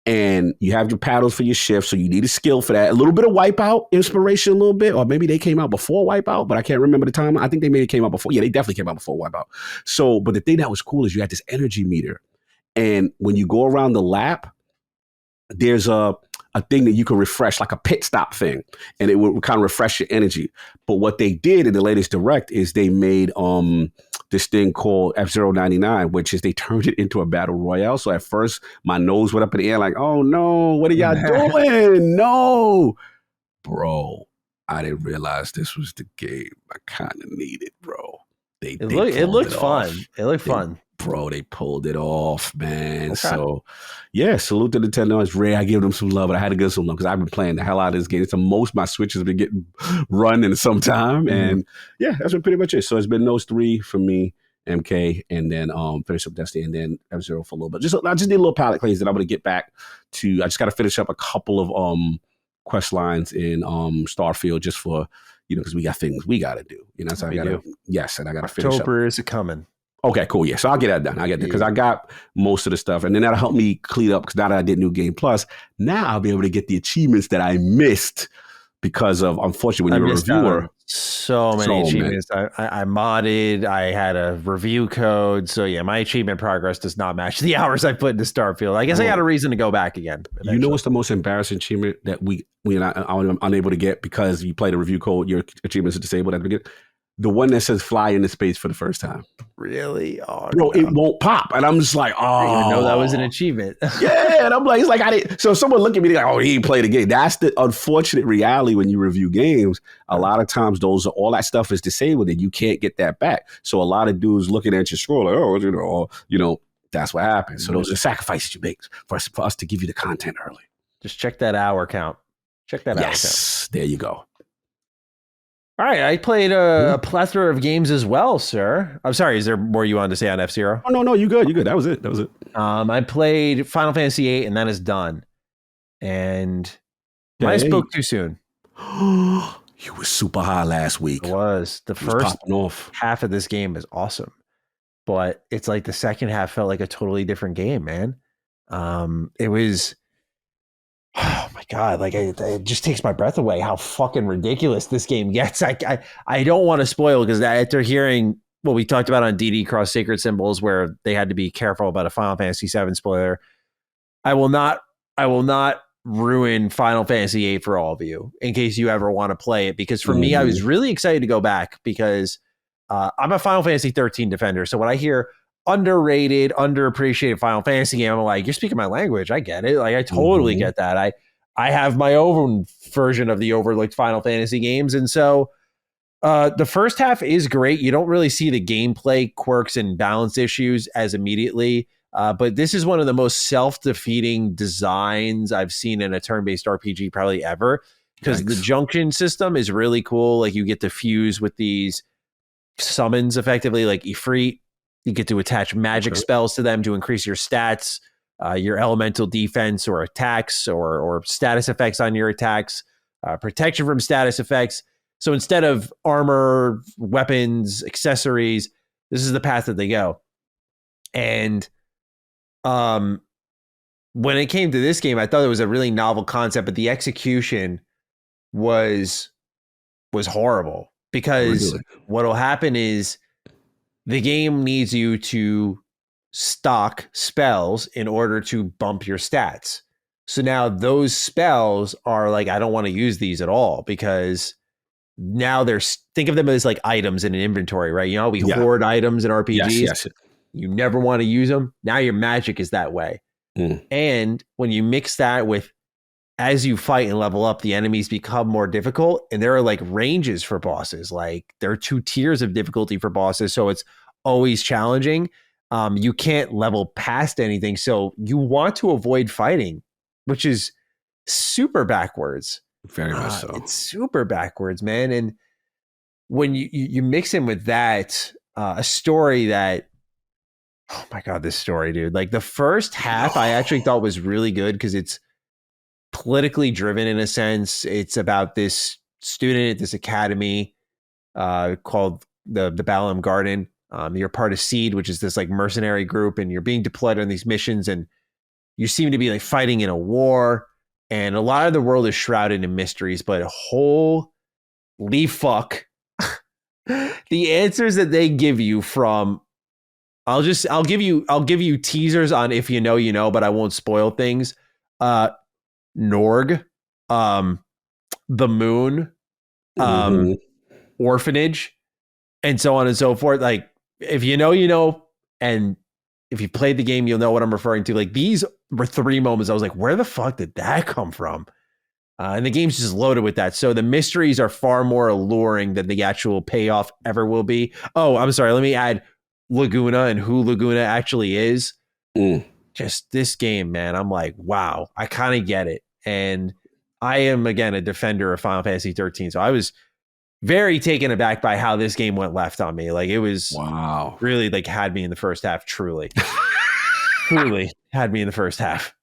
and you have your paddles for your shift, so you need a skill for that. A little bit of Wipeout inspiration, a little bit, or maybe they came out before Wipeout, but I can't remember the time. I think they maybe came out before. Yeah, they definitely came out before Wipeout. So, but the thing that was cool is you had this energy meter, and when you go around the lap, there's a thing that you can refresh, like a pit stop thing, and it will kind of refresh your energy. But what they did in the latest direct is they made this thing called F-Zero 99, which is they turned it into a battle royale. So at first my nose went up in the air like, oh no, what are y'all doing? No, bro, I didn't realize this was the game I kind of needed, bro. It looked fun. It looked fun. Bro, they pulled it off, man. Okay. So, yeah, salute to Nintendo. It's rare I give them some love, but I had to give some love because I've been playing the hell out of this game. It's the most my Switch has been getting run in some time. Mm-hmm. And yeah, that's been pretty much it. So it's been those three for me, MK, and then finish up Destiny, and then F-Zero for a little bit. I just need a little palate cleanse that I'm going to get back to. I just got to finish up a couple of quest lines in Starfield just for, because we got things we got to do. So I got to, yes, and I got to finish up. October is coming. Okay, cool. Yeah, so I'll get that done. Because I got most of the stuff, and then that'll help me clean up. Because now that I did New Game Plus, now I'll be able to get the achievements that I missed because of, unfortunately, when you're a reviewer. So many achievements. I modded. I had a review code. So yeah, my achievement progress does not match the hours I put into Starfield. I guess I got a reason to go back again. Eventually. You know what's the most embarrassing achievement that I'm unable to get because you played a review code? Your achievements are disabled at the beginning. The one that says fly into space for the first time. Really? Oh, bro, no. It won't pop. And I'm just like, oh. I didn't even know that was an achievement. Yeah. And I'm like, it's like, I didn't. So someone look at me like, oh, he played a game. That's the unfortunate reality when you review games. A lot of times all that stuff is disabled and you can't get that back. So a lot of dudes looking at your scroll like, that's what happens. So those are sacrifices you make for us to give you the content early. Just check that hour count. Check that hour count. Yes. There you go. All right, I played a plethora of games as well, sir. I'm sorry, is there more you wanted to say on F-Zero? Oh, no, you good. That was it. I played Final Fantasy VIII, and that is done. And I spoke too soon. You were super high last week. It was. The first half of this game is awesome. But it's like the second half felt like a totally different game, man. It was... Oh my God, like it just takes my breath away how fucking ridiculous this game gets. I don't want to spoil because after hearing what we talked about on DD Cross Sacred Symbols where they had to be careful about a Final Fantasy VII spoiler, I will not ruin Final Fantasy VIII for all of you in case you ever want to play it, because for me, I was really excited to go back because I'm a Final Fantasy 13 defender. So when I hear underrated, underappreciated Final Fantasy game, I'm like, you're speaking my language. I get it. Like, I totally get that. I have my own version of the overlooked Final Fantasy games. And so the first half is great. You don't really see the gameplay quirks and balance issues as immediately. But this is one of the most self-defeating designs I've seen in a turn-based RPG probably ever, because the junction system is really cool. Like, you get to fuse with these summons effectively, like Ifrit. You get to attach magic spells to them to increase your stats, your elemental defense or attacks or status effects on your attacks, protection from status effects. So instead of armor, weapons, accessories, this is the path that they go. And when it came to this game, I thought it was a really novel concept, but the execution was horrible, because what will happen is the game needs you to stock spells in order to bump your stats. So now those spells are like, I don't want to use these at all, because now think of them as like items in an inventory, right? We hoard items in RPGs. Yes. You never want to use them. Now your magic is that way. And when you mix that with, as you fight and level up, the enemies become more difficult, and there are like ranges for bosses. Like, there are 2 tiers of difficulty for bosses, so it's always challenging. You can't level past anything, so you want to avoid fighting, which is super backwards. Very much so. It's super backwards, man. And when you mix in with that, a story that, oh my God, this story, dude. Like, the first half I actually thought was really good because it's politically driven in a sense. It's about this student at this academy called the Balam Garden. You're part of Seed, which is this like mercenary group, and you're being deployed on these missions, and You seem to be like fighting in a war, and a lot of the world is shrouded in mysteries, but holy fuck. The answers that they give you from I'll give you teasers on if you know, you know, but I won't spoil things. Norg, the moon, orphanage, and so on and so forth. Like, if you know, you know, and if you played the game, you'll know what I'm referring to. Like, these were 3 moments I was like, where the fuck did that come from? And the game's just loaded with that. So the mysteries are far more alluring than the actual payoff ever will be. Oh, I'm sorry. Let me add Laguna and who Laguna actually is. Just this game, man. I'm like, wow, I kind of get it. And I am, again, a defender of Final Fantasy 13. So I was very taken aback by how this game went left on me. Like, it was really like had me in the first half. Truly had me in the first half.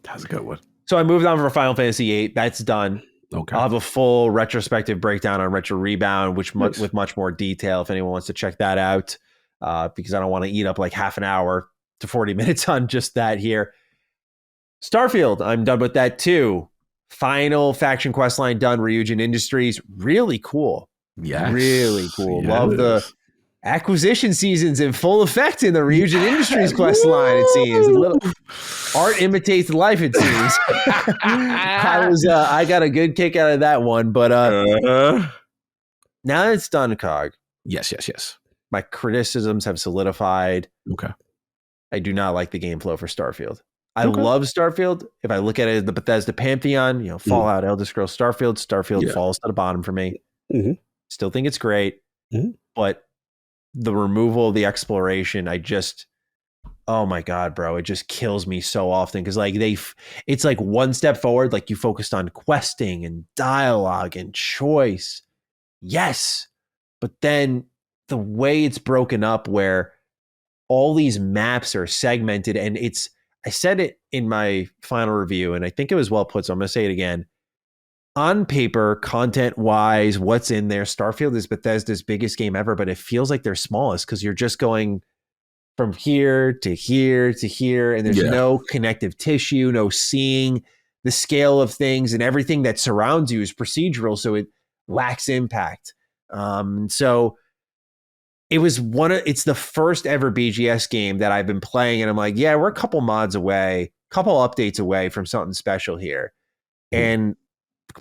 That's a good one. So I moved on for Final Fantasy VIII. That's done. Okay. I'll have a full retrospective breakdown on Retro Rebound, which with much more detail if anyone wants to check that out, because I don't want to eat up like half an hour to 40 minutes on just that here. Starfield, I'm done with that too. Final faction quest line done. Ryujin Industries, really cool. Yes. Really cool. Yes. Love the acquisition seasons in full effect in the Ryujin Industries quest line, it seems. A little art imitates life, it seems. I got a good kick out of that one, but now that it's done, Cog. Yes. My criticisms have solidified. Okay. I do not like the game flow for Starfield. I love Starfield. If I look at it as the Bethesda Pantheon, you know, Fallout, Elder Scrolls, Starfield falls to the bottom for me. Still think it's great, but the removal of the exploration, oh my God, bro, it just kills me so often. Cause like it's like one step forward, like you focused on questing and dialogue and choice. Yes. But then the way it's broken up where all these maps are segmented, and I said it in my final review, and I think it was well put, so I'm going to say it again. On paper, content-wise, what's in there, Starfield is Bethesda's biggest game ever, but it feels like they're smallest because you're just going from here to here to here, and there's no connective tissue, no seeing the scale of things, and everything that surrounds you is procedural, so it lacks impact. So it's the first ever BGS game that I've been playing, and I'm like, yeah, we're a couple mods away, couple updates away from something special here. And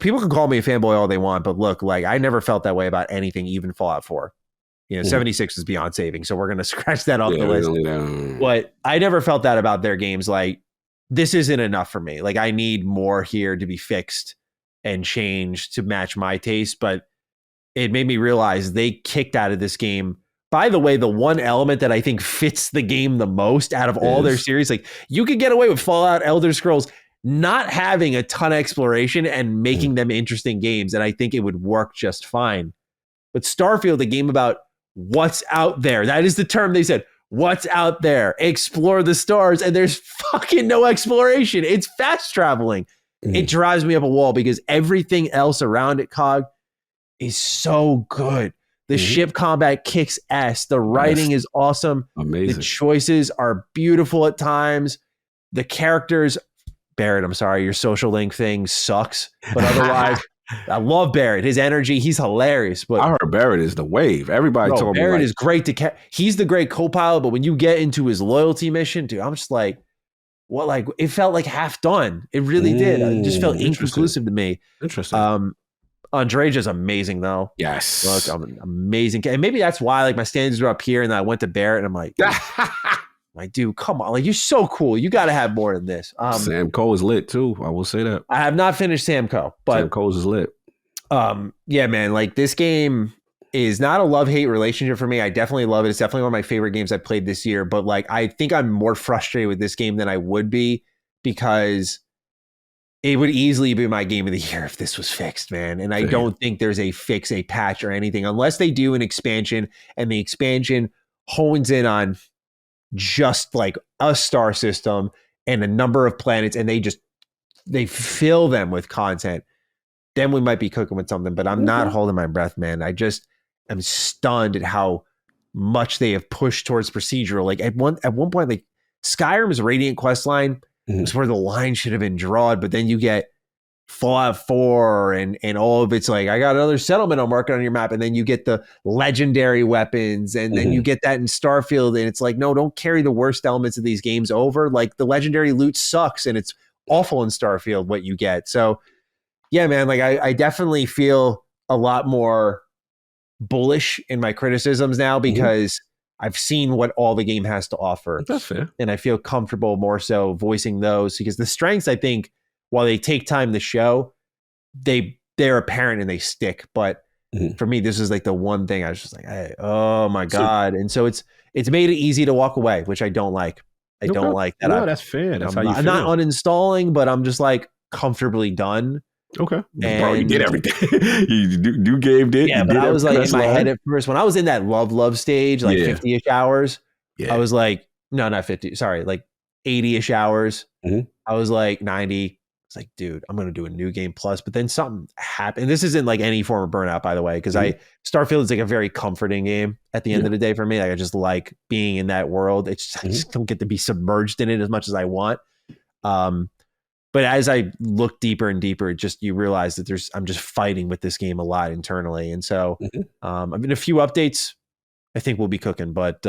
people can call me a fanboy all they want, but look, like, I never felt that way about anything, even Fallout 4. You know, 76 is beyond saving, so we're going to scratch that off the list. But I never felt that about their games. Like, this isn't enough for me. Like, I need more here to be fixed and changed to match my taste. But it made me realize they kicked out of this game. By the way, the one element that I think fits the game the most out of all their series, like, you could get away with Fallout, Elder Scrolls not having a ton of exploration and making them interesting games, and I think it would work just fine. But Starfield, a game about what's out there, that is the term they said, what's out there, explore the stars, and there's fucking no exploration. It's fast traveling. It drives me up a wall because everything else around it, Cog, is so good. The ship combat kicks ass. The writing is awesome. Amazing. The choices are beautiful at times. The characters, Barrett, I'm sorry, your social link thing sucks. But otherwise, I love Barrett. His energy, he's hilarious. But I heard Barrett is the wave. Everybody told me Barrett is great he's the great co-pilot, but when you get into his loyalty mission, dude, I'm just like, what? Like, it felt like half done. It really did. It just felt inconclusive to me. Interesting. Andreja's amazing though. Yes. Look, I'm amazing. And maybe that's why, like, my standards are up here, and then I went to Barrett and I'm like, like, dude, come on. Like, you're so cool. You got to have more than this. Sam Cole is lit too. I will say that. I have not finished Sam Co, but Sam Cole is lit. Yeah, man, like, this game is not a love-hate relationship for me. I definitely love it. It's definitely one of my favorite games I played this year, but like, I think I'm more frustrated with this game than I would be, because it would easily be my game of the year if this was fixed, man. And I don't think there's a fix, a patch, or anything, unless they do an expansion, and the expansion hones in on just like a star system and a number of planets, and they fill them with content. Then we might be cooking with something, but I'm not holding my breath, man. I just am stunned at how much they have pushed towards procedural. Like, at one point, like, Skyrim's Radiant quest line was where the line should have been drawn, but then you get Fallout 4 and all of it's like, I got another settlement I'm working on your map, and then you get the legendary weapons, and then you get that in Starfield, and it's like, no, don't carry the worst elements of these games over. Like, the legendary loot sucks, and it's awful in Starfield what you get. So yeah, man, like I definitely feel a lot more bullish in my criticisms now because I've seen what all the game has to offer. That's fair. And I feel comfortable more so voicing those, because the strengths, I think, while they take time to show, they're apparent and they stick. But for me, this is like the one thing I was just like, hey, oh my God. And so it's made it easy to walk away, which I don't like. I don't like that. No, that's fair. That's how you feel. I'm not uninstalling, but I'm just like comfortably done. Okay. Bro, you did everything. you gamed it. Yeah, but I was like in my head at first, when I was in that love stage, like 50-ish hours, I was like, no, not 50. Sorry, like 80-ish hours. I was like 90. It's like, dude, I'm going to do a new game plus. But then something happened. And this isn't like any form of burnout, by the way, because Starfield is like a very comforting game at the end of the day for me. Like, I just like being in that world. It's just, I just don't get to be submerged in it as much as I want. But as I look deeper and deeper, you realize that I'm just fighting with this game a lot internally. And so I mean, a few updates I think we'll be cooking, but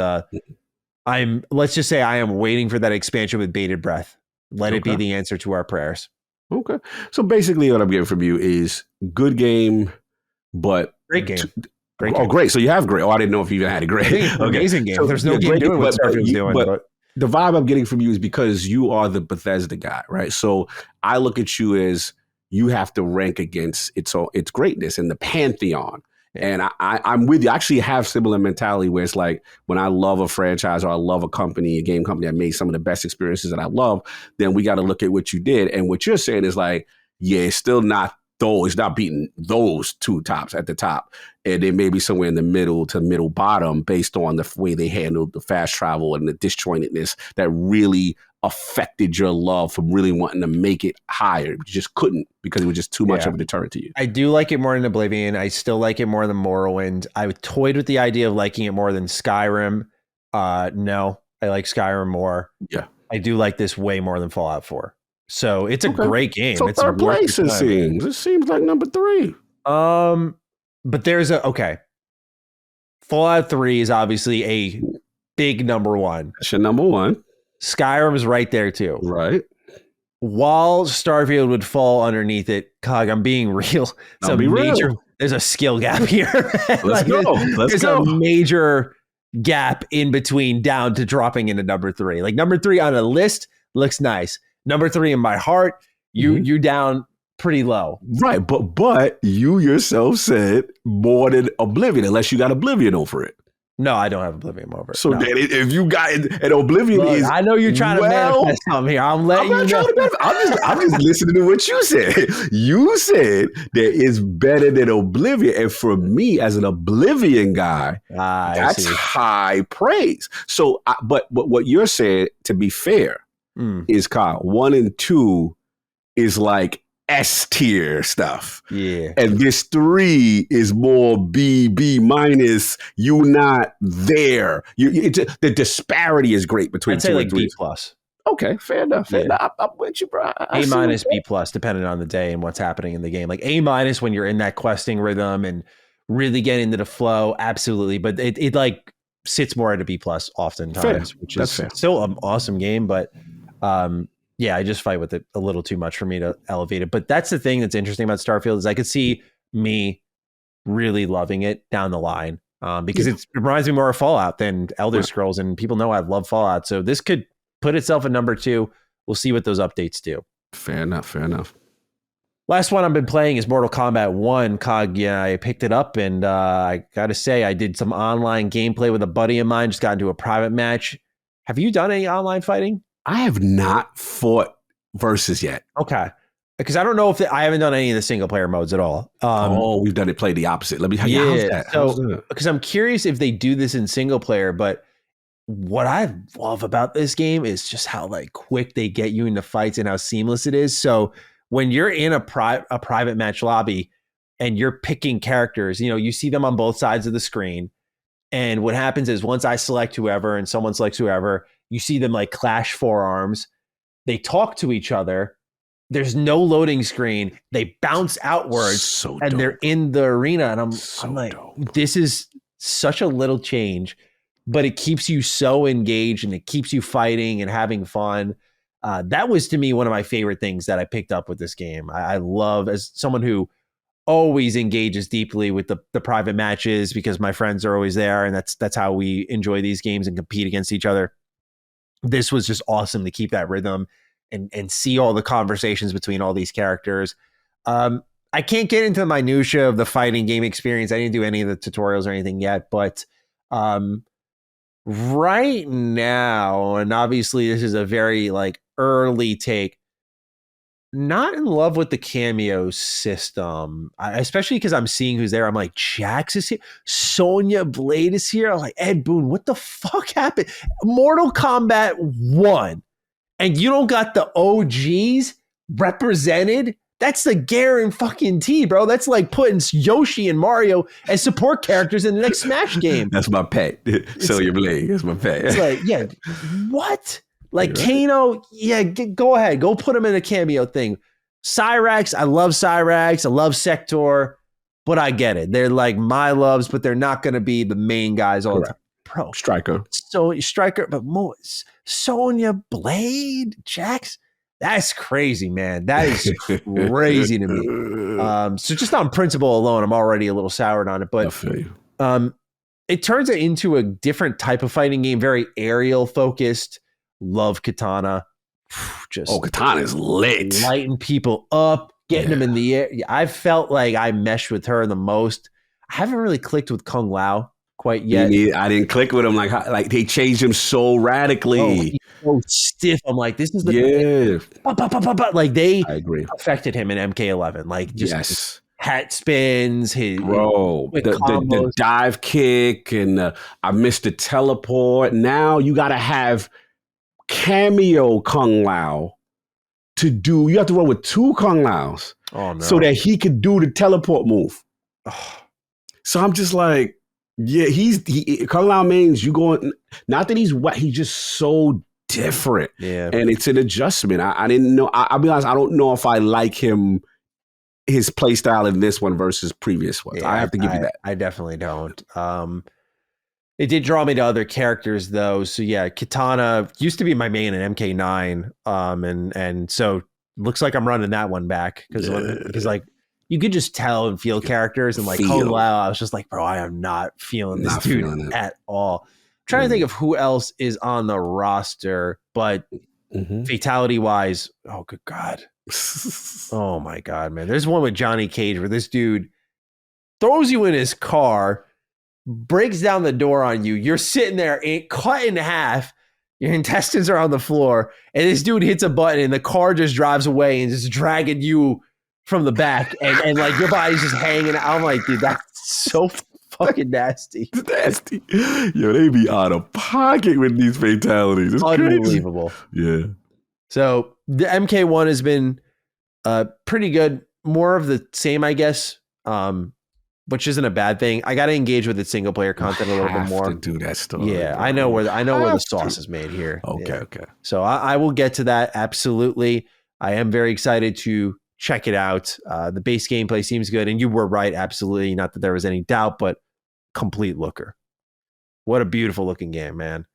let's just say I am waiting for that expansion with bated breath. Let it be the answer to our prayers. Okay. So basically what I'm getting from you is good game, but great game. Great. So you have great. Oh, I didn't know if you even had a great. Amazing game. So, there's no game doing what Starfield's doing. But the vibe I'm getting from you is because you are the Bethesda guy, right? So I look at you as you have to rank against its greatness in the pantheon. And I'm with you. I actually have similar mentality where it's like when I love a franchise or I love a game company that made some of the best experiences that I love, then we got to look at what you did. And what you're saying is like, yeah, it's still not it's not beating those two tops at the top. And they may be somewhere in the middle to middle bottom based on the way they handled the fast travel and the disjointedness that really affected your love from really wanting to make it higher. You just couldn't because it was just too much of a deterrent to you. I do like it more than Oblivion. I still like it more than Morrowind. I toyed with the idea of liking it more than Skyrim. No, I like Skyrim more. Yeah. I do like this way more than Fallout 4. So it's a great game. So it's third place, it seems. It seems like number 3. But there's Fallout 3 is obviously a big number 1. That's your number 1. Skyrim is right there too. Right. While Starfield would fall underneath it, Cog, I'm being real. There's a skill gap here. Let's go. There's a major gap in between down to dropping into number 3. Like number 3 on a list looks nice. Number 3 in my heart, you down pretty low. Right. But you yourself said more than Oblivion, unless you got Oblivion over it. No, I don't have Oblivion over it. So then if you got an Oblivion is, I know you're trying to manifest something here. I'm just listening to what you said. You said that it's better than Oblivion, and for me as an Oblivion guy, that's high praise. So, but what you're saying, to be fair, is Kyle, 1 and 2 is like S tier stuff. Yeah. And this 3 is more B minus. You not there. The disparity is great between 2 and 3. B plus. Okay, fair enough. I'm with you, bro. A minus, B plus, depending on the day and what's happening in the game. Like A minus when you're in that questing rhythm and really get into the flow, absolutely. But it like sits more at a B plus oftentimes, which is still an awesome game, but yeah, I just fight with it a little too much for me to elevate it. But that's the thing that's interesting about Starfield is I could see me really loving it down the line because it reminds me more of Fallout than Elder Scrolls, and people know I love Fallout. So this could put itself at number 2. We'll see what those updates do. Fair enough. Last one I've been playing is Mortal Kombat 1. Cog, I picked it up, and I got to say, I did some online gameplay with a buddy of mine, just got into a private match. Have you done any online fighting? I have not fought versus yet. Okay. Because I don't know if I haven't done any of the single player modes at all. We've done it play the opposite. Let me how's that? So, because I'm curious if they do this in single player, but what I love about this game is just how like quick they get you into fights and how seamless it is. So when you're in a private match lobby and you're picking characters, you see them on both sides of the screen. And what happens is once I select whoever and someone selects whoever, You see them like clash forearms. They talk to each other. There's no loading screen. They bounce outwards and they're in the arena. And I'm like, dope. This is such a little change, but it keeps you so engaged and it keeps you fighting and having fun. That was, to me, one of my favorite things that I picked up with this game. I love, as someone who always engages deeply with the private matches because my friends are always there, and that's how we enjoy these games and compete against each other. This was just awesome to keep that rhythm and see all the conversations between all these characters. I can't get into the minutia of the fighting game experience. I didn't do any of the tutorials or anything yet, but right now, and obviously this is a very like early take, not in love with the cameo system, especially because I'm seeing who's there. I'm like, Jax is here, Sonya Blade is here. I'm like, Ed Boon, what the fuck happened? Mortal Kombat 1, and you don't got the OGs represented? That's the guarantee, bro. That's like putting Yoshi and Mario as support characters in the next Smash game. That's my pet. Sonya Blade. That's my pet. It's like, yeah, what? Like Kano, yeah, go ahead. Go put him in a cameo thing. Cyrax, I love Cyrax. I love Sector, but I get it. They're like my loves, but they're not going to be the main guys all the time. Bro. Striker. So Striker, but more Sonya Blade, Jax. That's crazy, man. That is crazy to me. So just on principle alone, I'm already a little soured on it. But I feel you. It turns it into a different type of fighting game, very aerial focused. Love Katana. Katana's lit. Lighting people up, getting them in the air. I felt like I meshed with her the most. I haven't really clicked with Kung Lao quite yet. I didn't click with him. Like they changed him so radically. Oh, he's so stiff. I'm like, this is the like they affected him in MK11. Like just hat spins, the dive kick, and I missed the teleport. Now you got to have cameo Kung Lao to do. You have to run with 2 Kung Laos so that he could do the teleport move. So I'm just like, yeah, Kung Lao means you going. Not that he's wet, he's just so different. Yeah, and it's an adjustment. I didn't know. I'll be honest. I don't know if I like his play style in this one versus previous ones. I have to give you that. I definitely don't. It did draw me to other characters though. So yeah, Katana used to be my main in MK9. And so looks like I'm running that one back because like you could just tell and feel characters, and like Kung Lao, I was just like, bro, I am not feeling this dude at all. I'm trying to think of who else is on the roster, but fatality wise, oh good God. Oh my God, man. There's one with Johnny Cage where this dude throws you in his car, breaks down the door on you. You're sitting there cut in half. Your intestines are on the floor. And this dude hits a button and the car just drives away and just dragging you from the back. And like your body's just hanging out. I'm like, dude, that's so fucking nasty. Nasty. Yo, they be out of pocket with these fatalities. It's unbelievable. Crazy. Yeah. So the MK1 has been pretty good. More of the same, I guess. Which isn't a bad thing. I got to engage with the single player content a little bit more. To do that stuff. Yeah, I know where the sauce is made here. Okay. So I will get to that. Absolutely. I am very excited to check it out. The base gameplay seems good, and you were right. Absolutely, not that there was any doubt, but complete looker. What a beautiful looking game, man!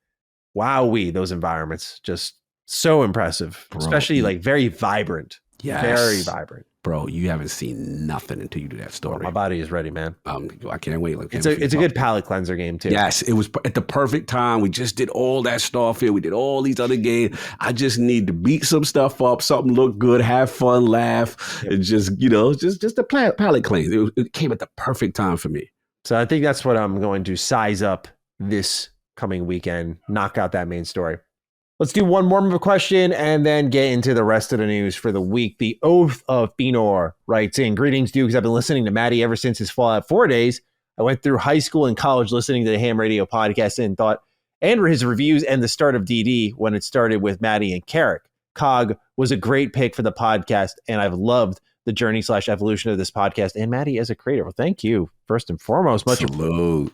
Wowee, those environments just so impressive, bro, especially like very vibrant. Yes. Very vibrant. Bro, you haven't seen nothing until you do that story. Well, my body is ready, man. I can't wait. It's a good palate cleanser game too. Yes, it was at the perfect time. We just did all that Starfield. We did all these other games. I just need to beat some stuff up, something look good, have fun, laugh, and just a palate cleanse. It came at the perfect time for me. So I think that's what I'm going to size up this coming weekend. Knock out that main story. Let's do one more question and then get into the rest of the news for the week. The Oath of Benor writes in, greetings, Dukes. I've been listening to Matty ever since his Fallout 4 days. I went through high school and college listening to the Ham Radio podcast and thought, and his reviews and the start of DD when it started with Matty and Carrick. Cog was a great pick for the podcast, and I've loved the journey/evolution of this podcast and Matty as a creator. Well, thank you, first and foremost. Much appreciated.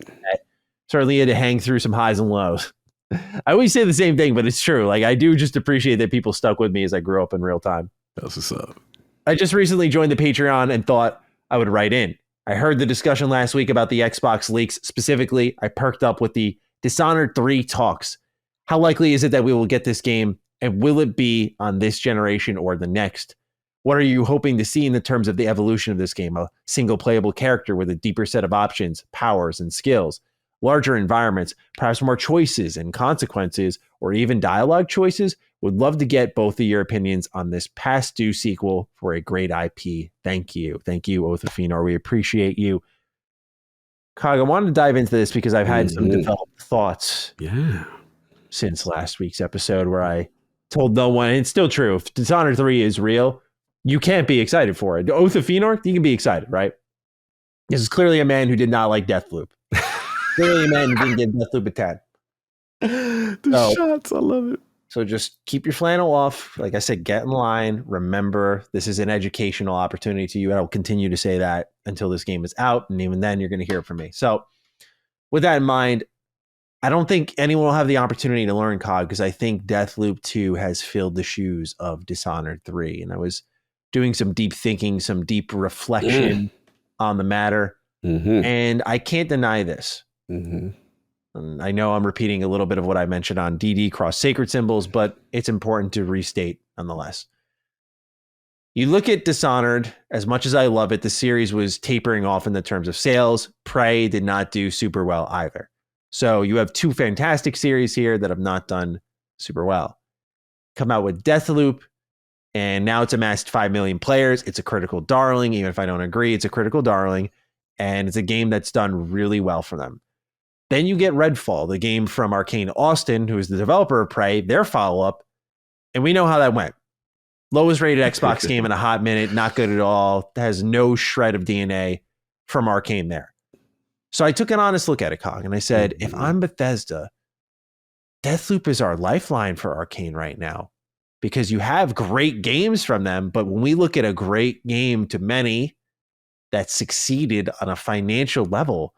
Certainly had to hang through some highs and lows. I always say the same thing, but it's true. Like, I do just appreciate that people stuck with me as I grew up in real time. That's what's up. I just recently joined the Patreon and thought I would write in. I heard the discussion last week about the Xbox leaks. Specifically, I perked up with the Dishonored 3 talks. How likely is it that we will get this game, and will it be on this generation or the next? What are you hoping to see in the terms of the evolution of this game? A single playable character with a deeper set of options, powers, and skills, larger environments, perhaps more choices and consequences, or even dialogue choices? Would love to get both of your opinions on this past due sequel for a great IP. Thank you. Thank you, Oath of Fëanor. We appreciate you. Cog, I wanted to dive into this because I've had some developed thoughts since last week's episode where I told no one, and it's still true, if Dishonored 3 is real, you can't be excited for it. Oath of Fëanor, you can be excited, right? This is clearly a man who did not like Deathloop. Clearly a man who didn't get Deathloop a 10. Shots, I love it. So just keep your flannel off. Like I said, get in line. Remember, this is an educational opportunity to you. And I will continue to say that until this game is out. And even then, you're going to hear it from me. So with that in mind, I don't think anyone will have the opportunity to learn COD because I think Deathloop 2 has filled the shoes of Dishonored 3. And I was doing some deep thinking, some deep reflection on the matter. And I can't deny this. And I know I'm repeating a little bit of what I mentioned on DD Cross Sacred Symbols, but it's important to restate nonetheless. You look at Dishonored, as much as I love it, the series was tapering off in the terms of sales. Prey did not do super well either. So you have two fantastic series here that have not done super well. Come out with Deathloop, and now it's amassed 5 million players. It's a critical darling. Even if I don't agree, it's a critical darling. And it's a game that's done really well for them. Then you get Redfall, the game from Arcane Austin, who is the developer of Prey, their follow-up. And we know how that went. Lowest rated Xbox game in a hot minute, not good at all, has no shred of DNA from Arcane there. So I took an honest look at it, Cog, and I said, if I'm Bethesda, Deathloop is our lifeline for Arcane right now. Because you have great games from them, but when we look at a great game to many that succeeded on a financial level,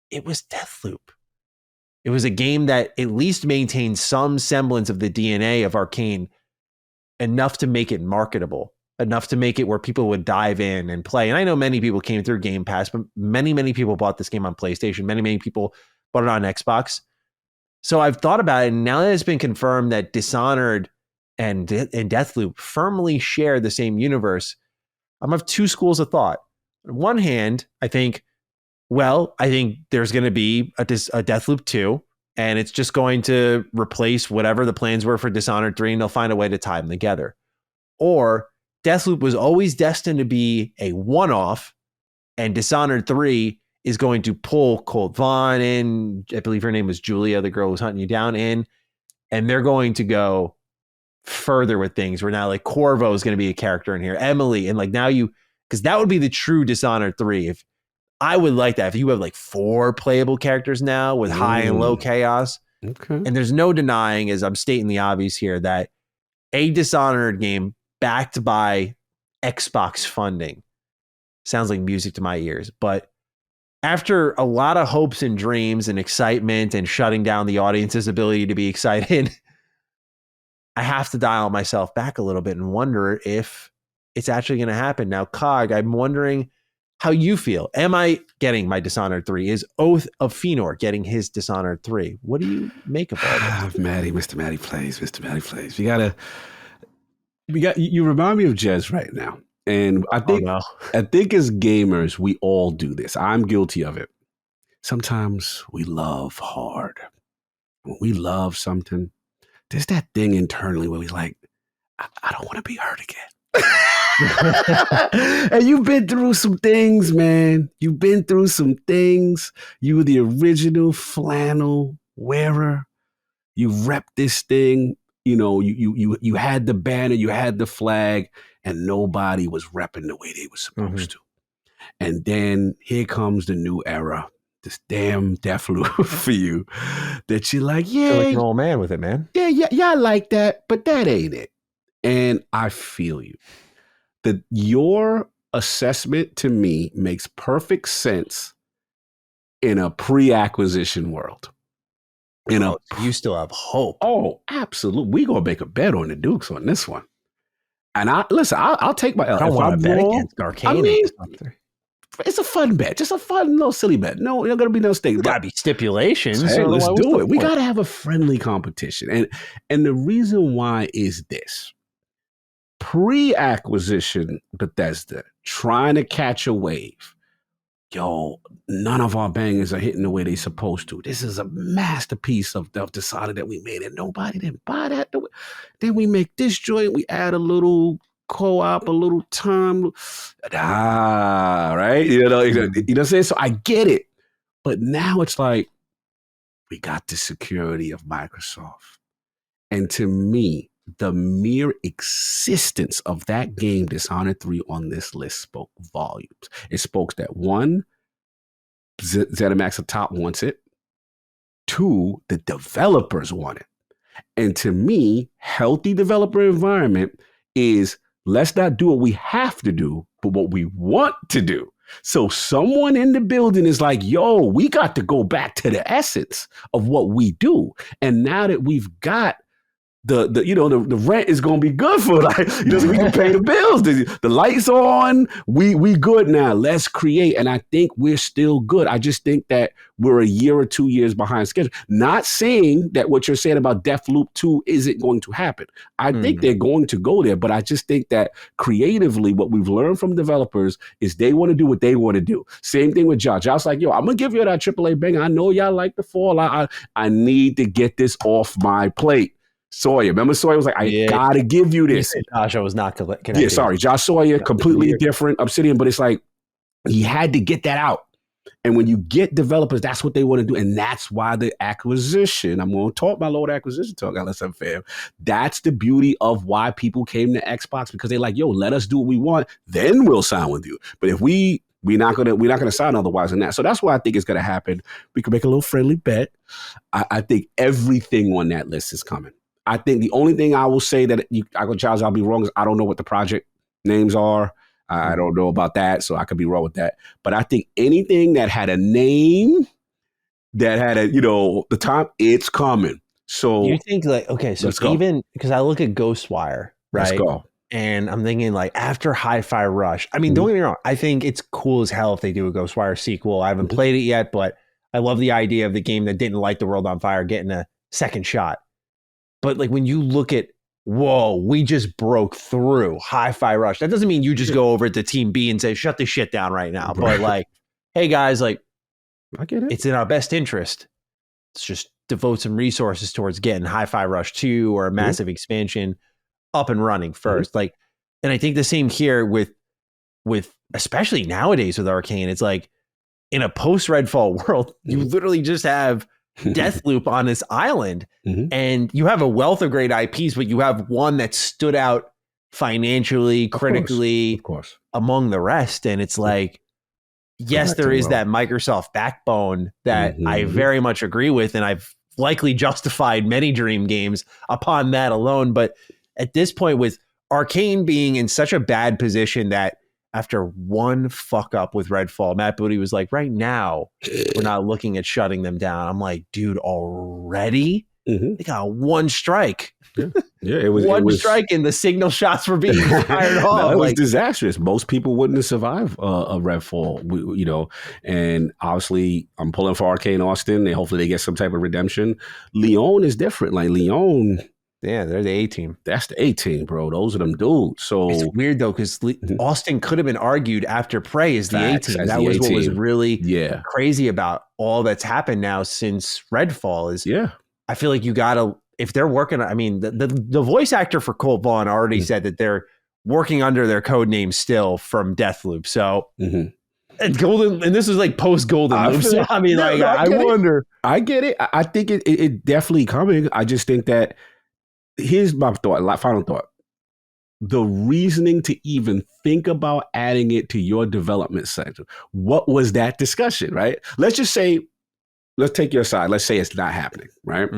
it was Deathloop. It was a game that at least maintained some semblance of the DNA of Arcane, enough to make it marketable, enough to make it where people would dive in and play. And I know many people came through Game Pass, but many, many people bought this game on PlayStation. Many, many people bought it on Xbox. So I've thought about it, and now that it's been confirmed that Dishonored and Deathloop firmly share the same universe, I'm of two schools of thought. On one hand, I think there's going to be a Deathloop 2, and it's just going to replace whatever the plans were for Dishonored 3, and they'll find a way to tie them together. Or Deathloop was always destined to be a one-off, and Dishonored 3 is going to pull Colt Vaughn in. I believe her name was Julia, the girl who was hunting you down in, and they're going to go further with things. Where now like Corvo is going to be a character in here, Emily, and like now because that would be the true Dishonored 3. If I would like that if you have like 4 playable characters now with high and low chaos. Okay. And there's no denying, as I'm stating the obvious here, that a Dishonored game backed by Xbox funding sounds like music to my ears. But after a lot of hopes and dreams and excitement and shutting down the audience's ability to be excited, I have to dial myself back a little bit and wonder if it's actually going to happen. Now, Cog, I'm wondering how you feel. Am I getting my Dishonored 3? Is Oath of Fëanor getting his Dishonored 3? What do you make of all this? Mr. Matty plays. You remind me of Jez right now. And I think as gamers, we all do this. I'm guilty of it. Sometimes we love hard. When we love something, there's that thing internally where we're like, I don't want to be hurt again. And you've been through some things, man. You've been through some things. You were the original flannel wearer. You repped this thing. You know, you had the banner, you had the flag, and nobody was repping the way they were supposed to. And then here comes the new era. This damn Deathloop for you that you're like, yeah, like an old man with it, man. Yeah, I like that, but that ain't it. And I feel you. That your assessment to me makes perfect sense in a pre-acquisition world. In a, Oh, so you still have hope. oh, absolutely. We gonna make a bet on the Dukes on this one. And I'll take my L. I don't If want to I'm bet wrong, against I Arcane. mean, it's a fun bet, just a fun little silly bet. No, you're not gonna be no stake. There's got to be stipulations. Hey, let's Otherwise, what's do the it. We point? got to have a friendly competition, and the reason why is this: pre-acquisition Bethesda trying to catch a wave. Yo, none of our bangers are hitting the way they supposed to. This is a masterpiece of Dishonored that we made, and nobody didn't buy that. Then we make this joint. We add a little co-op, a little time. Right? You know what I'm saying? So I get it. But now it's like, we got the security of Microsoft. And to me, the mere existence of that game, Dishonored 3, on this list spoke volumes. It spoke that one, ZeniMax Top wants it. Two, the developers want it. And to me, healthy developer environment is, let's not do what we have to do, but what we want to do. So someone in the building is like, yo, we got to go back to the essence of what we do. And now that we've got the rent is gonna be good for, like, so we can pay the bills. The lights on, we good now. Let's create. And I think we're still good. I just think that we're a year or 2 years behind schedule. Not saying that what you're saying about Deathloop 2 isn't going to happen. I think they're going to go there, but I just think that creatively, what we've learned from developers is they want to do what they want to do. Same thing with Josh. Josh's like, yo, I'm gonna give you that AAA bang. I know y'all like the fall. I need to get this off my plate. Sawyer, remember Sawyer was like, I gotta give you this. Josh, I was not connected. Yeah, sorry, Josh Sawyer, completely different Obsidian, but it's like he had to get that out. And when you get developers, that's what they want to do, and that's why the acquisition. I'm going to talk my Lord acquisition talk, unless I'm fair. That's the beauty of why people came to Xbox, because they're like, yo, let us do what we want, then we'll sign with you. But if we're not gonna sign otherwise than that. So that's what I think is gonna happen. We can make a little friendly bet. I think everything on that list is coming. I think the only thing I will say that I'll be wrong, is I don't know what the project names are. I don't know about that, so I could be wrong with that. But I think anything that had a name, that had the time, it's coming. So you think, like, okay, so even because I look at Ghostwire, right? Let's go. And I'm thinking, like, after Hi-Fi Rush, I mean, don't get me wrong, I think it's cool as hell if they do a Ghostwire sequel. I haven't played it yet, but I love the idea of the game that didn't light the world on fire getting a second shot. But, like, when you look at, whoa, we just broke through Hi-Fi Rush. That doesn't mean you just go over to Team B and say, shut this shit down right now. But, like, hey, guys, like, I get it. It's in our best interest. Let's just devote some resources towards getting Hi-Fi Rush 2 or a massive expansion up and running first. Like, and I think the same here with especially nowadays with Arcane. It's like, in a post-Redfall world, you literally just have Deathloop on this island, and you have a wealth of great IPs, but you have one that stood out financially, critically, of course, among the rest. And it's like, yes, there is that Microsoft backbone that I very much agree with, and I've likely justified many Dream games upon that alone. But at this point, with Arcane being in such a bad position that after one fuck up with Redfall, Matt Booty was like, right now, we're not looking at shutting them down. I'm like, dude, already? They got one strike. It was one strike, and the signal shots were being fired off. No, it was disastrous. Most people wouldn't have survived a Redfall, and obviously I'm pulling for Arcane Austin, and hopefully they get some type of redemption. Leon is different. Like, Leon, yeah, they're the A-team. That's the A-team, bro. Those are them dudes. So it's weird though, because Austin could have been argued after Prey as the A-team. That was what was really crazy about all that's happened now since Redfall. Is I feel like you gotta, if they're working. I mean, the voice actor for Colt Vaughn already said that they're working under their code name still from Deathloop. So and Golden, and this is like post Golden Loop. So, I mean, I wonder. I get it. I think it definitely coming. I just think that. Here's my final thought. The reasoning to even think about adding it to your development center. What was that discussion, right? Let's take your side. Let's say it's not happening, right?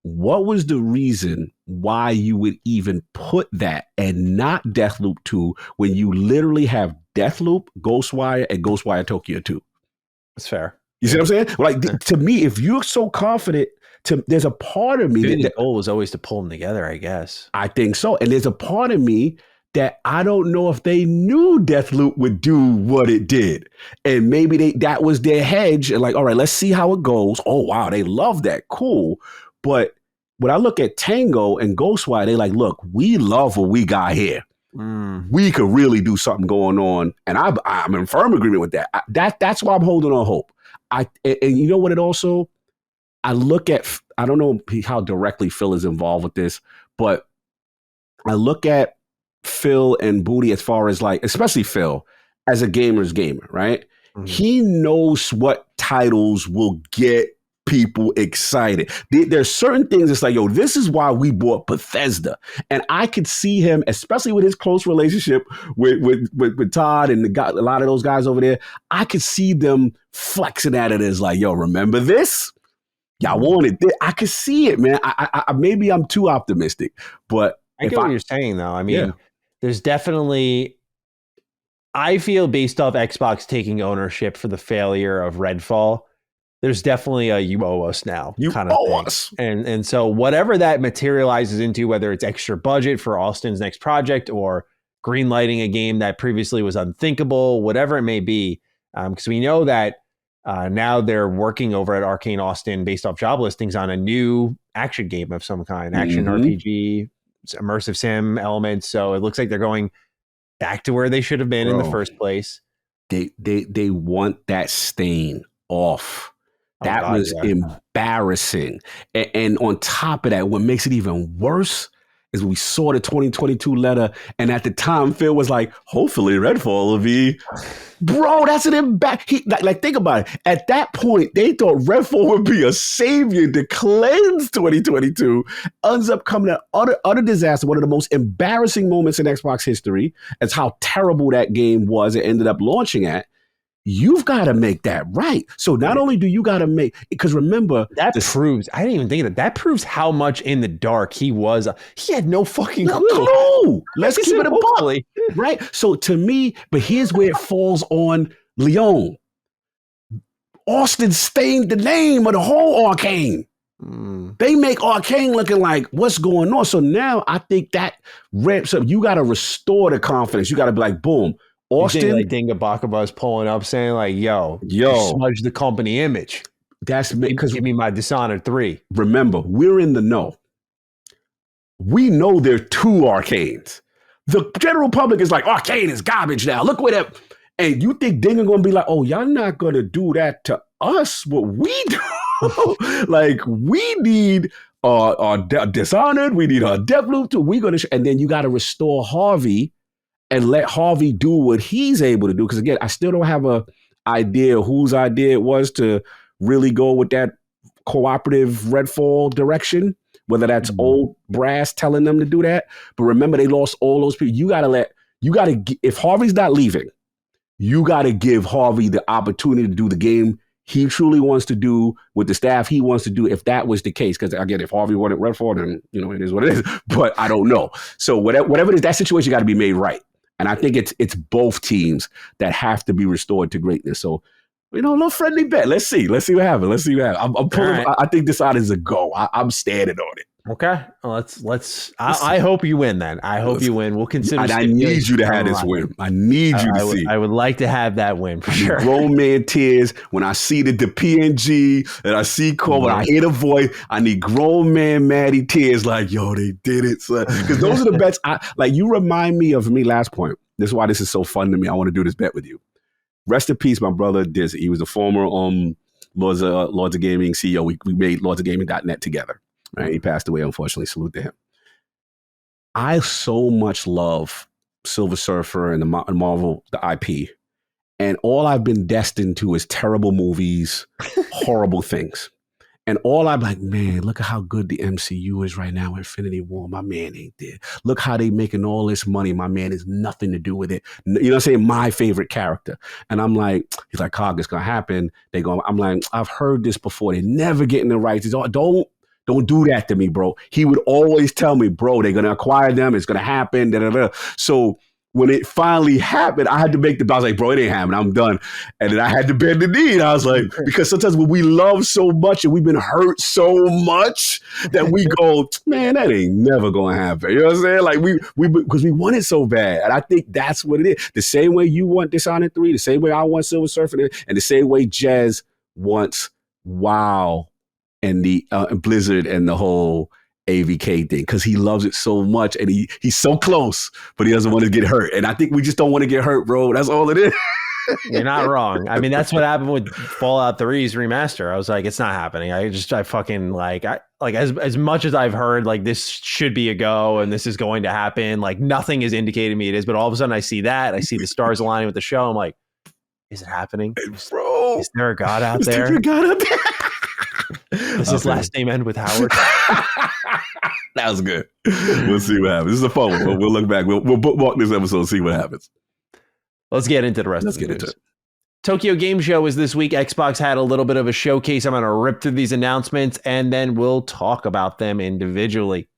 What was the reason why you would even put that and not Deathloop 2 when you literally have Deathloop, Ghostwire, and Ghostwire Tokyo 2? That's fair. You see what I'm saying? Like, to me, if you're so confident there's a part of me Maybe the goal was always to pull them together, I guess. I think so. And there's a part of me that I don't know if they knew Deathloop would do what it did. And maybe that was their hedge. And like, all right, let's see how it goes. Oh, wow, they love that. Cool. But when I look at Tango and Ghostwire, they like, look, we love what we got here. We could really do something going on. And I'm in firm agreement with that. That's why I'm holding on hope. And you know what it also, I look at, I don't know how directly Phil is involved with this, but I look at Phil and Booty as far as like, especially Phil, as a gamer's gamer, right? Mm-hmm. He knows what titles will get people excited. There's certain things that's like, yo, this is why we bought Bethesda. And I could see him, especially with his close relationship with Todd and a lot of those guys over there, I could see them flexing at it as like, yo, remember this? Y'all wanted this. I could see it, man. I maybe I'm too optimistic, but I get what you're saying, though. I mean, there's definitely, I feel based off Xbox taking ownership for the failure of Redfall, there's definitely a you owe us now kind of thing. Us. And so whatever that materializes into, whether it's extra budget for Austin's next project or greenlighting a game that previously was unthinkable, whatever it may be, because we know that now they're working over at Arcane Austin based off job listings on a new action game of some kind, action RPG, immersive sim elements. So it looks like they're going back to where they should have been in the first place. They want that stain off. That was embarrassing. And on top of that, what makes it even worse is we saw the 2022 letter, and at the time, Phil was like, hopefully Redfall will be... Bro, that's an like think about it. At that point, they thought Redfall would be a savior to cleanse 2022. Ends up coming an utter disaster. One of the most embarrassing moments in Xbox history is how terrible that game was. It ended up launching at. You've got to make that right. So not only do you got to make, because remember, that proves, I didn't even think of that how how much in the dark he was. He had no fucking clue. Let's keep it a buck, right? So to me, but here's where it falls on Leon. Austin stained the name of the whole Arcane. They make Arcane looking like what's going on. So now I think that ramps up. You got to restore the confidence. You got to be like, boom. Austin, like Dinga Bakaba's pulling up saying like, yo, smudge the company image. That's because give me my Dishonored 3. Remember, we're in the know. We know there are 2 Arcanes. The general public is like, Arcane is garbage now. Look what that. And you think Dinga gonna be like, oh, y'all not gonna do that to us? What we do? Like we need our Dishonored. We need our Deathloop too. We gonna and then you got to restore Harvey. And let Harvey do what he's able to do. Because again, I still don't have a idea whose idea it was to really go with that cooperative Redfall direction, whether that's old brass telling them to do that. But remember, they lost all those people. If Harvey's not leaving, you got to give Harvey the opportunity to do the game he truly wants to do with the staff he wants to do, if that was the case. Because again, if Harvey wanted Redfall, then, it is what it is. But I don't know. So whatever it is, that situation got to be made right. And I think it's both teams that have to be restored to greatness. So, a little friendly bet. Let's see what happens. I'm pulling. Right. I think this out is a go. I'm standing on it. Okay, well, let's. I hope you win. Then I hope you win. We'll consider. And I need you to have this win. I need you to see. I would like to have that win for sure. Grown man tears when I see the PNG and I see Cole. When I hear the voice, I need grown man Maddie tears. Like, yo, they did it, son. Because those are the bets. You remind me of me. Last point. This is why this is so fun to me. I want to do this bet with you. Rest in peace, my brother Dizzy. He was the former Lords of Gaming CEO. We made lordsofgaming.net together. Right? He passed away, unfortunately. Salute to him. I so much love Silver Surfer and the Marvel, the IP. And all I've been destined to is terrible movies, horrible things. And all I'm like, man, look at how good the MCU is right now. Infinity War, my man ain't there. Look how they making all this money. My man has nothing to do with it. You know what I'm saying? My favorite character. And I'm like, he's like, Cog, it's going to happen. I'm like, I've heard this before. They're never getting the rights. Don't do that to me, bro. He would always tell me, bro, they're going to acquire them. It's going to happen. Da, da, da. So when it finally happened, I had to make I was like, bro, it ain't happening. I'm done. And then I had to bend the knee. And I was like, because sometimes when we love so much and we've been hurt so much that we go, man, that ain't never going to happen. You know what I'm saying? Like because we want it so bad. And I think that's what it is. The same way you want Dishonored 3, the same way I want Silver Surfer, and the same way Jez wants WoW and the Blizzard and the whole AVK thing, because he loves it so much and he's so close, but he doesn't want to get hurt. And I think we just don't want to get hurt, bro. That's all it is. You're not wrong. I mean, that's what happened with Fallout 3's remaster. I was like, it's not happening. I fucking like as much as I've heard like this should be a go and this is going to happen, like nothing has indicated me it is. But all of a sudden I see the stars aligning with the show. I'm like, is it happening? Bro, is there a God out there? Is there a God out there? Does his last name end with Howard? That was good. We'll see what happens. This is a fun one. We'll look back. We'll bookmark this episode and see what happens. Let's get into the rest of the news. Tokyo Game Show is this week. Xbox had a little bit of a showcase. I'm going to rip through these announcements and then we'll talk about them individually.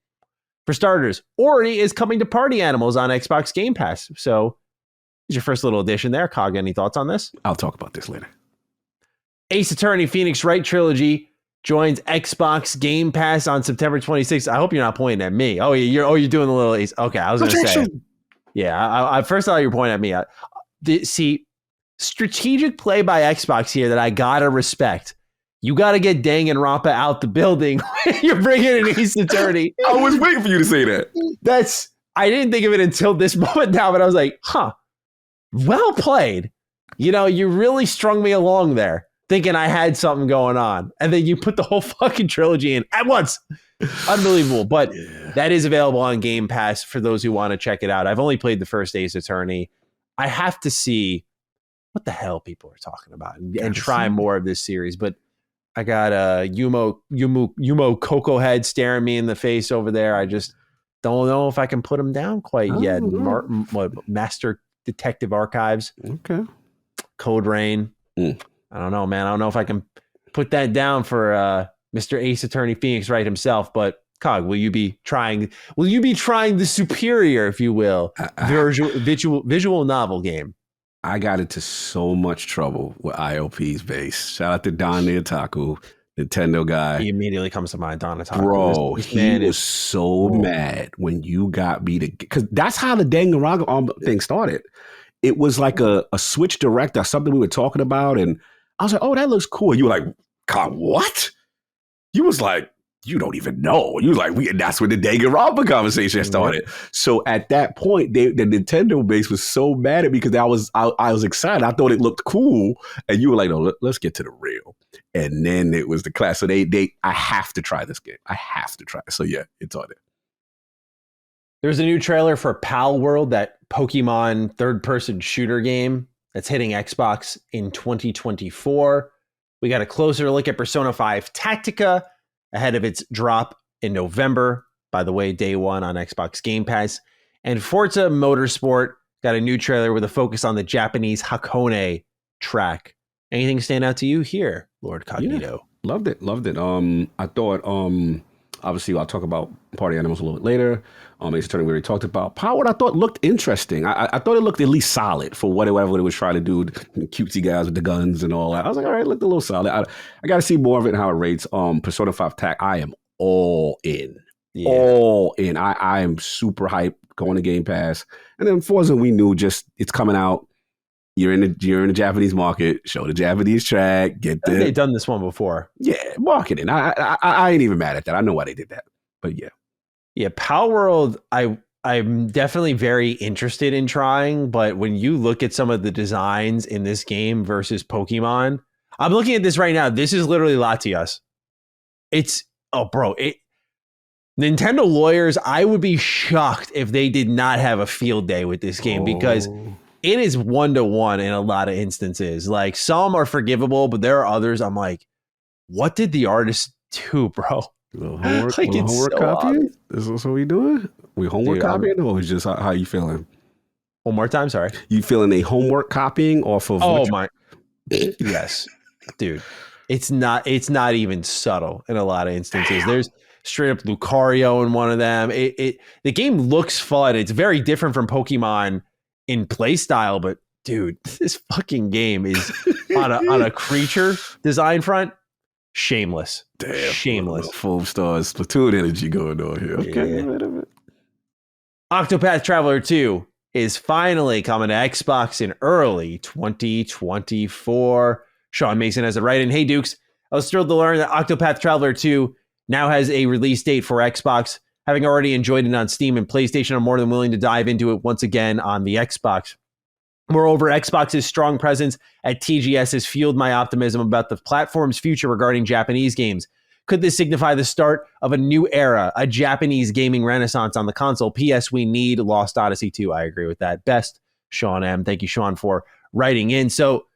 For starters, Ori is coming to Party Animals on Xbox Game Pass. So it's your first little addition there. Cog, any thoughts on this? I'll talk about this later. Ace Attorney Phoenix Wright Trilogy joins Xbox Game Pass on September 26th. I hope you're not pointing at me. Oh, you're doing the little Ace. Okay, I was going to say. Yeah, I first thought you were pointing at me. See, strategic play by Xbox here that I gotta respect. You gotta get Danganronpa out the building. You're bringing in Ace Attorney. I was waiting for you to say that. I didn't think of it until this moment now, but I was like, huh, well played. You know, you really strung me along there, thinking I had something going on. And then you put the whole fucking trilogy in at once. Unbelievable. But that is available on Game Pass for those who want to check it out. I've only played the first Ace Attorney. I have to see what the hell people are talking about and try more of this series. But I got Yumo Coco Head staring me in the face over there. I just don't know if I can put him down quite yet. Master Detective Archives. Okay. Code Rain. I don't know, man. I don't know if I can put that down for Mr. Ace Attorney Phoenix Wright himself, but Cog, will you be trying the superior, if you will, visual novel game? I got into so much trouble with IOP's base. Shout out to Don the Otaku, Nintendo guy. He immediately comes to mind, Don Otaku. Bro, he was so mad when you got me to, because that's how the Danganronpa thing started. It was like a Switch Direct or something we were talking about, and I was like, oh, that looks cool. And you were like, God, what? You was like, you don't even know. You was like, that's when the Danganronpa conversation started. So at that point, the Nintendo base was so mad at me because I was excited. I thought it looked cool. And you were like, no, let's get to the real. And then it was the class. So I have to try this game. I have to try it. So yeah, it's on it. There's a new trailer for Pal World, that Pokemon third-person shooter game that's hitting Xbox in 2024. We got a closer look at Persona 5 Tactica ahead of its drop in November. By the way, day one on Xbox Game Pass. And Forza Motorsport got a new trailer with a focus on the Japanese Hakone track. Anything stand out to you here, Lord Cognito? Yeah, loved it. I thought, obviously, I'll talk about Party Animals a little bit later. Ace Attorney we already talked about. Powered, I thought looked interesting. I thought it looked at least solid for whatever it was trying to do. The cutesy guys with the guns and all that. I was like, all right, it looked a little solid. I got to see more of it and how it rates. Persona 5 TAC, I am all in. Yeah. All in. I am super hyped going to Game Pass. And then Forza, we knew it's coming out. You're in the Japanese market. Show the Japanese track. They've done this one before. Yeah, marketing. I ain't even mad at that. I know why they did that. But yeah. Yeah, Pal World, I'm definitely very interested in trying, but when you look at some of the designs in this game versus Pokemon, I'm looking at this right now. This is literally Latias. Nintendo lawyers, I would be shocked if they did not have a field day with this game because it is 1-to-1 in a lot of instances. Like, some are forgivable, but there are others I'm like, what did the artist do, bro? Homework copying? Is this what we doing? We homework copying, or is just how you feeling? One more time, sorry. You feeling a homework copying off of? Oh my, yes, dude. It's not even subtle in a lot of instances. Damn. There's straight up Lucario in one of them. The game looks fun. It's very different from Pokemon in play style, but dude, this fucking game is on a creature design front. Shameless. Damn. Shameless. 4 stars. Splatoon energy going on here. Okay. Yeah. Wait a minute. Octopath Traveler 2 is finally coming to Xbox in early 2024. Sean Mason has it right. And hey, Dukes, I was thrilled to learn that Octopath Traveler 2 now has a release date for Xbox. Having already enjoyed it on Steam and PlayStation, I'm more than willing to dive into it once again on the Xbox. Moreover, Xbox's strong presence at TGS has fueled my optimism about the platform's future regarding Japanese games. Could this signify the start of a new era, a Japanese gaming renaissance on the console? P.S. We need Lost Odyssey 2. I agree with that. Best, Sean M. Thank you, Sean, for writing in. So,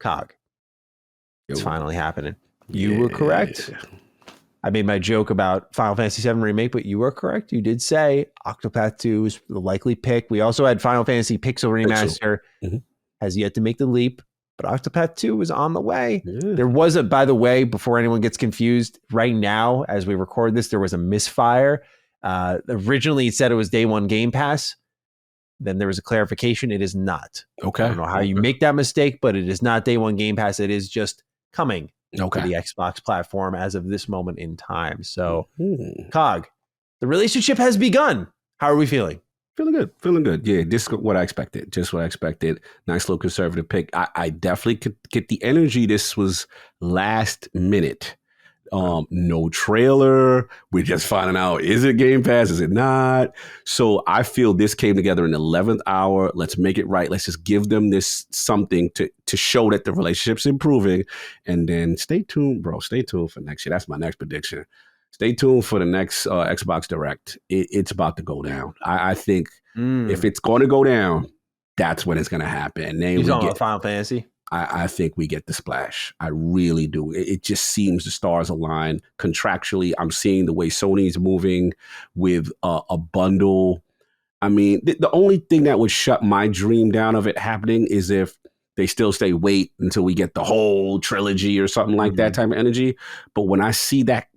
Cog, it's finally happening. You were correct. I made my joke about Final Fantasy VII Remake, but you were correct. You did say Octopath 2 is the likely pick. We also had Final Fantasy Pixel Remaster. Has yet to make the leap, but Octopath 2 is on the way. There was by the way, before anyone gets confused, right now, as we record this, there was a misfire. Originally, it said it was day one Game Pass. Then there was a clarification. It is not. Okay. I don't know how you make that mistake, but it is not day one Game Pass. It is just coming to the Xbox platform as of this moment in time. So, Cog, the relationship has begun. How are we feeling? Feeling good. Yeah, this is what I expected. Just what I expected. Nice little conservative pick. I definitely could get the energy. This was last minute. No trailer. We're just finding out, is it Game Pass? Is it not? So I feel this came together in the 11th hour. Let's make it right. Let's just give them this something to show that the relationship's improving. And then stay tuned, bro. Stay tuned for next year. That's my next prediction. Stay tuned for the next Xbox Direct. It's about to go down. I think if it's going to go down, that's when it's going to happen. You're talking about Final Fantasy? I think we get the splash. I really do. It just seems the stars align contractually. I'm seeing the way Sony's moving with a bundle. I mean, the only thing that would shut my dream down of it happening is if they still say wait until we get the whole trilogy or something like that type of energy. But when I see that,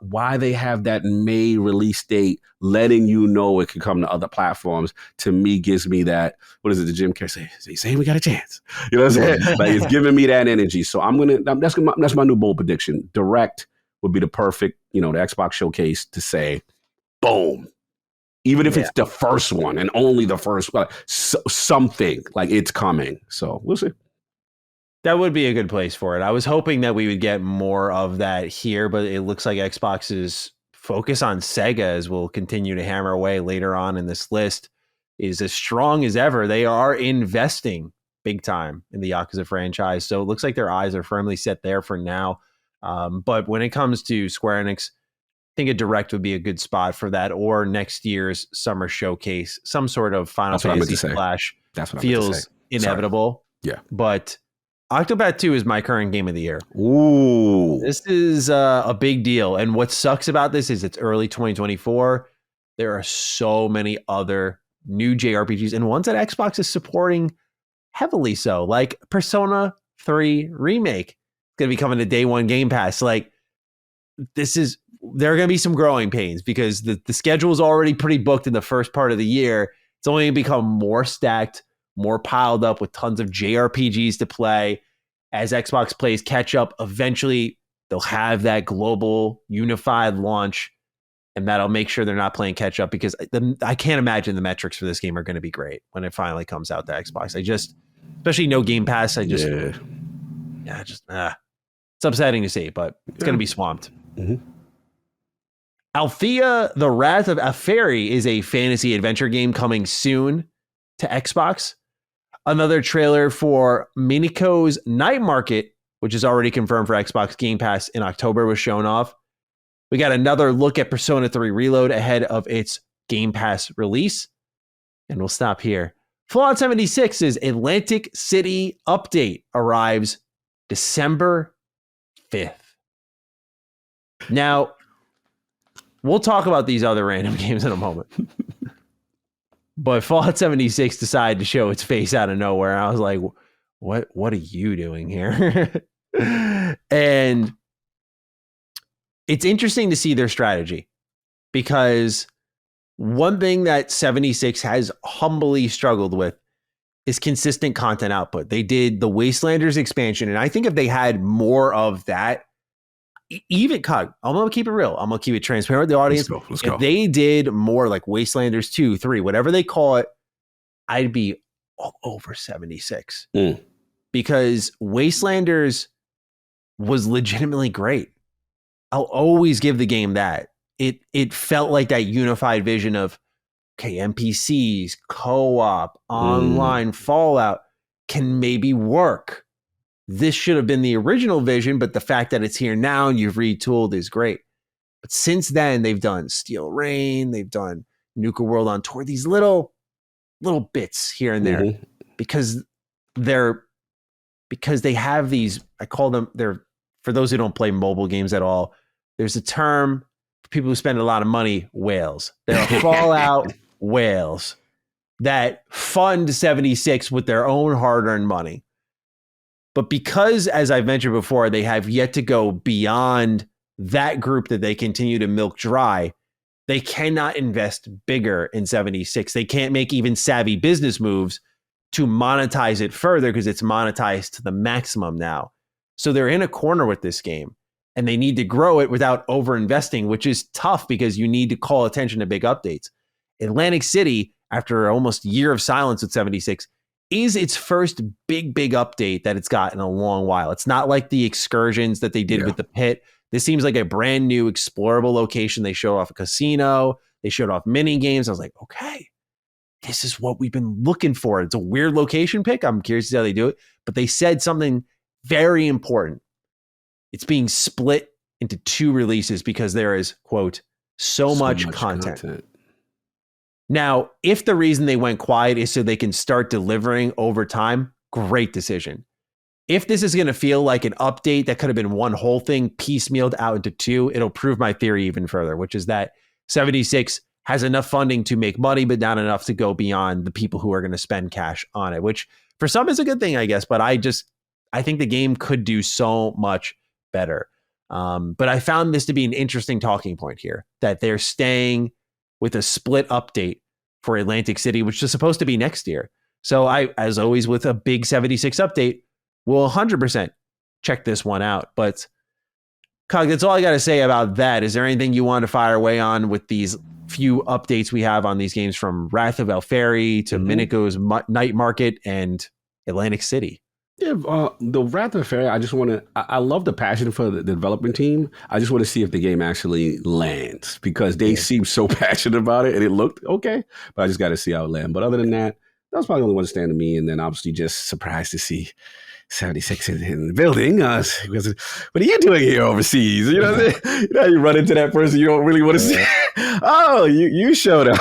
why they have that May release date, letting you know it can come to other platforms, to me gives me that, what is it, the Jim Carrey say? He's saying we got a chance. You know what I'm saying? Like, it's giving me that energy. So that's my new bold prediction. Direct would be the perfect, the Xbox showcase to say, boom. Even if it's the first one and only the first one, something like it's coming. So we'll see. That would be a good place for it. I was hoping that we would get more of that here, but it looks like Xbox's focus on Sega, as we'll continue to hammer away later on in this list, is as strong as ever. They are investing big time in the Yakuza franchise, so it looks like their eyes are firmly set there for now. But when it comes to Square Enix, I think a Direct would be a good spot for that, or next year's summer showcase, some sort of Final Fantasy splash. That's what feels inevitable. Yeah, but Octopath 2 is my current game of the year. Ooh. This is a big deal. And what sucks about this is it's early 2024. There are so many other new JRPGs and ones that Xbox is supporting heavily so, like Persona 3 Remake. It's going to be coming to day one Game Pass. Like, there are going to be some growing pains because the schedule is already pretty booked in the first part of the year. It's only going to become more stacked, more piled up with tons of JRPGs to play. As Xbox plays catch up, eventually they'll have that global unified launch, and that'll make sure they're not playing catch up, because I can't imagine the metrics for this game are going to be great when it finally comes out to Xbox. Especially no Game Pass, it's upsetting to see, but it's going to be swamped. Althea, The Wrath of a Fairy is a fantasy adventure game coming soon to Xbox. Another trailer for Miniko's Night Market, which is already confirmed for Xbox Game Pass in October, was shown off. We got another look at Persona 3 Reload ahead of its Game Pass release. And we'll stop here. Fallout 76's Atlantic City update arrives December 5th. Now, we'll talk about these other random games in a moment. But Fallout 76 decided to show its face out of nowhere. And I was like, what are you doing here? And it's interesting to see their strategy, because one thing that 76 has humbly struggled with is consistent content output. They did the Wastelanders expansion, and I think if they had more of that, even Cog, I'm gonna keep it real. I'm gonna keep it transparent with the audience. Let's go. If they did more like Wastelanders 2, 3, whatever they call it, I'd be all over 76. Because Wastelanders was legitimately great. I'll always give the game that. It felt like that unified vision of, okay, NPCs, co-op, online, Fallout can maybe work. This should have been the original vision, but the fact that it's here now and you've retooled is great. But since then, they've done Steel Rain, they've done Nuka World on Tour, these little bits here and there, because they have these, I call them, they're, for those who don't play mobile games at all, there's a term for people who spend a lot of money, whales. They're Fallout whales that fund 76 with their own hard-earned money. But because, as I've mentioned before, they have yet to go beyond that group that they continue to milk dry, they cannot invest bigger in 76. They can't make even savvy business moves to monetize it further because it's monetized to the maximum now. So they're in a corner with this game, and they need to grow it without over-investing, which is tough because you need to call attention to big updates. Atlantic City, after almost a year of silence with 76, is its first big update that it's got in a long while. It's not like the excursions that they did with the pit. This seems like a brand new explorable location. They showed off a casino. They showed off mini games. I was like, okay, this is what we've been looking for. It's a weird location pick. I'm curious to see how they do it. But they said something very important. It's being split into 2 releases because there is, quote, so much content. Now, if the reason they went quiet is so they can start delivering over time, great decision. If this is going to feel like an update that could have been one whole thing piecemealed out into 2, it'll prove my theory even further, which is that 76 has enough funding to make money, but not enough to go beyond the people who are going to spend cash on it, which for some is a good thing, I guess. But I think the game could do so much better. But I found this to be an interesting talking point here, that they're staying with a split update for Atlantic City, which is supposed to be next year. So I, as always, with a big 76 update, will 100% check this one out. But Cog, that's all I got to say about that. Is there anything you want to fire away on with these few updates we have on these games, from Wrath of Elferi to Minico's Night Market and Atlantic City? Yeah, the Wrath of Elferi, I just want to, I love the passion for the development team. I just want to see if the game actually lands, because they seem so passionate about it and it looked okay, but I just got to see how it lands. But other than that, that was probably the only one to stand to me. And then obviously just surprised to see 76 in the building. Because what are you doing here overseas? You know what I'm saying? You know, you run into that person you don't really want to see. Oh, you showed up.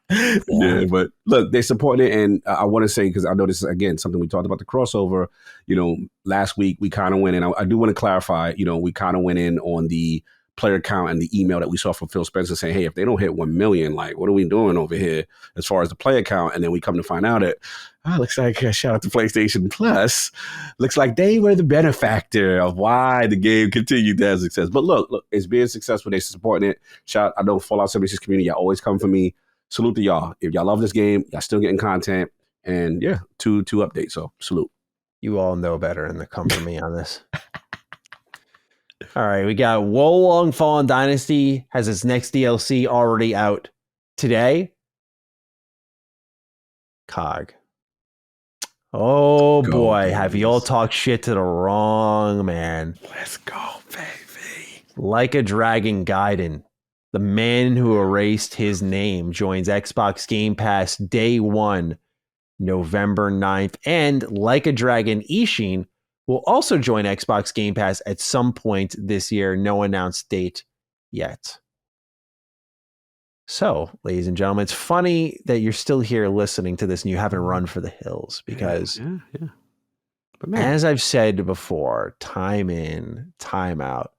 Yeah, but look, they support it, and I want to say, because I know this is again something we talked about, the crossover. You know, last week we kind of went in. I do want to clarify. You know, we kind of went in on the player count and the email that we saw from Phil Spencer saying, "Hey, if they don't hit 1 million, like, what are we doing over here as far as the player count?" And then we come to find out that looks like shout out to PlayStation Plus. Looks like they were the benefactor of why the game continued to have success. But look, it's being successful. They're supporting it. I know Fallout 76 community, y'all always come for me. Salute to y'all. If y'all love this game, y'all still getting content. And yeah, two updates. So salute. You all know better and come for me on this. All right, we got Wolong Fallen Dynasty has its next DLC already out today. Cog. Oh boy, have you all talked shit to the wrong man. Let's go, baby. Like a Dragon Gaiden, the man who erased his name, joins Xbox Game Pass day 1, November 9th. And Like a Dragon Ishin will also join Xbox Game Pass at some point this year. No announced date yet. So, ladies and gentlemen, it's funny that you're still here listening to this and you haven't run for the hills, because But man, as I've said before, time in, time out,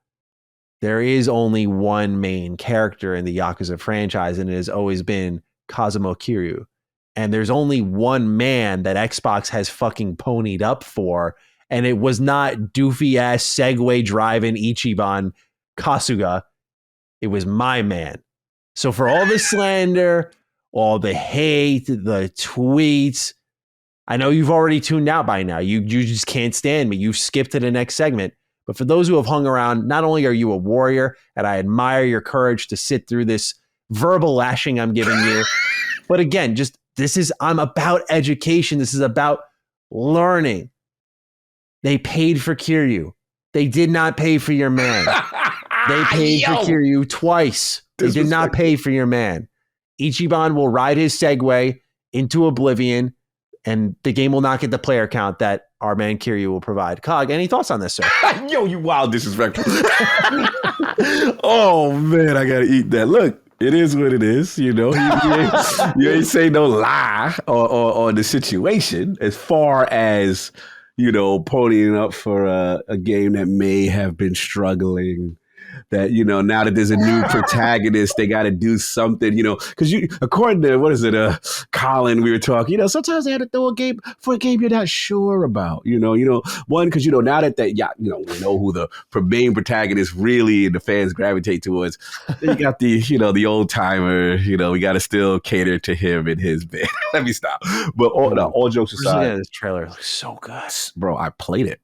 there is only one main character in the Yakuza franchise, and it has always been Kazuma Kiryu. And there's only one man that Xbox has fucking ponied up for, and it was not doofy-ass Segway driving Ichiban Kasuga. It was my man. So for all the slander, all the hate, the tweets, I know you've already tuned out by now. You just can't stand me. You've skipped to the next segment. But for those who have hung around, not only are you a warrior, and I admire your courage to sit through this verbal lashing I'm giving you, but again, I'm about education. This is about learning. They paid for Kiryu. They did not pay for your man. They paid for Kiryu twice. They did not pay for your man. Ichiban will ride his Segway into oblivion, and the game will not get the player count that our man Kiryu will provide. Cog, any thoughts on this, sir? Yo, you wild disrespectful. Oh, man, I got to eat that. Look, it is what it is. You know, you ain't say no lie or the situation as far as, you know, ponying up for a game that may have been struggling. That, you know, now that there's a new protagonist, they got to do something, you know, because according to, what is it, Colin, we were talking, you know, sometimes they had to throw a game for a game you're not sure about, you know, one, because, you know, now that you know, we know who the main protagonist really and the fans gravitate towards, then you got the, you know, the old timer, you know, we got to still cater to him and his band. Let me stop. But all jokes aside. This trailer looks so good. Bro, I played it.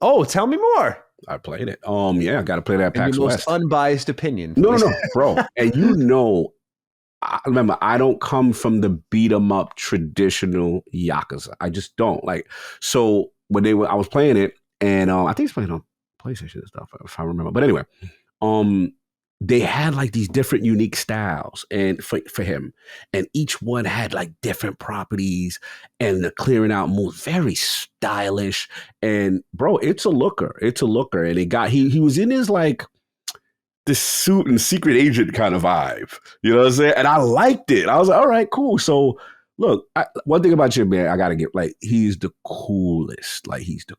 Oh, tell me more. I played it. Yeah, I got to play that at PAX West. Most unbiased opinion. No, bro. And you know, remember, I don't come from the beat 'em up traditional Yakuza. I just don't. Like, so when I was playing it, and I think it's playing on PlayStation and stuff, if I remember. But anyway, they had like these different unique styles and for him, and each one had like different properties, and the clearing out moves very stylish. And bro, it's a looker, and he was in his like this suit and secret agent kind of vibe, you know what I'm saying? And I liked it. I was like, all right, cool. So look, one thing about you, man, I gotta get, like, he's the coolest, like he's the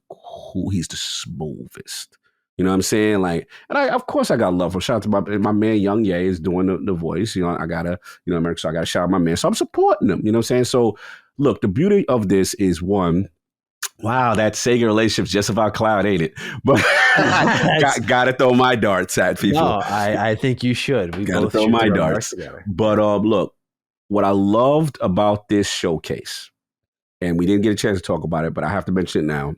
smoothest. You know what I'm saying? Like, and of course I got love for, shout out to my man Young Ye is doing the voice. You know, I gotta, you know, America, so I gotta shout out my man. So I'm supporting him. You know what I'm saying? So look, the beauty of this is, one, wow, that Sega relationship's just about cloud, ain't it? But gotta throw my darts at people. No, I think you should. We gotta throw my darts. But look, what I loved about this showcase, and we didn't get a chance to talk about it, but I have to mention it now.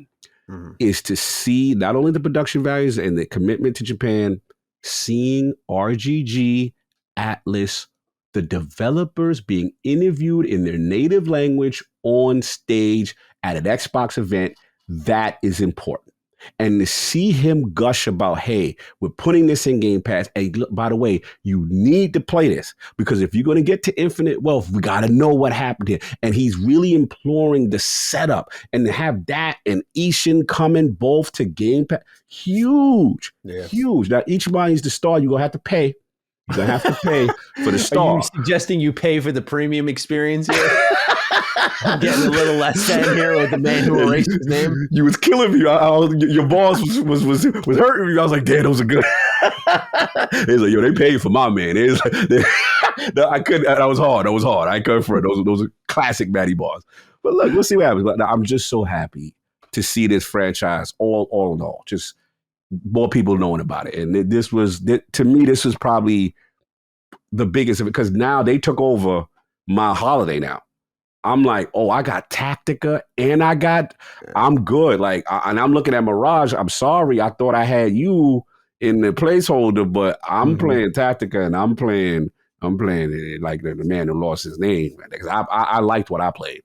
Is to see not only the production values and the commitment to Japan, seeing RGG, Atlas, the developers being interviewed in their native language on stage at an Xbox event. That is important. And to see him gush about, hey, we're putting this in Game Pass. Hey, look, by the way, you need to play this, because if you're going to get to Infinite Wealth, we got to know what happened here. And he's really imploring the setup, and to have that and Ishin coming both to Game Pass, huge. Now, each one is the star, you're going to have to pay. You're going to have to pay for the star. Are you suggesting you pay for the premium experience here? I'm getting a little less than here with the man who erased his name. You was killing me. Your boss was hurting me. I was like, damn, those are good. He's like, yo, they paid for my man. I couldn't. That was hard. I couldn't for it. Those are classic Matty bars. But look, we'll see what happens. But I'm just so happy to see this franchise all in all. Just more people knowing about it. And to me, this was probably the biggest of it, because now they took over my holiday now. I'm like, oh, I got Tactica and I'm good. Like, and I'm looking at Mirage. I'm sorry. I thought I had you in the placeholder, but I'm playing Tactica, and I'm playing it like the man who lost his name. Because I liked what I played.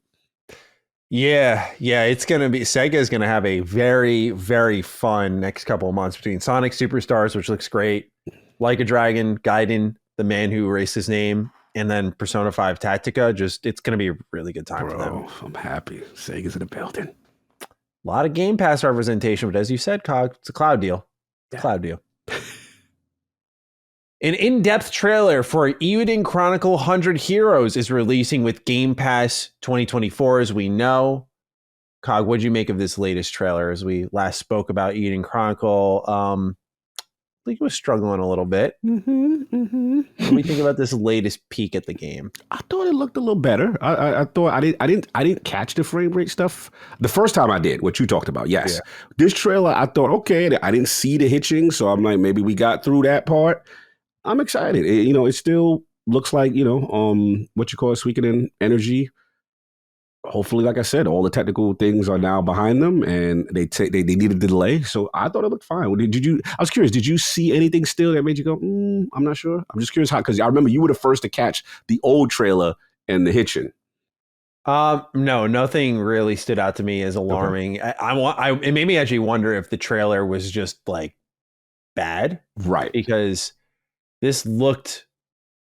Yeah. It's going to be, Sega's going to have a very, very fun next couple of months between Sonic Superstars, which looks great, Like a Dragon, Gaiden, the man who erased his name, and then Persona 5 Tactica. It's going to be a really good time for them. I'm happy. Sega's in the building. A lot of Game Pass representation, but as you said, Cog, it's a cloud deal. An in-depth trailer for Eiyuden Chronicle 100 Heroes is releasing with Game Pass 2024, as we know. Cog, what'd you make of this latest trailer? As we last spoke about Eiyuden Chronicle, I think it was struggling a little bit. What do you think about this latest peek at the game? I thought it looked a little better. I thought I didn't catch the frame rate stuff the first time I did. What you talked about, yes. Yeah. This trailer, I thought, okay, I didn't see the hitching, so I'm like, maybe we got through that part. I'm excited. It still looks like, what you call it, Suikoden energy. hopefully, like I said, all the technical things are now behind them, and they needed the delay. So I thought it looked fine. Did you? I was curious. Did you see anything still that made you go, I'm not sure? I'm just curious how, because I remember you were the first to catch the old trailer and the hitching. No, nothing really stood out to me as alarming. Okay. It made me actually wonder if the trailer was just like bad, right? Because this looked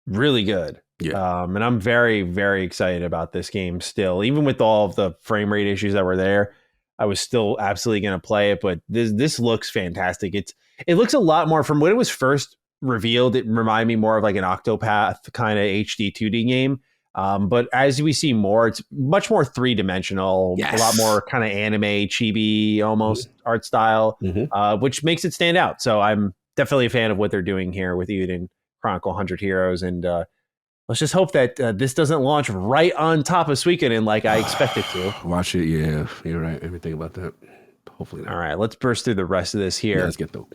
really good. Yeah. And I'm very, very excited about this game still. Even with all of the frame rate issues that were there, I was still absolutely going to play it. But this looks fantastic. It looks a lot more from when it was first revealed. It reminded me more of like an Octopath kind of HD 2D game. But as we see more, it's much more three-dimensional, yes. A lot more kind of anime, chibi almost art style, which makes it stand out. So I'm definitely a fan of what they're doing here with Eden Chronicle 100 Heroes. And let's just hope that this doesn't launch right on top of Suikoden like I expect it to. Watch it. Yeah, you're right. Everything about that. Hopefully not. All right, let's burst through the rest of this here. Yeah, let's get through.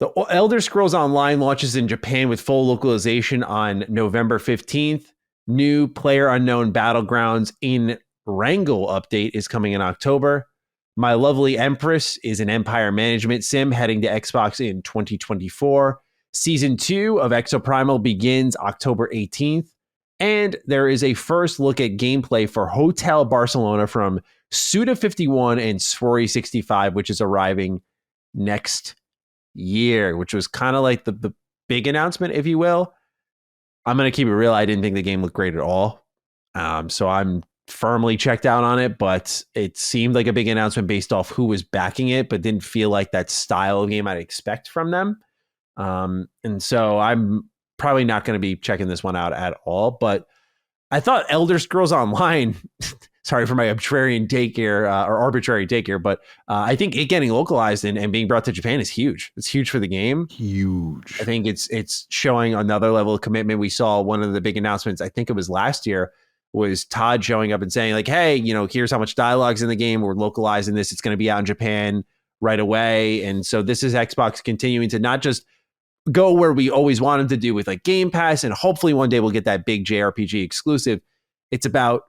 The Elder Scrolls Online launches in Japan with full localization on November 15th. New PlayerUnknown Battlegrounds in Wrangle update is coming in October. My Lovely Empress is an empire management sim heading to Xbox in 2024. Season 2 of Exoprimal begins October 18th. And there is a first look at gameplay for Hotel Barcelona from Suda51 and Swery65, which is arriving next year, which was kind of like the big announcement, if you will. I'm going to keep it real. I didn't think the game looked great at all. So I'm firmly checked out on it, but it seemed like a big announcement based off who was backing it, but didn't feel like that style of game I'd expect from them. And so I'm probably not going to be checking this one out at all, but I thought Elder Scrolls Online, sorry for my arbitrary take here, but I think it getting localized and being brought to Japan is huge. It's huge for the game. Huge. I think it's showing another level of commitment. We saw one of the big announcements, I think it was last year, was Todd showing up and saying like, hey, here's how much dialogue's in the game. We're localizing this. It's going to be out in Japan right away. And so this is Xbox continuing to not just go where we always want them to do with like Game Pass, and hopefully one day we'll get that big JRPG exclusive. It's about,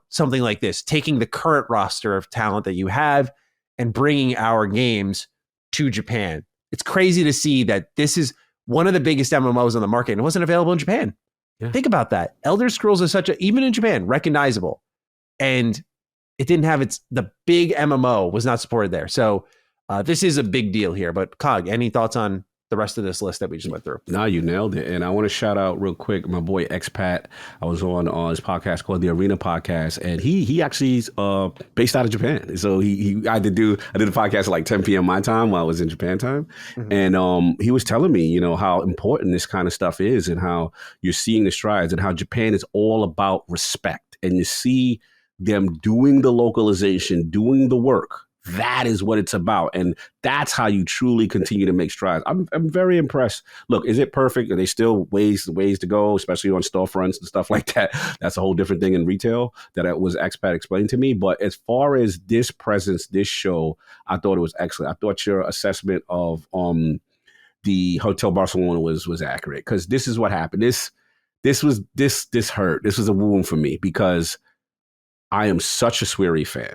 something like this, taking the current roster of talent that you have and bringing our games to Japan. It's crazy to see that this is one of the biggest MMOs on the market and it wasn't available in Japan. Yeah. Think about that. Elder Scrolls is even in Japan, recognizable. And it didn't have the big MMO was not supported there. So this is a big deal here. But Cog, any thoughts on the rest of this list that we just went through? No, you nailed it. And I want to shout out real quick my boy Expat. I was on his podcast called the Arena Podcast, and he actually is based out of Japan. So I did the podcast at like 10 p.m. my time while I was in Japan time. Mm-hmm. And he was telling me, how important this kind of stuff is and how you're seeing the strides and how Japan is all about respect. And you see them doing the localization, doing the work. That is what it's about. And that's how you truly continue to make strides. I'm very impressed. Look, is it perfect? Are there still ways to go, especially on storefronts and stuff like that? That's a whole different thing in retail that it was Expat explained to me. But as far as this presence, this show, I thought it was excellent. I thought your assessment of the Hotel Barcelona was accurate, because this is what happened. This hurt. This was a wound for me because I am such a Swery fan.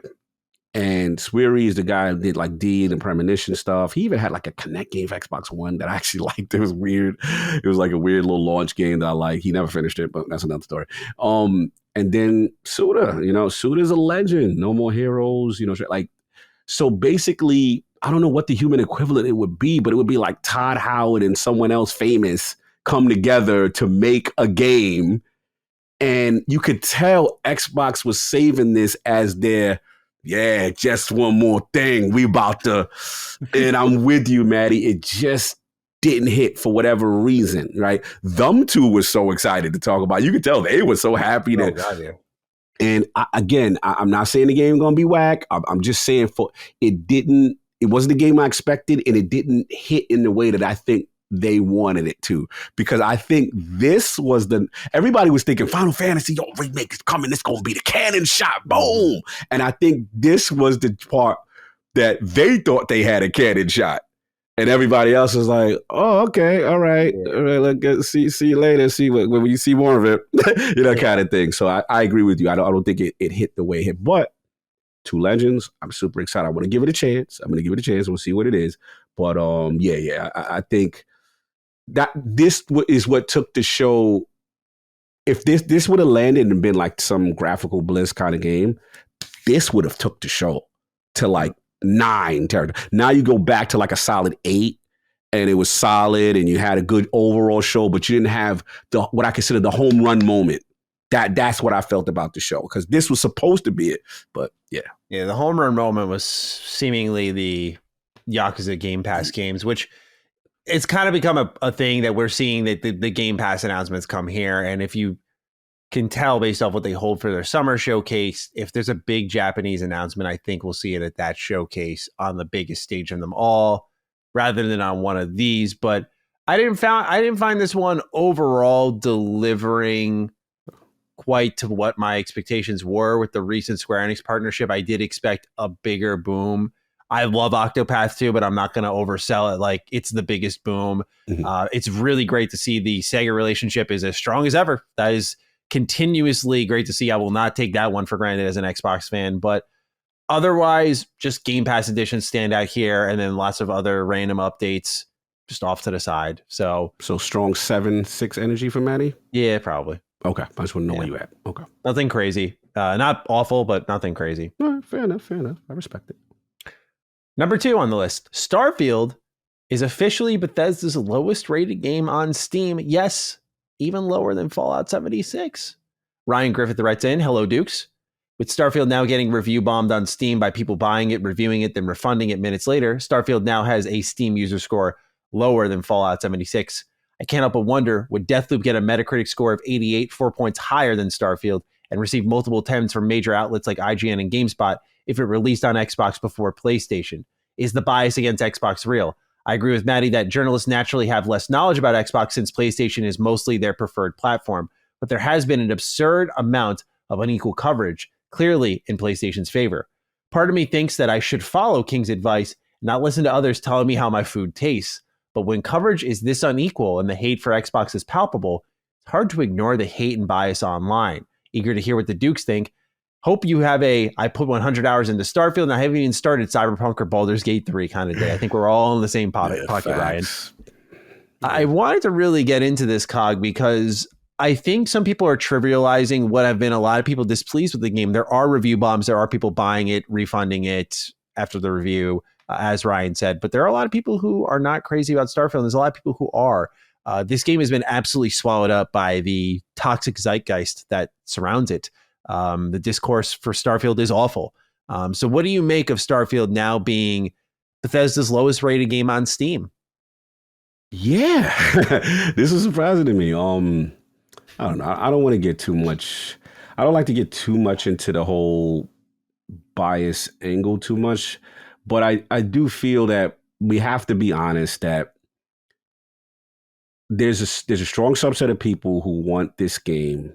And Swery is the guy who did like D and the Premonition stuff. He even had like a Connect game for Xbox One that I actually liked. It was weird. It was like a weird little launch game that I liked. He never finished it, but that's another story. And then Suda, Suda's a legend. No More Heroes, like, so basically, I don't know what the human equivalent it would be, but it would be like Todd Howard and someone else famous come together to make a game. And you could tell Xbox was saving this as their, yeah, just one more thing. We about to, and I'm with you, Maddie. It just didn't hit for whatever reason, right? Them two were so excited to talk about it. You could tell they were so happy that. God, yeah. And I'm not saying the game going to be whack. I'm just saying it wasn't the game I expected, and it didn't hit in the way that I think they wanted it to, because I think this was everybody was thinking Final Fantasy remake is coming. It's going to be the cannon shot. Boom. And I think this was the part that they thought they had a cannon shot. And everybody else is like, "Oh, okay, all right, let's see you later. See when you see more of it, kind of thing." So I agree with you. I don't think it hit the way it hit, but Two Legends, I'm super excited. I want to give it a chance. We'll see what it is. But I think that this is what took the show. If this would have landed and been like some graphical bliss kind of game, this would have took the show to like 9 territory. Now you go back to like a solid 8, and it was solid, and you had a good overall show, but you didn't have what I consider the home run moment. That's what I felt about the show, because this was supposed to be it, but yeah. Yeah, the home run moment was seemingly the Yakuza Game Pass games, which it's kind of become a thing that we're seeing, that the Game Pass announcements come here. And if you can tell based off what they hold for their summer showcase, if there's a big Japanese announcement, I think we'll see it at that showcase on the biggest stage of them all, rather than on one of these. But I didn't find this one overall delivering quite to what my expectations were with the recent Square Enix partnership. I did expect a bigger boom. I love Octopath 2, but I'm not going to oversell it like it's the biggest boom. Mm-hmm. It's really great to see the Sega relationship is as strong as ever. That is continuously great to see. I will not take that one for granted as an Xbox fan, but otherwise, just Game Pass editions stand out here, and then lots of other random updates just off to the side. So strong 7-6 energy for Maddie? Yeah, probably. Okay, I just want to know where you at. Okay, nothing crazy, not awful, but nothing crazy. Fair enough. I respect it. Number 2 on the list, Starfield is officially Bethesda's lowest rated game on Steam. Yes, even lower than Fallout 76. Ryan Griffith writes in, "Hello, Dukes. With Starfield now getting review bombed on Steam by people buying it, reviewing it, then refunding it minutes later, Starfield now has a Steam user score lower than Fallout 76. I can't help but wonder, would Deathloop get a Metacritic score of 88, 4 points higher than Starfield, and receive multiple attempts from major outlets like IGN and GameSpot if it released on Xbox before PlayStation? Is the bias against Xbox real? I agree with Maddie that journalists naturally have less knowledge about Xbox since PlayStation is mostly their preferred platform, but there has been an absurd amount of unequal coverage, clearly in PlayStation's favor. Part of me thinks that I should follow King's advice and not listen to others telling me how my food tastes. But when coverage is this unequal and the hate for Xbox is palpable, it's hard to ignore the hate and bias online. Eager to hear what the Dukes think. Hope you have I put 100 hours into Starfield and I haven't even started Cyberpunk or Baldur's Gate 3 kind of day. I think we're all in the same pocket, Ryan. I wanted to really get into this, Cog, because I think some people are trivializing what have been a lot of people displeased with the game. There are review bombs. There are people buying it, refunding it after the review, as Ryan said. But there are a lot of people who are not crazy about Starfield. There's a lot of people who are. This game has been absolutely swallowed up by the toxic zeitgeist that surrounds it. The discourse for Starfield is awful. So what do you make of Starfield now being Bethesda's lowest rated game on Steam? Yeah, this is surprising to me. I don't know. I don't want to get too much. I don't like to get too much into the whole bias angle too much, but I do feel that we have to be honest that there's a strong subset of people who want this game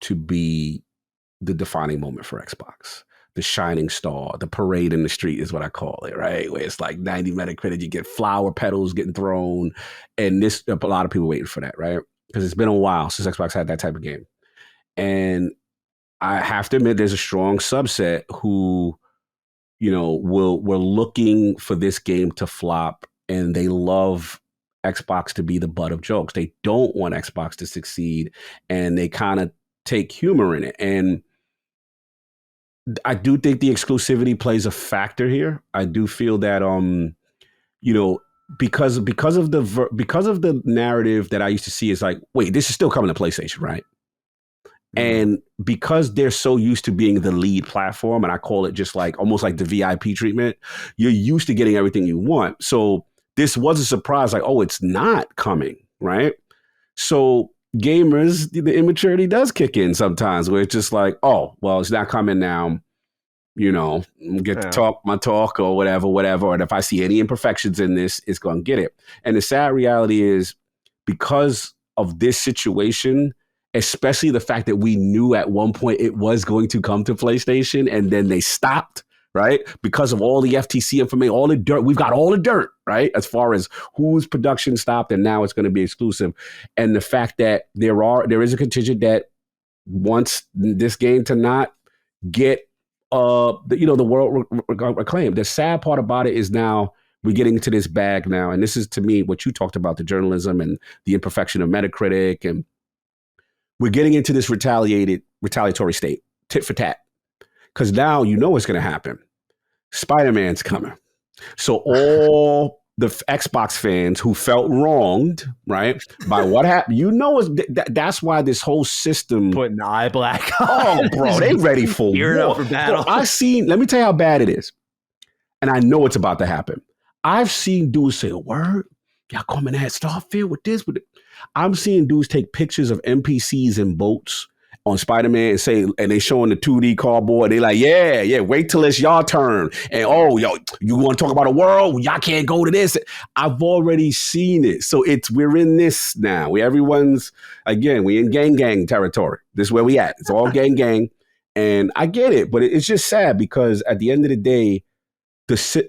to be the defining moment for Xbox. The shining star, the parade in the street is what I call it, right? Where it's like 90 Metacritic, you get flower petals getting thrown, and a lot of people waiting for that, right? Because it's been a while since Xbox had that type of game. And I have to admit, there's a strong subset who, were looking for this game to flop, and they love Xbox to be the butt of jokes. They don't want Xbox to succeed, and they kind of take humor in it. And I do think the exclusivity plays a factor here. I do feel that, because of the narrative that I used to see is like, wait, this is still coming to PlayStation, right? And because they're so used to being the lead platform, and I call it just like almost like the VIP treatment, you're used to getting everything you want. So this was a surprise, like, oh, it's not coming, right? So gamers, the immaturity does kick in sometimes, where it's just like, oh, well, it's not coming now. Get to talk my talk or whatever. And if I see any imperfections in this, it's going to get it. And the sad reality is, because of this situation, especially the fact that we knew at one point it was going to come to PlayStation and then they stopped, right? Because of all the FTC information, all the dirt, we've got all the dirt, right? As far as whose production stopped and now it's going to be exclusive. And the fact that there is a contingent that wants this game to not get the world acclaim. The sad part about it is now we're getting into this bag now, and this is to me what you talked about, the journalism and the imperfection of Metacritic, and we're getting into this retaliatory state, tit for tat, because now you know what's going to happen. Spider-Man's coming, so all the Xbox fans who felt wronged, right, by what happened, that's why this whole system putting eye black on. Oh, bro, they ready for war. For battle. Bro, let me tell you how bad it is. And I know it's about to happen. I've seen dudes say, word, y'all coming at Starfield with this, I'm seeing dudes take pictures of NPCs in boats on Spider-Man and they showing the 2D cardboard. They like, yeah, wait till it's y'all turn. And yo, you want to talk about a world? Y'all can't go to this. I've already seen it. So we're in this now. We in gang territory. This is where we at. It's all gang. And I get it, but it's just sad because at the end of the day,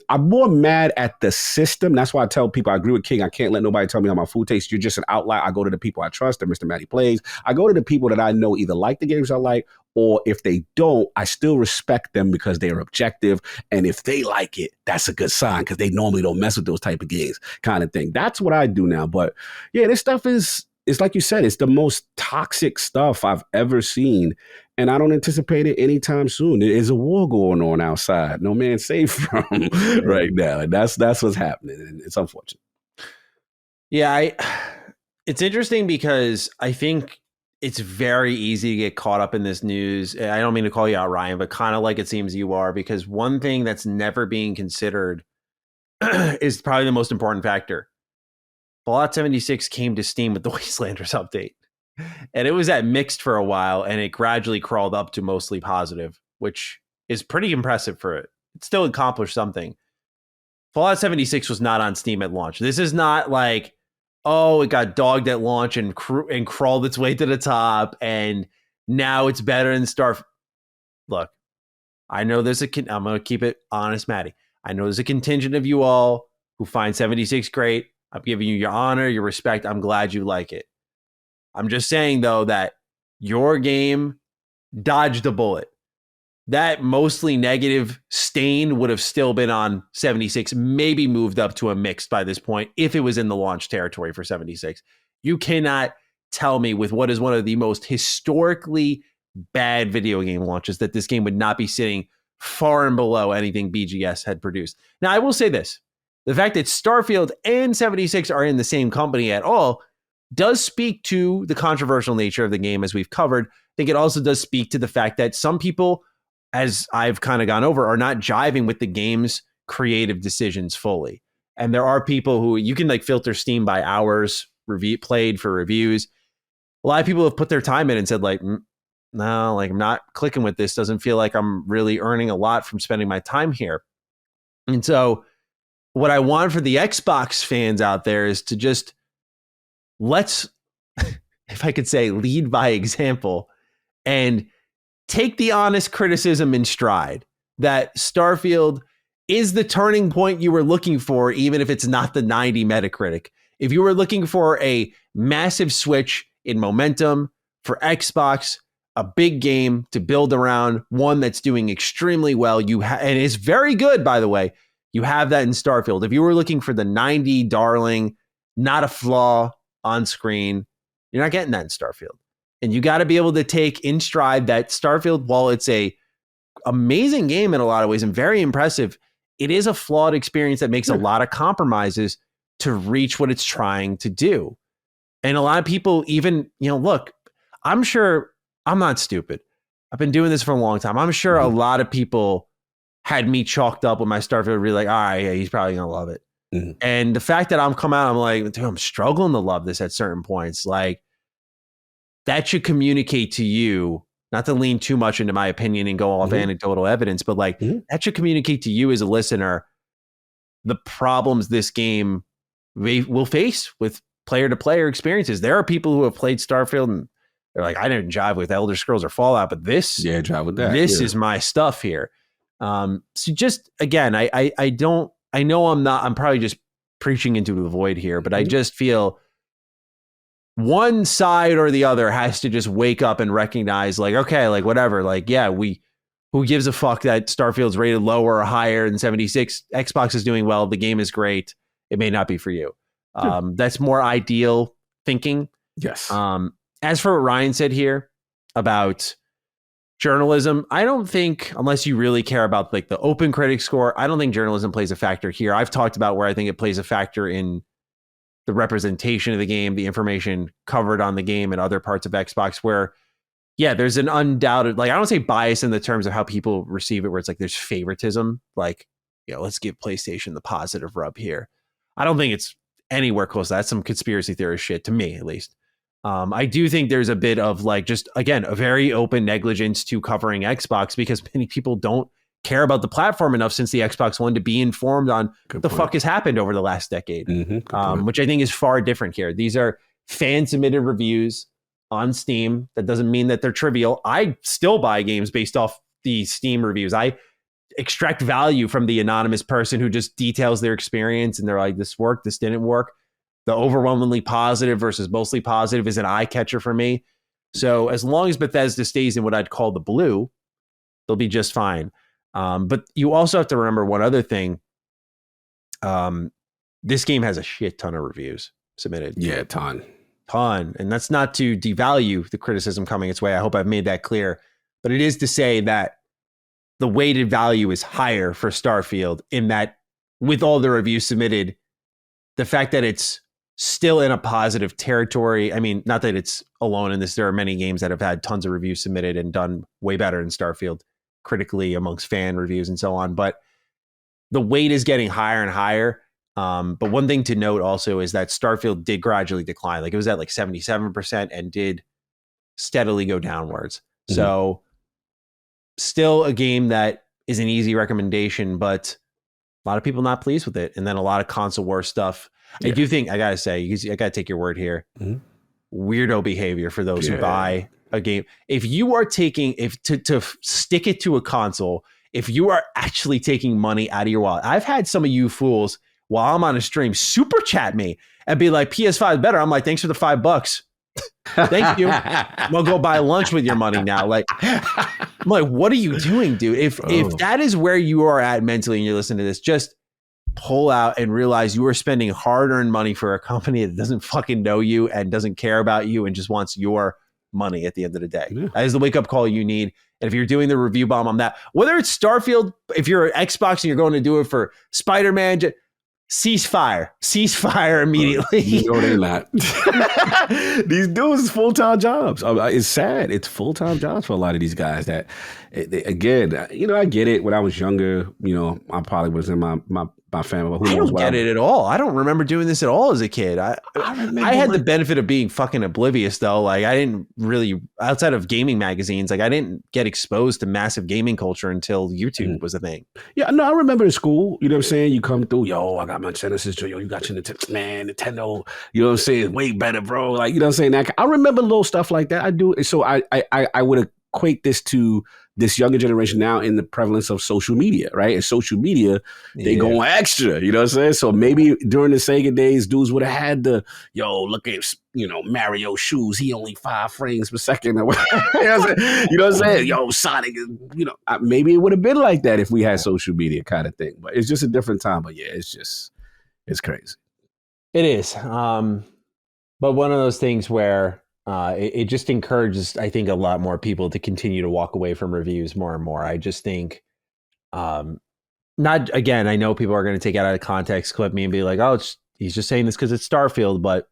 I'm more mad at the system. That's why I tell people, I agree with King. I can't let nobody tell me how my food tastes. You're just an outlier. I go to the people I trust, that Mr. Matty Plays. I go to the people that I know either like the games I like, or if they don't, I still respect them because they're objective. And if they like it, that's a good sign because they normally don't mess with those type of games kind of thing. That's what I do now. But yeah, this stuff it's like you said, it's the most toxic stuff I've ever seen. And I don't anticipate it anytime soon. There is a war going on outside. No man's safe from right now. And that's what's happening. And it's unfortunate. Yeah, it's interesting because I think it's very easy to get caught up in this news. I don't mean to call you out, Ryan, but kind of like it seems you are, because one thing that's never being considered is probably the most important factor. Fallout 76 came to Steam with the Wastelanders update. And it was at mixed for a while, and it gradually crawled up to mostly positive, which is pretty impressive for it. It still accomplished something. Fallout 76 was not on Steam at launch. This is not like, it got dogged at launch and crawled its way to the top, and now it's better than Starfield. Look, I know I'm going to keep it honest, Maddie. I know there's a contingent of you all who find 76 great. I'm giving you your honor, your respect. I'm glad you like it. I'm just saying, though, that your game dodged a bullet. That mostly negative stain would have still been on 76, maybe moved up to a mixed by this point if it was in the launch territory for 76. You cannot tell me with what is one of the most historically bad video game launches that this game would not be sitting far and below anything BGS had produced. Now, I will say this. The fact that Starfield and 76 are in the same company at all does speak to the controversial nature of the game, as we've covered. I think it also does speak to the fact that some people, as I've kind of gone over, are not jiving with the game's creative decisions fully. And there are people who you can filter Steam by hours played for reviews. A lot of people have put their time in and said no, I'm not clicking with this. Doesn't feel like I'm really earning a lot from spending my time here. And so what I want for the Xbox fans out there is to just let's, if I could say, lead by example and take the honest criticism in stride that Starfield is the turning point you were looking for, even if it's not the 90 Metacritic. If you were looking for a massive switch in momentum for Xbox, a big game to build around, one that's doing extremely well, and is very good, by the way, you have that in Starfield. If you were looking for the 90 darling, not a flaw on screen, you're not getting that in Starfield. And you got to be able to take in stride that Starfield, while it's a amazing game in a lot of ways and very impressive, it is a flawed experience that makes a lot of compromises to reach what it's trying to do. And a lot of people even, look, I'm sure I'm not stupid. I've been doing this for a long time. I'm sure a lot of people had me chalked up with my Starfield, really like, all right, yeah, he's probably going to love it. Mm-hmm. And the fact that I'm coming out, I'm like, dude, I'm struggling to love this at certain points. Like, that should communicate to you, not to lean too much into my opinion and go off anecdotal evidence, but that should communicate to you as a listener the problems this game will face with player-to-player experiences. There are people who have played Starfield and they're like, I didn't jive with Elder Scrolls or Fallout, but this, jive with that. This is my stuff here. So just again, I know I'm probably just preaching into the void here, but I just feel one side or the other has to just wake up and recognize, like, okay, like whatever, like, yeah, who gives a fuck that Starfield's rated lower or higher than 76? Xbox is doing well. The game is great. It may not be for you. That's more ideal thinking. Yes. As for what Ryan said here about journalism, I don't think, unless you really care about like the open critic score, I don't think journalism plays a factor here. I've talked about where I think it plays a factor in the representation of the game, the information covered on the game and other parts of Xbox where, yeah, there's an undoubted, like, I don't say bias in the terms of how people receive it, where it's like there's favoritism, like, let's give PlayStation the positive rub here. I don't think it's anywhere close to that. That's some conspiracy theorist shit, to me at least. I do think there's a bit of like, just again, a very open negligence to covering Xbox because many people don't care about the platform enough since the Xbox One to be informed on what the fuck has happened over the last decade, which I think is far different here. These are fan submitted reviews on Steam. That doesn't mean that they're trivial. I still buy games based off the Steam reviews. I extract value from the anonymous person who just details their experience and they're like, this worked, this didn't work. The overwhelmingly positive versus mostly positive is an eye catcher for me. So as long as Bethesda stays in what I'd call the blue, they'll be just fine. But you also have to remember one other thing. This game has a shit ton of reviews submitted. Yeah, ton. And that's not to devalue the criticism coming its way. I hope I've made that clear. But it is to say that the weighted value is higher for Starfield in that with all the reviews submitted, the fact that it's still in a positive territory. I mean, not that it's alone in this. There are many games that have had tons of reviews submitted and done way better than Starfield critically amongst fan reviews and so on. But the weight is getting higher and higher. But one thing to note also is that Starfield did gradually decline. Like it was at like 77% and did steadily go downwards. Mm-hmm. So still a game that is an easy recommendation, but a lot of people not pleased with it. And then a lot of console war stuff. Yeah. I do think, I got to say, I got to take your word here. Mm-hmm. Weirdo behavior for those who buy a game. If you are taking, to stick it to a console, if you are actually taking money out of your wallet, I've had some of you fools while I'm on a stream super chat me and be like, PS5 is better. I'm like, thanks for the $5. Thank you. I'm gonna go buy lunch with your money now. Like, I'm like, what are you doing, dude? If that is where you are at mentally and you're listening to this, just pull out and realize you are spending hard-earned money for a company that doesn't fucking know you and doesn't care about you and just wants your money at the end of the day. Yeah. That is the wake-up call you need. And if you're doing the review bomb on that, whether it's Starfield, if you're an Xbox and you're going to do it for Spider-Man, cease fire immediately. You know they're not. These dudes is full-time jobs. It's sad. It's full-time jobs for a lot of these guys that, again, I get it. When I was younger, I probably was in my family. I don't get it at all. I don't remember doing this at all as a kid. I had the benefit of being fucking oblivious though. Like I didn't really, outside of gaming magazines, like I didn't get exposed to massive gaming culture until YouTube was a thing. Yeah, no, I remember in school, you know what I'm saying? You come through, I got my Genesis, you got your Nintendo, man, Nintendo, you know what I'm saying? Way better, bro. Like, you know what I'm saying? I remember little stuff like that. I do. So I would equate this to this younger generation now in the prevalence of social media, right? And social media, they go extra, you know what I'm saying? So maybe during the Sega days, dudes would have had look at, Mario shoes. He only 5 frames per second. You know what I'm saying? Sonic, maybe it would have been like that if we had social media kind of thing. But it's just a different time. But yeah, it's crazy. It is. But one of those things where it just encourages, I think, a lot more people to continue to walk away from reviews more and more. I just think, I know people are going to take it out of context, clip me and be like, oh, he's just saying this because it's Starfield. But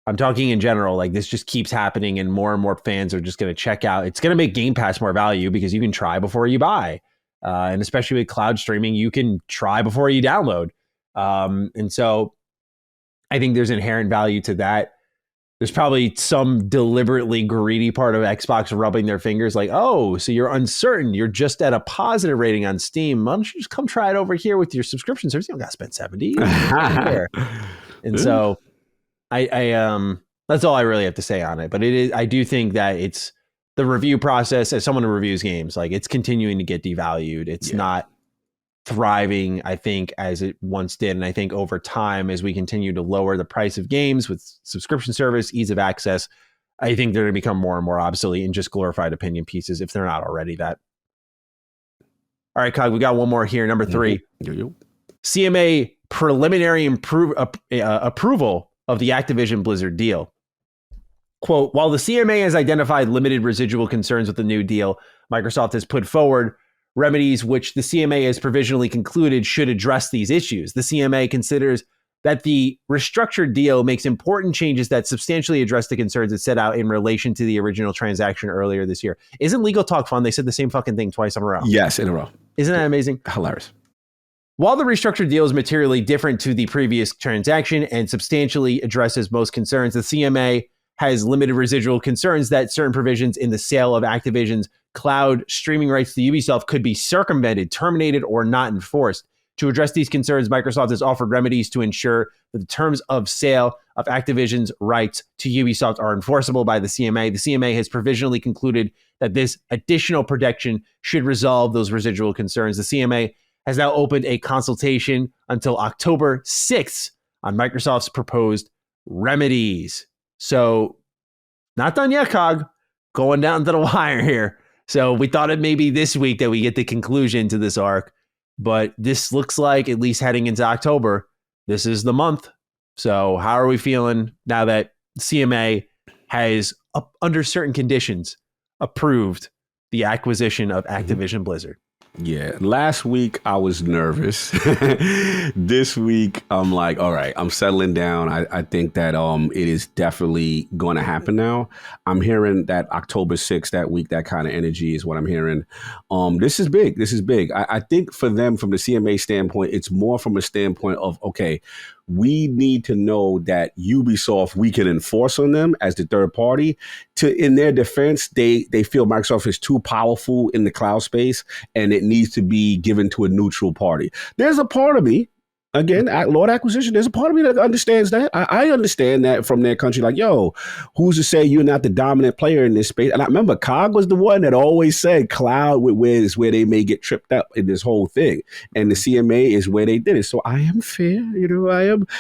I'm talking in general, like this just keeps happening and more fans are just going to check out. It's going to make Game Pass more value because you can try before you buy. And especially with cloud streaming, you can try before you download. And so I think there's inherent value to that. There's probably some deliberately greedy part of Xbox rubbing their fingers like, oh, so you're uncertain. You're just at a positive rating on Steam. Why don't you just come try it over here with your subscription service? You don't got to spend $70. And so I that's all I really have to say on it. But I do think that it's the review process, as someone who reviews games, like it's continuing to get devalued. It's not thriving, I think, as it once did. And I think over time, as we continue to lower the price of games with subscription service, ease of access, I think they're going to become more and more obsolete and just glorified opinion pieces if they're not already that. All right, Cog, we got one more here. Number 3. CMA preliminary approval of the Activision Blizzard deal. Quote, while the CMA has identified limited residual concerns with the new deal, Microsoft has put forward remedies which the CMA has provisionally concluded should address these issues. The CMA considers that the restructured deal makes important changes that substantially address the concerns it set out in relation to the original transaction earlier this year. Isn't legal talk fun? They said the same fucking thing twice in a row. Yes, in a row. Isn't that amazing? Hilarious. While the restructured deal is materially different to the previous transaction and substantially addresses most concerns, the CMA has limited residual concerns that certain provisions in the sale of Activision's cloud streaming rights to Ubisoft could be circumvented, terminated, or not enforced. To address these concerns, Microsoft has offered remedies to ensure that the terms of sale of Activision's rights to Ubisoft are enforceable by the CMA. The CMA has provisionally concluded that this additional protection should resolve those residual concerns. The CMA has now opened a consultation until October 6th on Microsoft's proposed remedies. So, not done yet, Cog. Going down to the wire here. So, we thought it may be this week that we get the conclusion to this arc. But this looks like, at least heading into October, this is the month. So how are we feeling now that CMA has, under certain conditions, approved the acquisition of Activision Blizzard? Yeah, last week I was nervous. This week I'm like, all right, I'm settling down. I think that it is definitely going to happen now. I'm hearing that October 6th, that week, that kind of energy is what I'm hearing. This is big. This is big. I think for them, from the CMA standpoint, it's more from a standpoint of, okay, we need to know that Ubisoft, we can enforce on them as the third party. In their defense, they feel Microsoft is too powerful in the cloud space and it needs to be given to a neutral party. There's a part of me, again, at Lord Acquisition, there's a part of me that understands that. I understand that from their country, like, yo, who's to say you're not the dominant player in this space? And I remember COG was the one that always said cloud is where they may get tripped up in this whole thing. And the CMA is where they did it. So I am fair,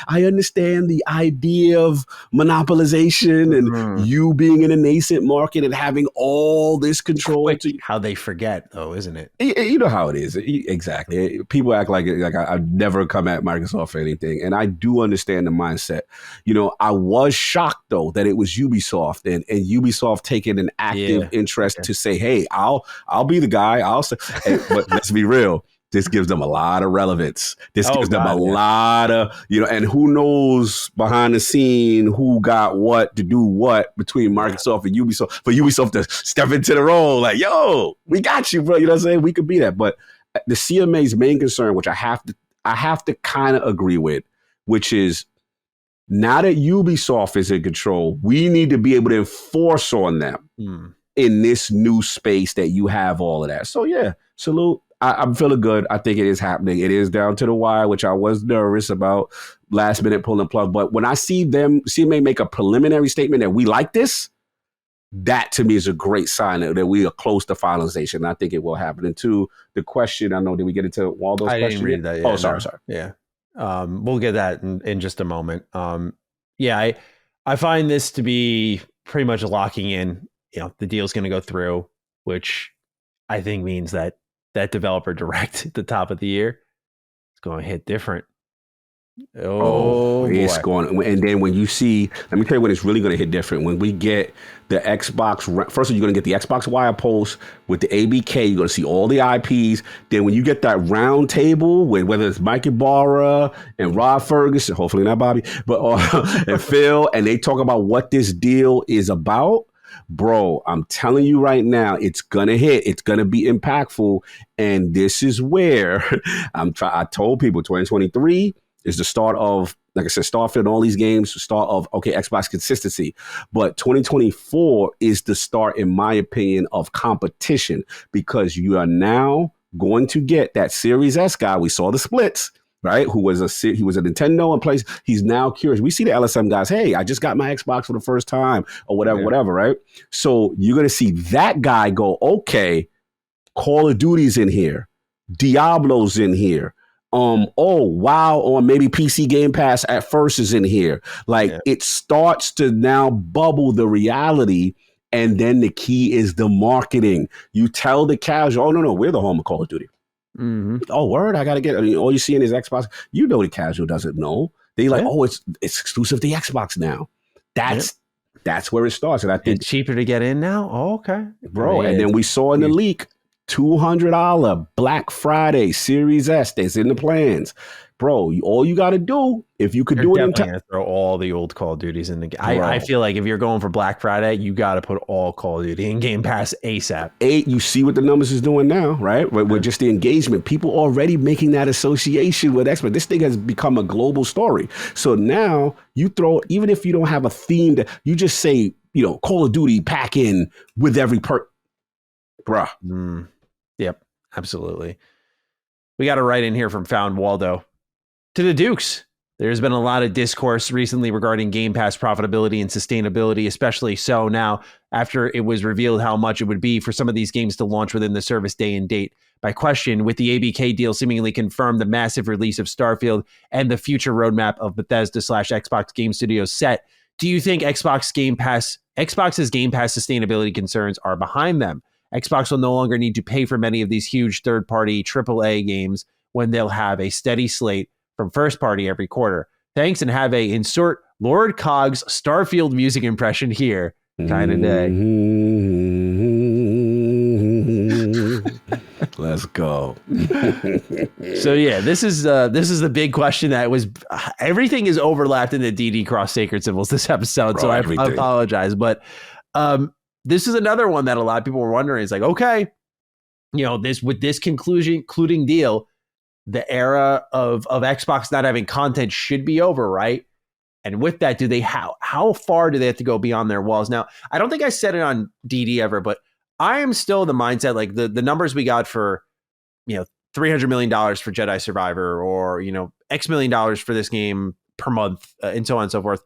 I understand the idea of monopolization and you being in a nascent market and having all this control. How they forget, though, isn't it? You know how it is. Exactly. People act like I've never come at Microsoft or anything. And I do understand the mindset. I was shocked, though, that it was Ubisoft and Ubisoft taking an active interest to say, hey, I'll be the guy. But let's be real. This gives them a lot of relevance. This gives them a lot of, and who knows behind the scene who got what to do what between Microsoft and Ubisoft for Ubisoft to step into the role like, yo, we got you, bro. You know what I'm saying? We could be that. But the CMA's main concern, which I have to kind of agree with, which is now that Ubisoft is in control, we need to be able to enforce on them in this new space that you have all of that. So yeah, salute. I'm feeling good. I think it is happening. It is down to the wire, which I was nervous about last minute pulling the plug. But when I see them, CMA make a preliminary statement that we like this, that to me is a great sign that we are close to finalization. And I think it will happen. And to the question, I know, did we get into all those questions? I didn't read that yet. Oh, sorry. Yeah. We'll get that in just a moment. I find this to be pretty much locking in, the deal's going to go through, which I think means that developer direct at the top of the year is going to hit different. It's going. And then when you see, let me tell you when it's really going to hit different. When we get the Xbox, first of all, you're going to get the Xbox Wire Post with the ABK. You're going to see all the IPs. Then when you get that round table with whether it's Mike Ibarra and Rob Ferguson, hopefully not Bobby, but and Phil, and they talk about what this deal is about. Bro, I'm telling you right now, it's going to hit. It's going to be impactful. And this is where I told people 2023 is the start of, like I said, Starfield and all these games, the start of, Xbox consistency. But 2024 is the start, in my opinion, of competition because you are now going to get that Series S guy. We saw the splits. right? He was a Nintendo and place. He's now curious. We see the LSM guys. Hey, I just got my Xbox for the first time, or whatever, right? So you're gonna see that guy go, okay, Call of Duty's in here, Diablo's in here. Oh wow, or maybe PC Game Pass at first is in here. Like it starts to now bubble the reality. And then the key is the marketing. You tell the casual, oh no, we're the home of Call of Duty. Mm-hmm. Oh, word! I gotta get. I mean, all you see in his Xbox, you know, the casual doesn't know. They like, oh, it's exclusive to Xbox now. That's where it starts, and I think it's cheaper to get in now. Oh, okay, bro. And then we saw in the leak, $200 Black Friday Series S. That's in the plans, bro. All you got to do, if you could do it in time, gonna throw all the old Call of Duties in the game. I feel like if you're going for Black Friday, you got to put all Call of Duty in Game Pass ASAP. You see what the numbers is doing now, right? With just the engagement, people already making that association with Xbox. This thing has become a global story. So now you throw, even if you don't have a theme, that you just say, you know, Call of Duty pack in with every bruh. Yep, absolutely. We got a write in here from Found Waldo. To the Dukes, there's been a lot of discourse recently regarding Game Pass profitability and sustainability, especially so now after it was revealed how much it would be for some of these games to launch within the service day and date. By question, with the ABK deal seemingly confirmed, the massive release of Starfield and the future roadmap of Bethesda/Xbox Game Studios set, do you think Xbox's Game Pass sustainability concerns are behind them? Xbox will no longer need to pay for many of these huge third-party AAA games when they'll have a steady slate from first party every quarter. Thanks, and have a insert Lord Cog's Starfield music impression here kind of day. Let's go. So yeah, this is the big question that was everything is overlapped in the DD Cross Sacred Symbols this episode. Bro, so I apologize, but this is another one that a lot of people were wondering. It's like, okay, you know, this concluding deal, the era of Xbox not having content should be over, right? And with that, how far do they have to go beyond their walls? Now, I don't think I said it on DD ever, but I am still the mindset, like the numbers we got for, you know, $300 million for Jedi Survivor, or, you know, X million dollars for this game per month, and so on and so forth.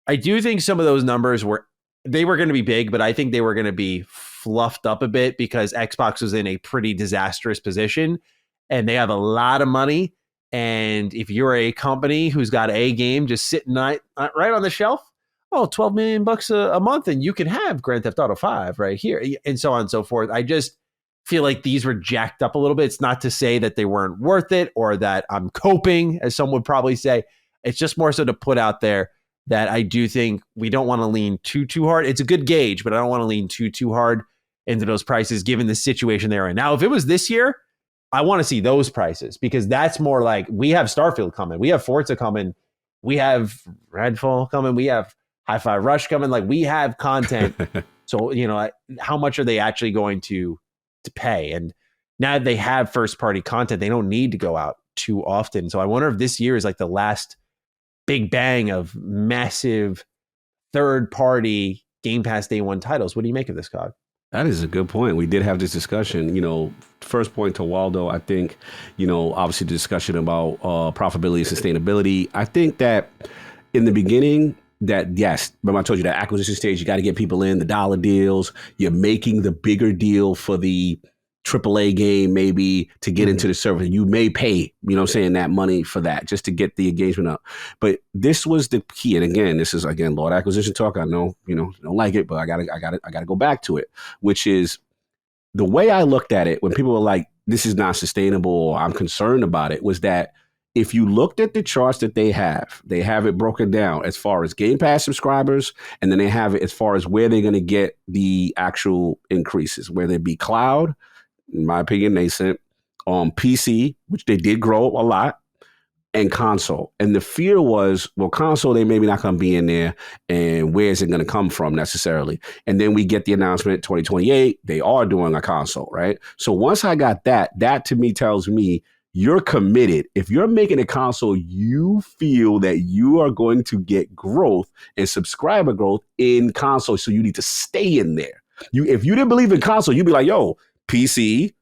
I do think some of those numbers were going to be big, but I think they were going to be fluffed up a bit because Xbox was in a pretty disastrous position and they have a lot of money. And if you're a company who's got a game just sitting right on the shelf, $12 million a month, and you can have Grand Theft Auto 5 right here, and so on and so forth. I just feel like these were jacked up a little bit. It's not to say that they weren't worth it or that I'm coping, as some would probably say. It's just more so to put out there that I do think we don't want to lean too hard. It's a good gauge, but I don't want to lean too hard into those prices given the situation they're in. Now, if it was this year, I want to see those prices, because that's more like, we have Starfield coming, we have Forza coming, we have Redfall coming, we have Hi-Fi Rush coming, like we have content. So, you know, how much are they actually going to pay? And now that they have first party content, they don't need to go out too often. So I wonder if this year is like the last big bang of massive third party Game Pass day one titles. What do you make of this, Cog? That is a good point. We did have this discussion, you know, first point to Waldo, I think, you know, obviously the discussion about profitability and sustainability. I think that in the beginning, that, yes, remember I told you that acquisition stage, you got to get people in, the dollar deals, you're making the bigger deal for the AAA game, maybe to get into the service. You may pay, you know what I'm saying, that money for that just to get the engagement up. But this was the key. And again, this is, again, Lord acquisition talk. I know, you know, don't like it, but I gotta go back to it, which is the way I looked at it when people were like, this is not sustainable, or I'm concerned about it, was that if you looked at the charts that they have it broken down as far as Game Pass subscribers, and then they have it as far as where they're going to get the actual increases, whether it be cloud, in my opinion, nascent, PC, which they did grow a lot, and console. And the fear was, well, console, they maybe not going to be in there, and where is it going to come from necessarily? And then we get the announcement, 2028, they are doing a console, right? So once I got that to me tells me you're committed. If you're making a console, you feel that you are going to get growth and subscriber growth in console, so you need to stay in there. If you didn't believe in console, you'd be like, yo, PC,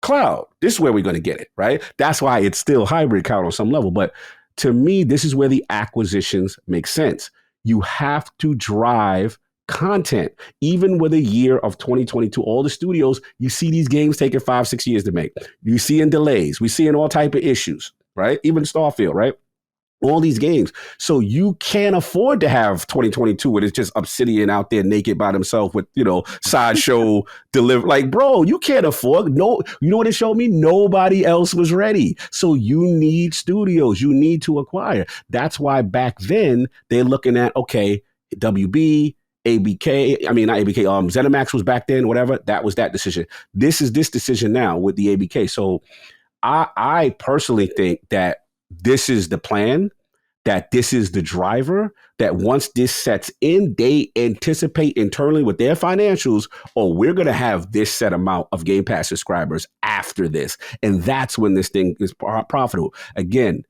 cloud. This is where we're going to get it, right? That's why it's still hybrid cloud on some level. But to me, this is where the acquisitions make sense. You have to drive content. Even with a year of 2022, all the studios, you see these games taking 5-6 years to make. You see in delays. We see in all type of issues, right? Even Starfield, right? All these games. So you can't afford to have 2022 where it's just Obsidian out there naked by themselves with, sideshow deliver. Like, bro, you can't afford. No, you know what it showed me? Nobody else was ready. So you need studios. You need to acquire. That's why back then they're looking at, okay, WB, ABK, I mean, not ABK, ZeniMax was back then, whatever. That was that decision. This is this decision now with the ABK. So I personally think that this is the plan, that this is the driver, that once this sets in, they anticipate internally with their financials, we're going to have this set amount of Game Pass subscribers after this. And that's when this thing is profitable. Again,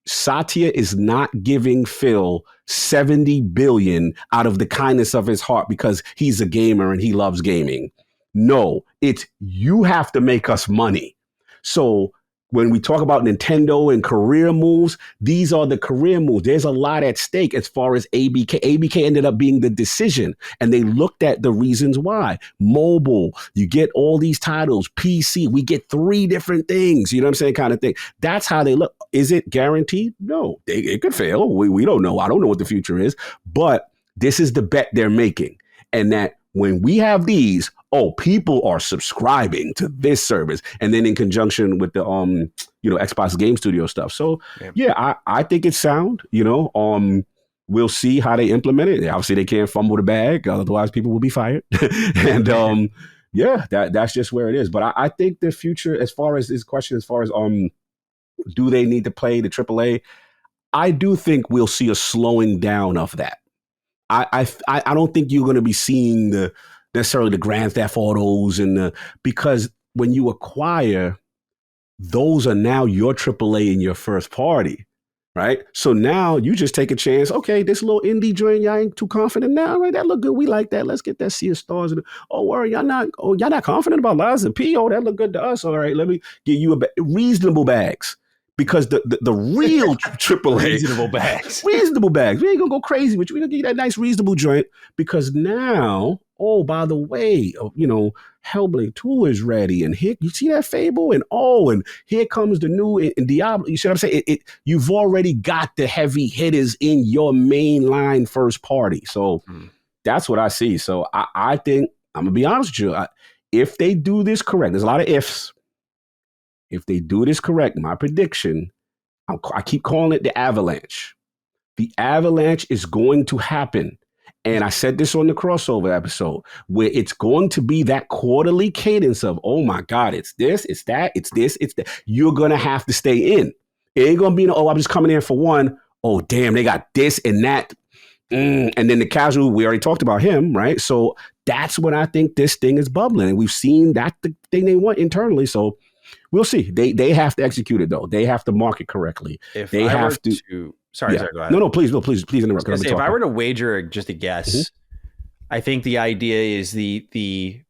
Satya is not giving Phil 70 billion out of the kindness of his heart because he's a gamer and he loves gaming. No, it's you have to make us money. So when we talk about Nintendo and career moves, these are the career moves. There's a lot at stake as far as ABK. ABK ended up being the decision, and they looked at the reasons why. Mobile, you get all these titles. PC, we get 3 different things. You know what I'm saying? Kind of thing. That's how they look. Is it guaranteed? No, it could fail. We don't know. I don't know what the future is, but this is the bet they're making. And that when we have these, people are subscribing to this service, and then in conjunction with the Xbox Game Studio stuff. So I think it's sound. We'll see how they implement it. Obviously, they can't fumble the bag, otherwise people will be fired. And that's just where it is. But I think the future, as far as this question, as far as do they need to play the AAA? I do think we'll see a slowing down of that. I don't think you're going to be seeing necessarily the Grand Theft Autos because when you acquire, those are now your AAA and your first party, right? So now you just take a chance. Okay, this little indie joint, y'all ain't too confident now, right? That look good. We like that. Let's get that Sea of Stars. Y'all not confident about Lies of P? That look good to us. All right, let me give you reasonable bags. Because the real AAA reasonable bags. We ain't gonna go crazy with you. We're gonna give you that nice reasonable joint. Because now, by the way, Hellblade 2 is ready, and here you see that Fable, and here comes the new in Diablo. You see what I'm saying? You've already got the heavy hitters in your mainline first party. So that's what I see. So I think I'm gonna be honest with you. If they do this correct, there's a lot of ifs. If they do this correct, my prediction, I keep calling it the avalanche. The avalanche is going to happen. And I said this on the crossover episode, where it's going to be that quarterly cadence of, oh my God, it's this, it's that, it's this, it's that. You're going to have to stay in. It ain't going to be, I'm just coming in for one. Oh, damn, they got this and that. And then the casual, we already talked about him, right? So that's when I think this thing is bubbling. And we've seen that the thing they want internally. So we'll see. They have to execute it though. They have to market correctly. If they I have were to. Sorry, go ahead. No, please interrupt. If I were to wager just a guess, I think the idea is the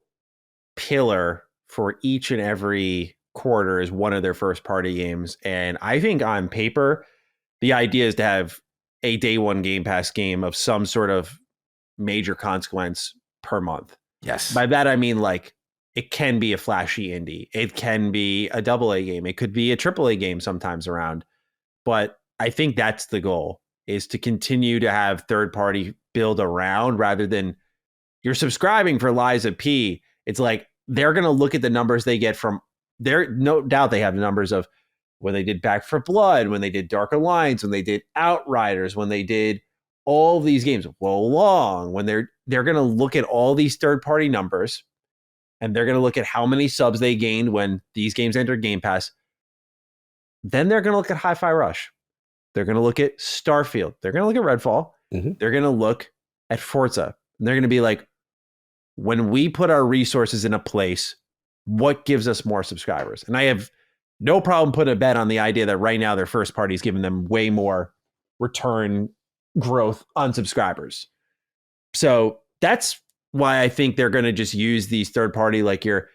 pillar for each and every quarter is one of their first party games, and I think on paper, the idea is to have a day one Game Pass game of some sort of major consequence per month. Yes. By that I mean like, it can be a flashy indie. It can be a AA game. It could be a AAA game sometimes around. But I think that's the goal, is to continue to have third party build around rather than you're subscribing for Lies of P. It's like they're going to look at the numbers they get from there. No doubt they have the numbers of when they did Back for Blood, when they did Dark Alliance, when they did Outriders, when they did all of these games, Wo Long, when they're going to look at all these third party numbers. And they're going to look at how many subs they gained when these games entered Game Pass. Then they're going to look at Hi-Fi Rush. They're going to look at Starfield. They're going to look at Redfall. They're going to look at Forza. And they're going to be like, when we put our resources in a place, what gives us more subscribers? And I have no problem putting a bet on the idea that right now their first party is giving them way more return growth on subscribers. So that's why I think they're going to just use these third party, like your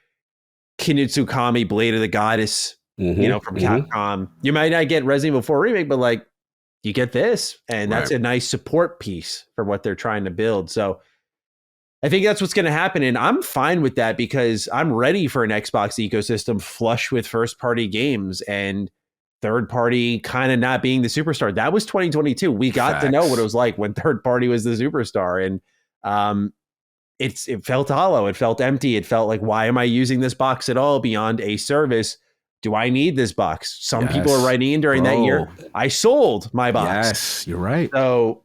Kinutsukami, Blade of the Goddess, from Capcom. You might not get Resident Evil 4 Remake, but like you get this, and that's a nice support piece for what they're trying to build. So I think that's what's going to happen. And I'm fine with that because I'm ready for an Xbox ecosystem flush with first party games and third party kind of not being the superstar. That was 2022. We got to know what it was like when third party was the superstar. And it felt hollow. It felt empty. It felt like, why am I using this box at all beyond a service? Do I need this box? Some people are writing in during that year. I sold my box. Yes, you're right. So,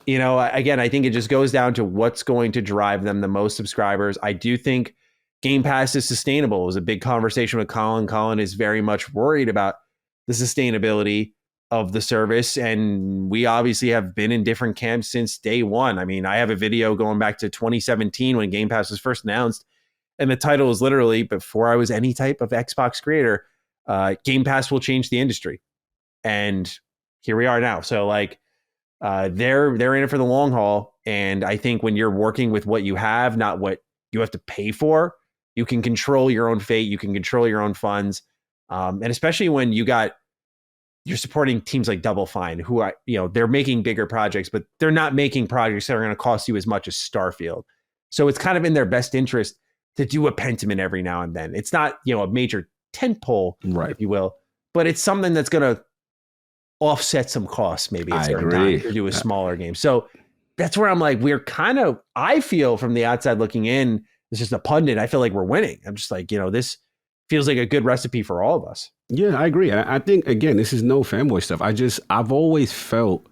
again, I think it just goes down to what's going to drive them the most subscribers. I do think Game Pass is sustainable. It was a big conversation with Colin. Colin is very much worried about the sustainability of the service. And we obviously have been in different camps since day one. I mean, I have a video going back to 2017 when Game Pass was first announced. And the title is literally, before I was any type of Xbox creator, Game Pass will change the industry. And here we are now. So like, they're in it for the long haul. And I think when you're working with what you have, not what you have to pay for, you can control your own fate. You can control your own funds. And especially when you're supporting teams like Double Fine, who are, they're making bigger projects, but they're not making projects that are going to cost you as much as Starfield. So it's kind of in their best interest to do a Pentiment every now and then. It's not, a major tentpole, if you will, but it's something that's going to offset some costs maybe at certain times to do a smaller game. So that's where I'm like, I feel from the outside looking in, it's just a pundit. I feel like we're winning. I'm just like, this feels like a good recipe for all of us. Yeah, I agree. I think, again, this is no fanboy stuff. I've always felt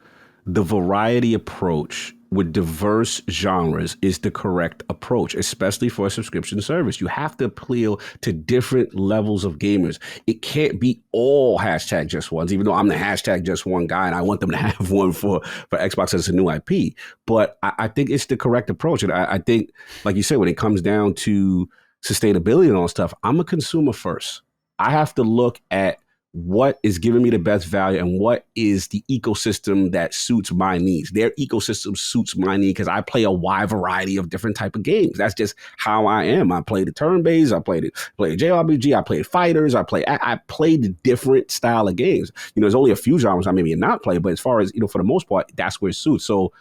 the variety approach with diverse genres is the correct approach, especially for a subscription service. You have to appeal to different levels of gamers. It can't be all hashtag just ones, even though I'm the hashtag just one guy and I want them to have one for Xbox as a new IP. But I think it's the correct approach. And I think, like you said, when it comes down to sustainability and all stuff, I'm a consumer first. I have to look at what is giving me the best value and what is the ecosystem that suits my needs. Their ecosystem suits my need because I play a wide variety of different type of games. That's just how I am. I play the turn-based, I play the JRPG, I play fighters, I play the different style of games. There's only a few genres I maybe not play, but as far as, for the most part, that's where it suits. So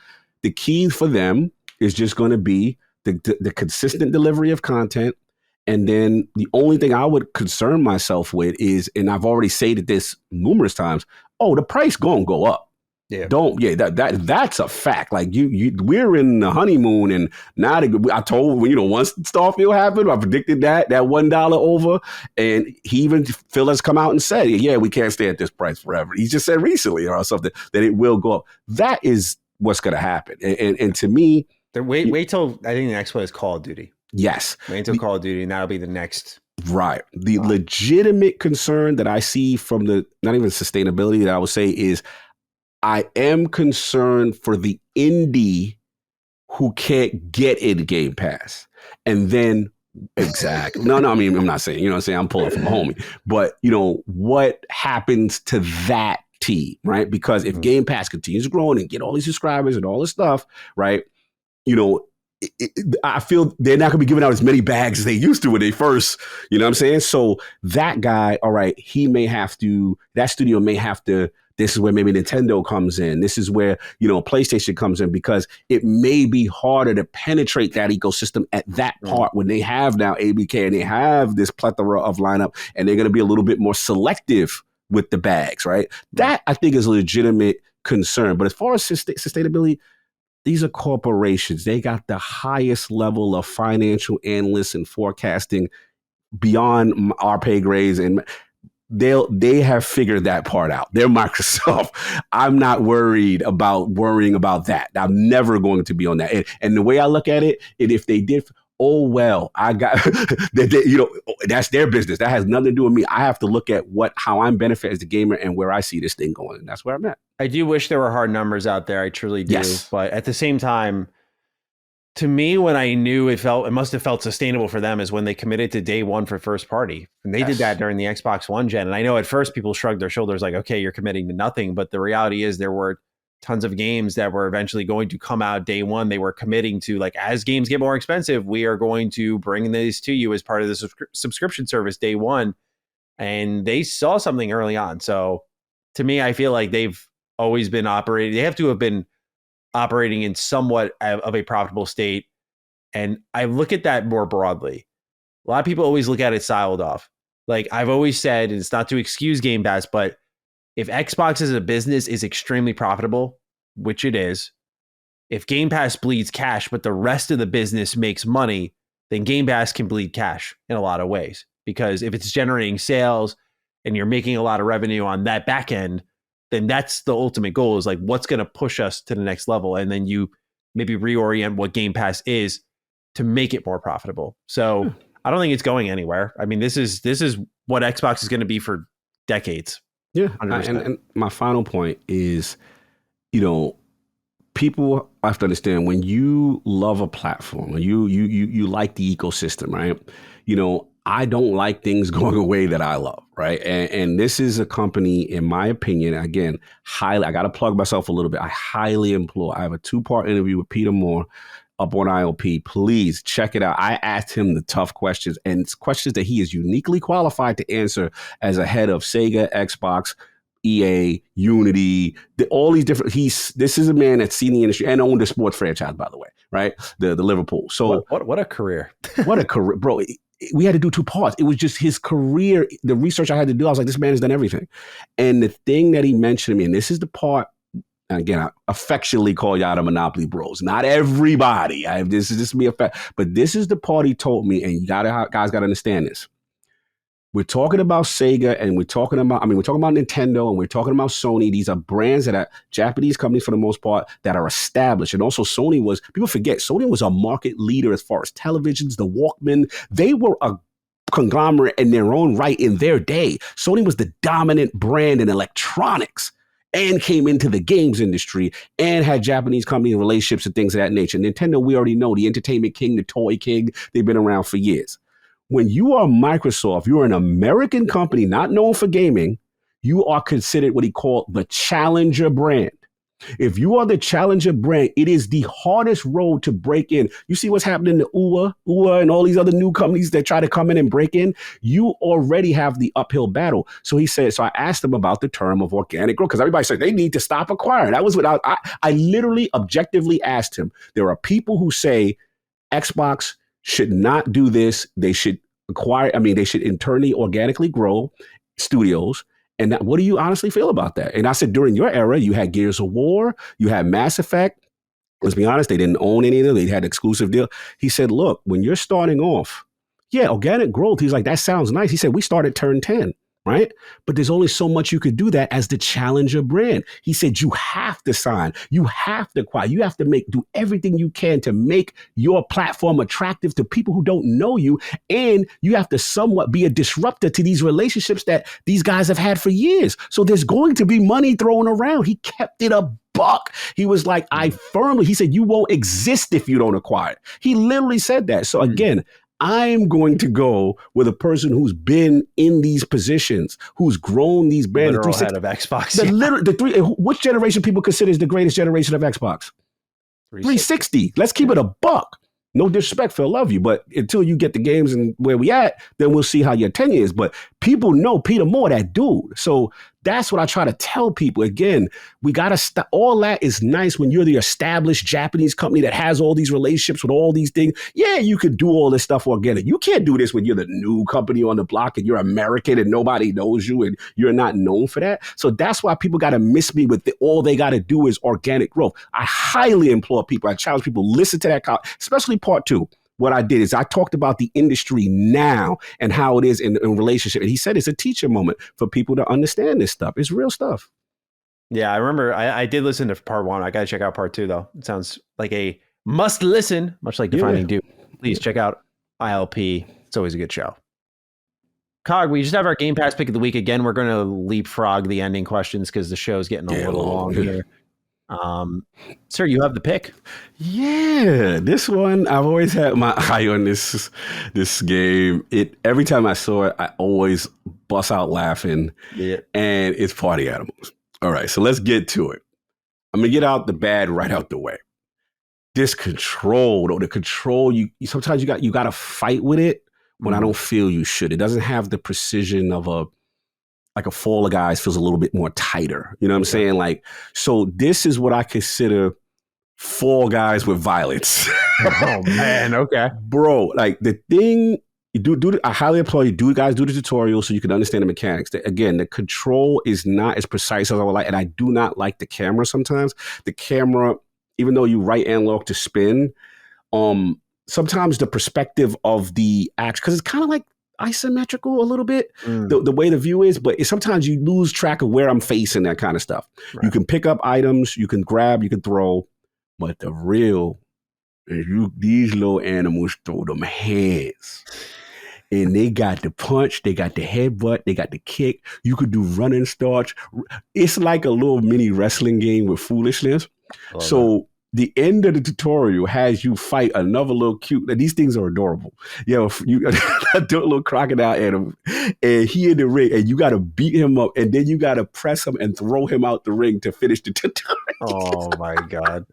the key for them is just going to be the consistent delivery of content. And then the only thing I would concern myself with is, and I've already stated this numerous times, the price gonna go up. Yeah. That's a fact. Like we're in the honeymoon, and now I told once Starfield happened, I predicted that $1 over, and Phil has come out and said, yeah, we can't stay at this price forever. He just said recently or something that it will go up. That is what's gonna happen, and to me, wait till I think the next one is Call of Duty. Yes. Wait until Call of Duty, and that'll be the next. Right. The legitimate concern that I see from the, not even sustainability, that I would say is, I am concerned for the indie who can't get in Game Pass. And then, exactly. No, I mean, I'm not saying, I'm pulling from a homie. But, what happens to that team, right? Because if Game Pass continues growing and get all these subscribers and all this stuff, right, I feel they're not going to be giving out as many bags as they used to when they first, you know what I'm saying? So that guy, all right, that studio may have to, this is where maybe Nintendo comes in. This is where, PlayStation comes in, because it may be harder to penetrate that ecosystem at that part when they have now ABK and they have this plethora of lineup, and they're going to be a little bit more selective with the bags, right? That I think is a legitimate concern. But as far as sustainability, these are corporations. They got the highest level of financial analysts and forecasting beyond our pay grades, and they have figured that part out. They're Microsoft. I'm not worrying about that. I'm never going to be on that. And the way I look at it, and if they did, I got that's their business. That has nothing to do with me. I have to look at how I'm benefit as the gamer and where I see this thing going. And that's where I'm at. I do wish there were hard numbers out there. I truly do. Yes. But at the same time, to me, when I knew it must have felt sustainable for them, is when they committed to day one for first party. And they did that during the Xbox One gen. And I know at first people shrugged their shoulders like, okay, you're committing to nothing. But the reality is there were tons of games that were eventually going to come out day one. They were committing to, like, as games get more expensive, we are going to bring these to you as part of the subscription service day one. And they saw something early on. So to me, I feel like they've always been operating. They have to have been operating in somewhat of a profitable state. And I look at that more broadly. A lot of people always look at it siloed off. Like I've always said, and it's not to excuse Game Pass, but if Xbox as a business is extremely profitable, which it is, if Game Pass bleeds cash, but the rest of the business makes money, then Game Pass can bleed cash in a lot of ways. Because if it's generating sales and you're making a lot of revenue on that back end, then that's the ultimate goal, is like, what's going to push us to the next level? And then you maybe reorient what Game Pass is to make it more profitable. So I don't think it's going anywhere. I mean, this is what Xbox is going to be for decades. Yeah. And my final point is, people have to understand, when you love a platform, you like the ecosystem, right? I don't like things going away that I love, right? And this is a company, in my opinion, again, I got to plug myself a little bit. I highly implore. I have a 2-part interview with Peter Moore up on ILP. Please check it out. I asked him the tough questions, and it's questions that he is uniquely qualified to answer as a head of Sega, Xbox, EA, Unity, all these different. This is a man that's seen the industry and owned a sports franchise, by the way, right? The Liverpool. So what a career! What a career, bro. We had to do 2 parts. It was just his career. The research I had to do, I was like, this man has done everything. And the thing that he mentioned to me, and this is the part, and again, I affectionately call y'all the Monopoly Bros. Not everybody. This is just me, but this is the part he told me, and guys got to understand this. We're talking about Sega, and we're talking about Nintendo, and we're talking about Sony. These are brands that are Japanese companies for the most part that are established. And also people forget, Sony was a market leader as far as televisions, the Walkman. They were a conglomerate in their own right in their day. Sony was the dominant brand in electronics and came into the games industry and had Japanese company relationships and things of that nature. Nintendo, we already know, the entertainment king, the toy king, they've been around for years. When you are Microsoft, you're an American company not known for gaming. You are considered what he called the challenger brand. If you are the challenger brand, it is the hardest road to break in. You see what's happening to UA and all these other new companies that try to come in and break in. You already have the uphill battle. So he said, so I asked him about the term of organic growth, because everybody said they need to stop acquiring. That was what I literally objectively asked him. There are people who say Xbox should not do this. They should they should internally organically grow studios. And what do you honestly feel about that? And I said, during your era, you had Gears of War, you had Mass Effect. Let's be honest, they didn't own any of them. They had exclusive deal. He said, look, when you're starting off, organic growth. He's like, that sounds nice. He said, we started turn 10. Right? But there's only so much you could do that as the challenger brand. He said, you have to sign, you have to acquire, you have to do everything you can to make your platform attractive to people who don't know you. And you have to somewhat be a disruptor to these relationships that these guys have had for years. So there's going to be money thrown around. He kept it a buck. He was like, he said, you won't exist if you don't acquire. He literally said that. So again, I'm going to go with a person who's been in these positions, who's grown these brands. Literal head of Xbox. Which generation people consider is the greatest generation of Xbox? 360. Let's keep it a buck. No disrespect, Phil, love you, but until you get the games and where we at, then we'll see how your tenure is. But people know Peter Moore, that dude. So that's what I try to tell people. Again, we got to stop. All that is nice when you're the established Japanese company that has all these relationships with all these things. Yeah, you could do all this stuff organic. You can't do this when you're the new company on the block and you're American and nobody knows you and you're not known for that. So that's why people got to miss me with all they got to do is organic growth. I highly implore people, I challenge people, listen to that, especially part 2. What I did is I talked about the industry now and how it is in relationship. And he said it's a teacher moment for people to understand this stuff. It's real stuff. Yeah, I remember I did listen to part 1. I got to check out part 2, though. It sounds like a must listen, much like Defining Duke. Please check out ILP. It's always a good show. Cog, we just have our Game Pass pick of the week. Again, we're going to leapfrog the ending questions because the show's getting a little long here. Sir, you have the pick. Yeah, this one, I've always had my eye on this game. Every time I saw it, I always bust out laughing. Yeah. And it's Party Animals. All right, so let's get to it. I'm gonna get out the bad right out the way. This control, though, the control, you sometimes you got to fight with it when I don't feel you should. It doesn't have the precision of a Fall Guys. Feels a little bit more tighter. You know what I'm saying? Like, so this is what I consider Fall Guys with violence. Oh man, okay, bro. Like the thing you do. I highly applaud you. Do guys do the tutorial so you can understand the mechanics. Again, the control is not as precise as I would like, and I do not like the camera. Sometimes the camera, even though you right analog to spin, sometimes the perspective of the action, because it's kind of like isometrical a little bit, the way the view is, but sometimes you lose track of where I'm facing, that kind of stuff. Right. You can pick up items, you can grab, you can throw, but the real is these little animals throw them hands. And they got the punch, they got the headbutt, they got the kick. You could do running starts. It's like a little mini wrestling game with foolishness. So the end of the tutorial has you fight another little cute. These things are adorable. You do a little crocodile animal, and he in the ring, and you got to beat him up, and then you got to press him and throw him out the ring to finish the tutorial. Oh my God.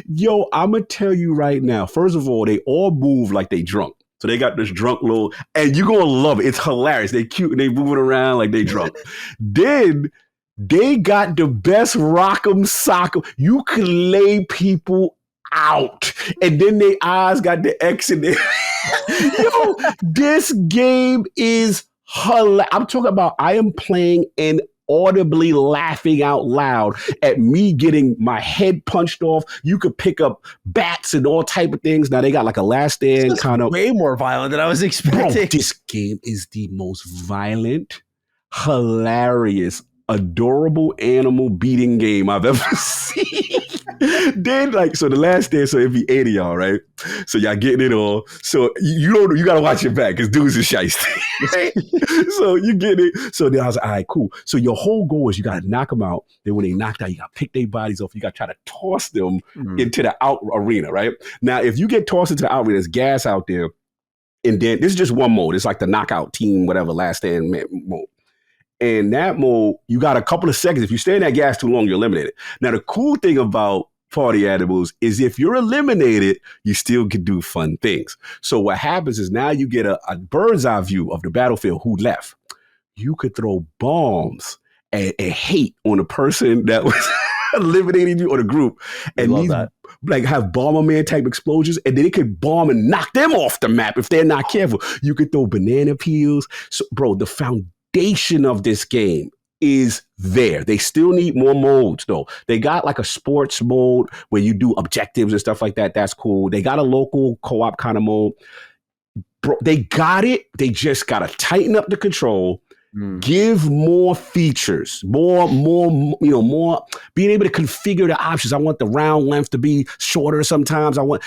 Yo, I'm going to tell you right now, first of all, they all move like they drunk. So they got this drunk little, and you're going to love it. It's hilarious. They cute and they moving around like they drunk. Then they got the best rock'em sock'em. You can lay people out. And then their eyes got the X in there. Yo, this game is hilarious. I'm talking about I am playing and audibly laughing out loud at me getting my head punched off. You could pick up bats and all type of things. Now they got like a Last Stand kind of way more violent than I was expecting. Bro, this game is the most violent, hilarious, adorable animal beating game I've ever seen. Then so the Last Stand, so it'd be 8 of y'all, right? So y'all getting it all. So you gotta watch your back because dudes is shiesty. Right? So you get it. So then I was like, all right, cool. So your whole goal is you gotta knock them out. Then when they knocked out, you gotta pick their bodies off. You gotta try to toss them into the out arena, right? Now, if you get tossed into the out arena, there's gas out there. And then this is just one mode. It's like the knockout team, whatever, Last Stand mode. And that mode, you got a couple of seconds. If you stay in that gas too long, you're eliminated. Now, the cool thing about party animals is if you're eliminated, you still can do fun things. So what happens is now you get a bird's eye view of the battlefield who left. You could throw bombs and hate on the person that was eliminating you or the group. And these have Bomberman type explosions, and then it could bomb and knock them off the map if they're not careful. You could throw banana peels. So, bro, the foundation of this game is there. They still need more modes though. They got like a sports mode where you do objectives and stuff like that. That's cool. They got a local co-op kind of mode. Bro, they got it. They just got to tighten up the control, give more features, more, being able to configure the options. I want the round length to be shorter sometimes. but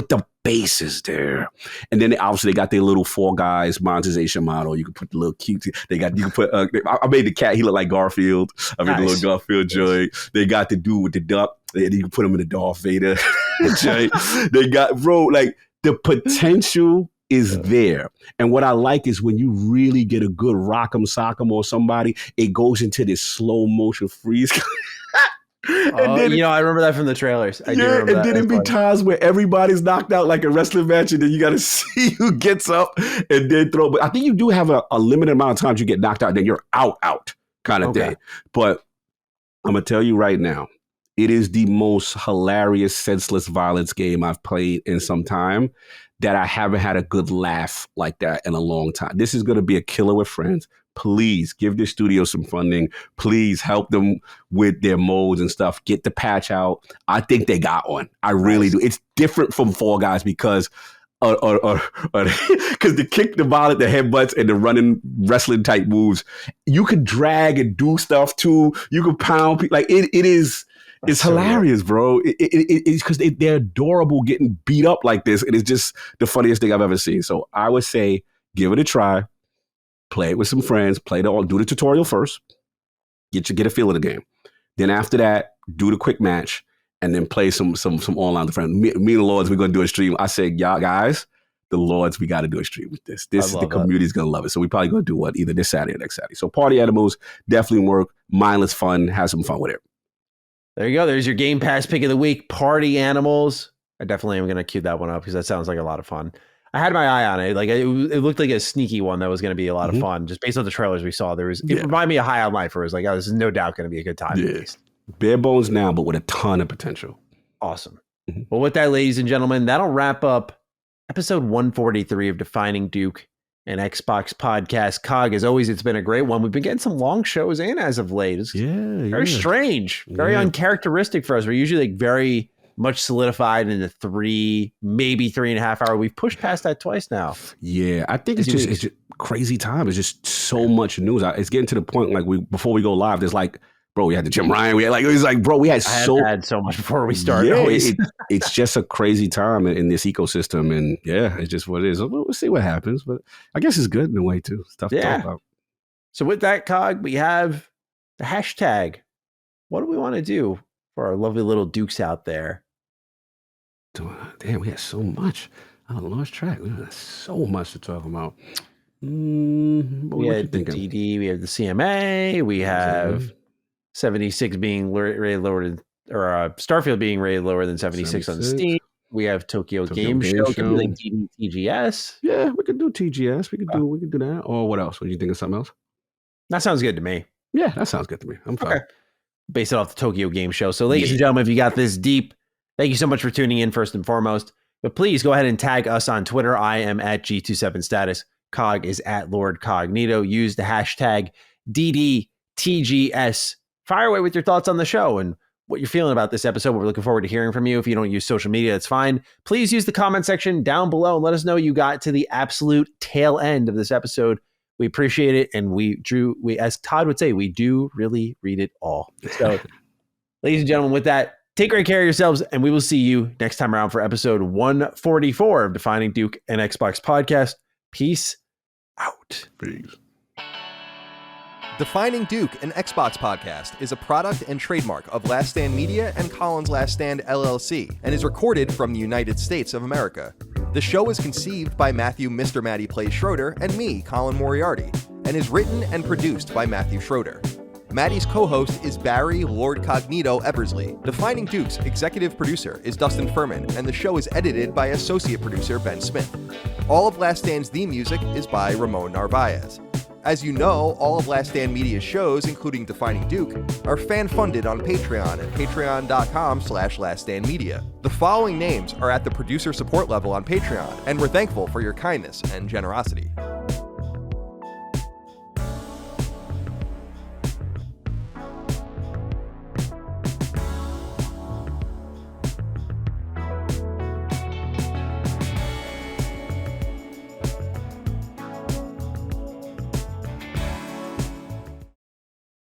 the base is there. And then they got their little Fall Guys monetization model. You can put the little cute, you can put, I made the cat, he looked like Garfield. I made the little Garfield joint. They got the dude with the duck. You can put him in the Darth Vader joint. They got, bro, the potential is there. And what I like is when you really get a good rock'em sock'em or somebody, it goes into this slow motion freeze. And then, I remember that from the trailers. I do remember that. And then it'd be times where everybody's knocked out like a wrestling match, and then you got to see who gets up and then throw. But I think you do have a limited amount of times you get knocked out, and then you're out kind of thing. But I'm going to tell you right now, it is the most hilarious, senseless violence game I've played in some time that I haven't had a good laugh like that in a long time. This is going to be a killer with friends. Please give this studio some funding. Please help them with their modes and stuff. Get the patch out. I think they got one. I really do. It's different from Fall Guys because the kick, the volley, the headbutts, and the running wrestling type moves, you can drag and do stuff too. You can pound people. It is. It's hilarious, bro. It's because they're adorable getting beat up like this. It is just the funniest thing I've ever seen. So I would say give it a try. Play it with some friends. Do the tutorial first. Get a feel of the game. Then after that, do the quick match, and then play some online with friends. Me and the Lords, we're gonna do a stream. I said, y'all guys, the Lords, we got to do a stream with this. The community's gonna love it. So we probably gonna do either this Saturday or next Saturday. So Party Animals definitely work. Mindless fun. Have some fun with it. There you go. There's your Game Pass pick of the week, Party Animals. I definitely am going to queue that one up because that sounds like a lot of fun. I had my eye on it. Like it looked like a sneaky one that was going to be a lot of fun. Just based on the trailers we saw, it reminded me of High on Life, where it was like, oh, this is no doubt going to be a good time. Yeah. Bare bones now, but with a ton of potential. Awesome. Well, with that, ladies and gentlemen, that'll wrap up episode 143 of Defining Duke, an Xbox podcast. Cog, as always, it's been a great one. We've been getting some long shows in as of late. It's very strange, very uncharacteristic for us. We're usually like very much solidified in the 3, maybe 3.5 hour. We've pushed past that twice now. Yeah, I think it's just crazy time. It's just so much news. It's getting to the point like before we go live, there's like, bro, we had the Jim Ryan. We had like, it was like, bro, we had had so much before we started. Yeah, it's just a crazy time in this ecosystem, and yeah, it's just what it is. We'll see what happens, but I guess it's good in a way too. Stuff to talk about. So with that, Cog, we have the hashtag. What do we want to do for our lovely little Dukes out there? Damn, we had so much. I lost track. We had so much to talk about. We had the DD, we have the CMA, we have 76 being rated lower than, or Starfield being rated lower than 76 on Steam. We have Tokyo Game Show. Could be like DD, TGS. Yeah, we could do TGS. We could do that. Or what else? What do you think of something else? That sounds good to me. Yeah, that sounds good to me. I'm fine. Okay. Based it off the Tokyo Game Show. So, ladies and gentlemen, if you got this deep, thank you so much for tuning in first and foremost. But please go ahead and tag us on Twitter. I am at G27status. Cog is at Lord Cognito. Use the hashtag DDTGS. Fire away with your thoughts on the show and what you're feeling about this episode. We're looking forward to hearing from you. If you don't use social media, that's fine. Please use the comment section down below and let us know you got to the absolute tail end of this episode. We appreciate it. And we, as Todd would say, we do really read it all. So, ladies and gentlemen, with that, take great care of yourselves, and we will see you next time around for episode 144 of Defining Duke and Xbox Podcast. Peace out. Peace. Defining Duke, an Xbox Podcast, is a product and trademark of Last Stand Media and Collins Last Stand LLC, and is recorded from the United States of America. The show is conceived by Matthew Mr. Matty Plays Schroeder and me, Colin Moriarty, and is written and produced by Matthew Schroeder. Matty's co-host is Barry Lord Cognito Eversley. Defining Duke's executive producer is Dustin Furman, and the show is edited by associate producer Ben Smith. All of Last Stand's theme music is by Ramon Narvaez. As you know, all of Last Stand Media's shows, including Defining Duke, are fan-funded on Patreon at patreon.com/laststandmedia. The following names are at the producer support level on Patreon, and we're thankful for your kindness and generosity.